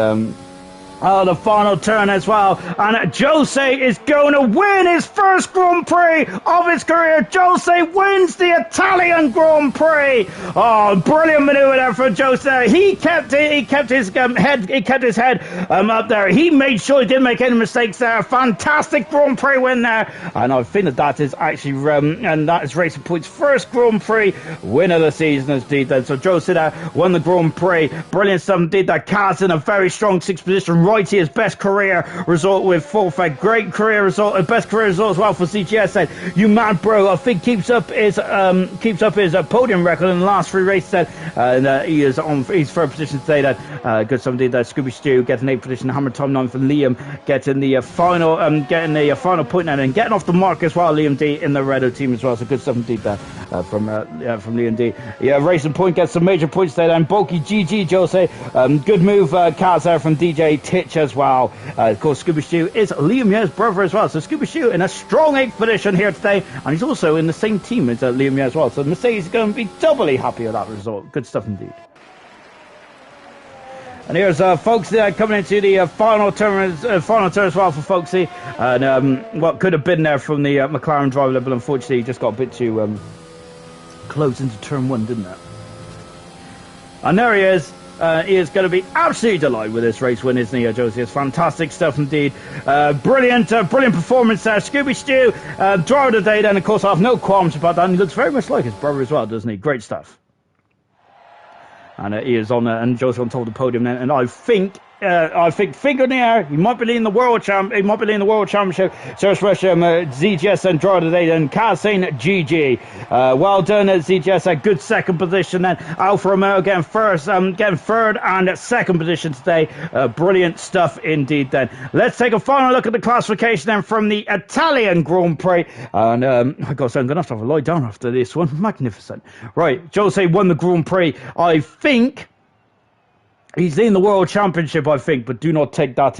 S1: the final turn as well, and Jose is going to win his first Grand Prix of his career. Jose wins the Italian Grand Prix. Oh, brilliant maneuver there for Jose. He kept it. He kept his head. He kept his head up there. He made sure he didn't make any mistakes there. Fantastic Grand Prix win there, and I think that is actually and that is Racing Point's first Grand Prix win of the season indeed. So Jose there won the Grand Prix. Brilliant stuff indeed. That Kaz in a very strong 6th position. Righty his best career result with 4th. Great career result, best career result as well for CGS. Then you mad bro, I think keeps up his podium record in the last 3 races. Then and he is on his 3rd position today. Then good somebody there. Scooby Stew getting 8th position. Hammer Time 9 for Liam getting the final point then, and getting off the mark as well. Liam D in the Redo team as well. So good stuff indeed there from Liam D. Yeah, Racing Point gets some major points there. And bulky GG Jose. Good move, Kaz there from DJ Titch as well. Of course, Scooby Stew is Liam Ye's brother as well. So Scooby Stew in a strong 8th position here today, and he's also in the same team as Liam Ye as well. So Mercedes is going to be doubly happy with that result. Good stuff indeed. And here's folks coming into the final turn as well for Folksy. And what could have been there from the McLaren driver, but unfortunately he just got a bit too close into turn 1, didn't it? And there he is. He is going to be absolutely delighted with this race win, isn't he, Josie? It's fantastic stuff indeed. Brilliant performance there. Scooby Stew, driver of the day then. Of course, I have no qualms about that. And he looks very much like his brother as well, doesn't he? Great stuff. And he is on, and Josie on top of the podium then. And I think finger in the air, he might be leading the world championship. Service Russia, ZGS and driver of the day then. Kaz saying GG. Well done ZGS, a good 2nd position then. Alfa Romeo getting 3rd and 2nd position today. Brilliant stuff indeed then. Let's take a final look at the classification then from the Italian Grand Prix. And I gotta say, I'm gonna have to lie down after this one. Magnificent. Right, Jose won the Grand Prix. I think he's in the World Championship, I think, but do not take that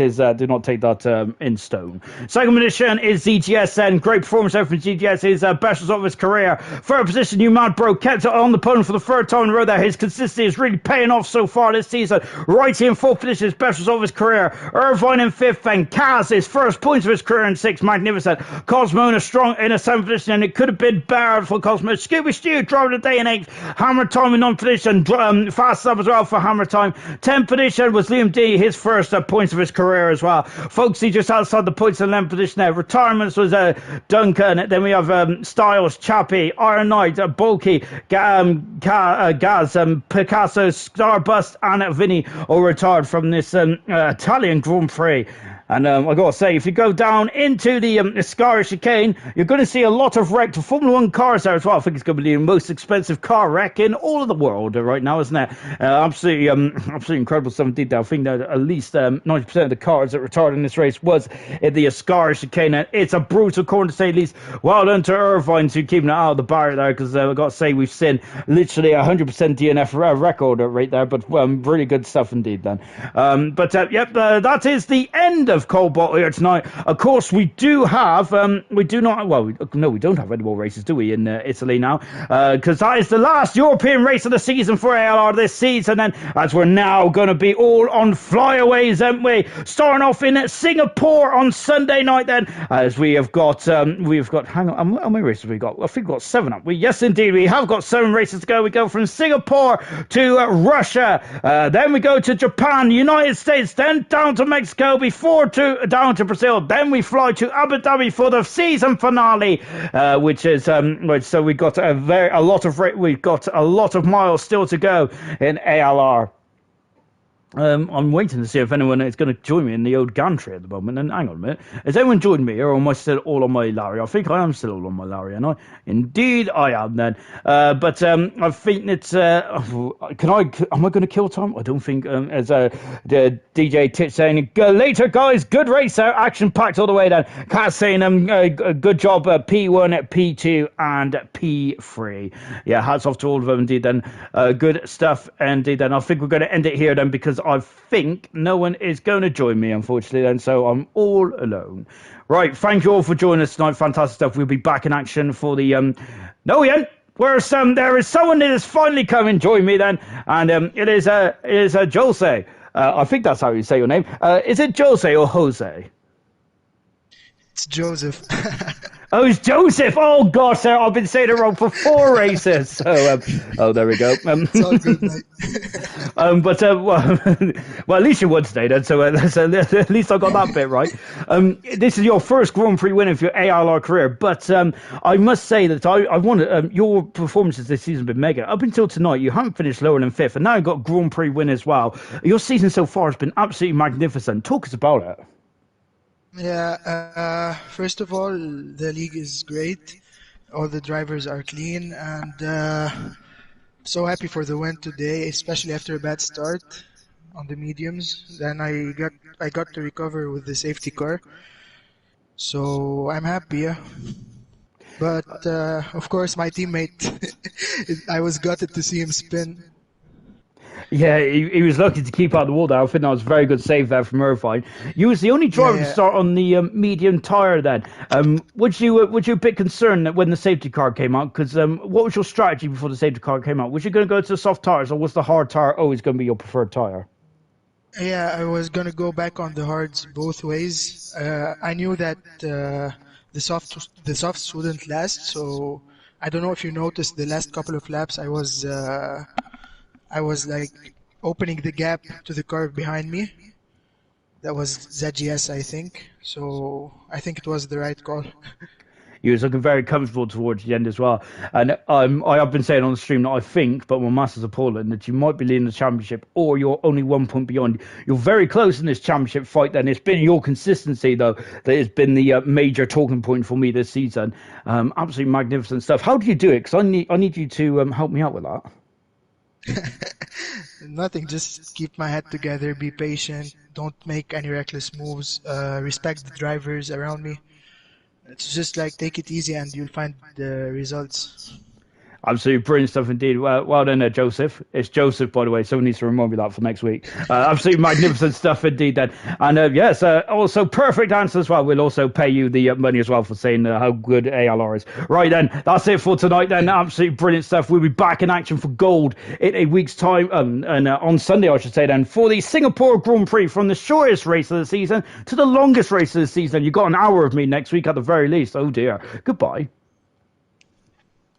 S1: in stone. 2nd position is ZGS then. Great performance there from ZGS. His best result of his career. 3rd position, you mad bro, kept it on the podium for the 3rd time in a row there. His consistency is really paying off so far this season. Righty in 4th position, his best result of his career. Irvine in 5th, and Kaz, his first points of his career in 6th. Magnificent. Cosmo in a 7th position, and it could have been better for Cosmo. Scooby Stew, driver of the day in 8th. Hammer Time in 9th position. Fast up as well for Hammer Time. 10th position was Liam D, his first points of his career as well. Folksy just outside the points in 11th position there. Retirements was Duncan. Then we have Styles, Chappie, Iron Knight, Bulky, Gaz, Picasso, Starbust, and Vinny all retired from this Italian Grand Prix. And I got to say, if you go down into the Scar chicane, you're going to see a lot of wrecked Formula 1 cars there as well. I think it's going to be the most expensive car wreck in all of the world right now, isn't it? Absolutely incredible stuff indeed. I think that at least 90% of the cars that retired in this race was in the Scar chicane. And it's a brutal corner to say the least. Well done to Irvine to keeping it out of the barrier there, because I've got to say we've seen literally 100% DNF record right there, but really good stuff indeed then. That is the end of Cobalt here tonight. Of course, we don't have any more races, do we, in Italy now? Because that is the last European race of the season for ALR this season, and as we're now going to be all on flyaways, aren't we? Starting off in Singapore on Sunday night then, as hang on, how many races have we got? I think we've got 7 up. Yes, indeed, we have got 7 races to go. We go from Singapore to Russia, then we go to Japan, United States, then down to Mexico, down to Brazil, then we fly to Abu Dhabi for the season finale, so we've got a lot of miles still to go in ALR. I'm waiting to see if anyone is going to join me in the old gantry at the moment. And hang on a minute, has anyone joined me, or am I still all on my Larry? I think I am still all on my Larry, and indeed I am then. I think it's am I going to kill time? I don't think. As the DJ Titch saying, go later guys, good race there, action packed all the way then. Kat saying good job, P1, P2 and P3. Yeah, hats off to all of them indeed then. Good stuff indeed then. I think we're going to end it here then, because I think no one is going to join me, unfortunately, then, so I'm all alone. Right, thank you all for joining us tonight. Fantastic stuff. We'll be back in action for the no, we ain't. There is someone that has finally come and joined me then, and it is Jose. I think that's how you say your name. Is it Jose or Jose?
S2: It's Joseph.
S1: Oh, it's Joseph. Oh, gosh, sir, I've been saying it wrong for 4 races. So, there we go.
S2: It's all good, mate.
S1: Well, at least you won today, then. So, at least I got that bit right. This is your first Grand Prix win of your ALR career. But I must say that I wanted your performances this season have been mega. Up until tonight, you haven't finished lower than 5th, and now you've got Grand Prix win as well. Your season so far has been absolutely magnificent. Talk us about it.
S2: Yeah, first of all, the league is great. All the drivers are clean, and so happy for the win today, especially after a bad start on the mediums. Then I got to recover with the safety car, so I'm happy. Yeah. But of course, my teammate, I was gutted to see him spin.
S1: Yeah, he was lucky to keep out the wall there. I think that was a very good save there from Irvine. You was the only driver to start on the medium tyre then. Was you a bit concerned that when the safety car came out? Because what was your strategy before the safety car came out? Was you going to go to the soft tyres, or was the hard tyre always going to be your preferred tyre?
S2: Yeah, I was going to go back on the hards both ways. I knew that the softs wouldn't last, so I don't know if you noticed the last couple of laps I was like opening the gap to the car behind me. That was ZGS, I think. So I think it was the right call.
S1: You was looking very comfortable towards the end as well. And I have been saying on the stream that I think, but my masters are appalling, that you might be leading the championship, or you're only 1 point beyond. You're very close in this championship fight then. It's been your consistency, though, that has been the major talking point for me this season. Absolutely magnificent stuff. How do you do it? Because I need you to help me out with that.
S2: Nothing, just keep my head together, be patient, don't make any reckless moves, respect the drivers around me. It's just like take it easy and you'll find the results. Absolutely brilliant stuff indeed. Well done there, Joseph. It's Joseph, by the way. Someone needs to remind me that for next week. Absolutely magnificent stuff indeed then. And yes, also perfect answer as well. We'll also pay you the money as well for saying how good ALR is. Right then, that's it for tonight then. Absolutely brilliant stuff. We'll be back in action for gold in a week's time. And on Sunday, I should say then, for the Singapore Grand Prix, from the shortest race of the season to the longest race of the season. You've got an hour of me next week at the very least. Oh dear. Goodbye.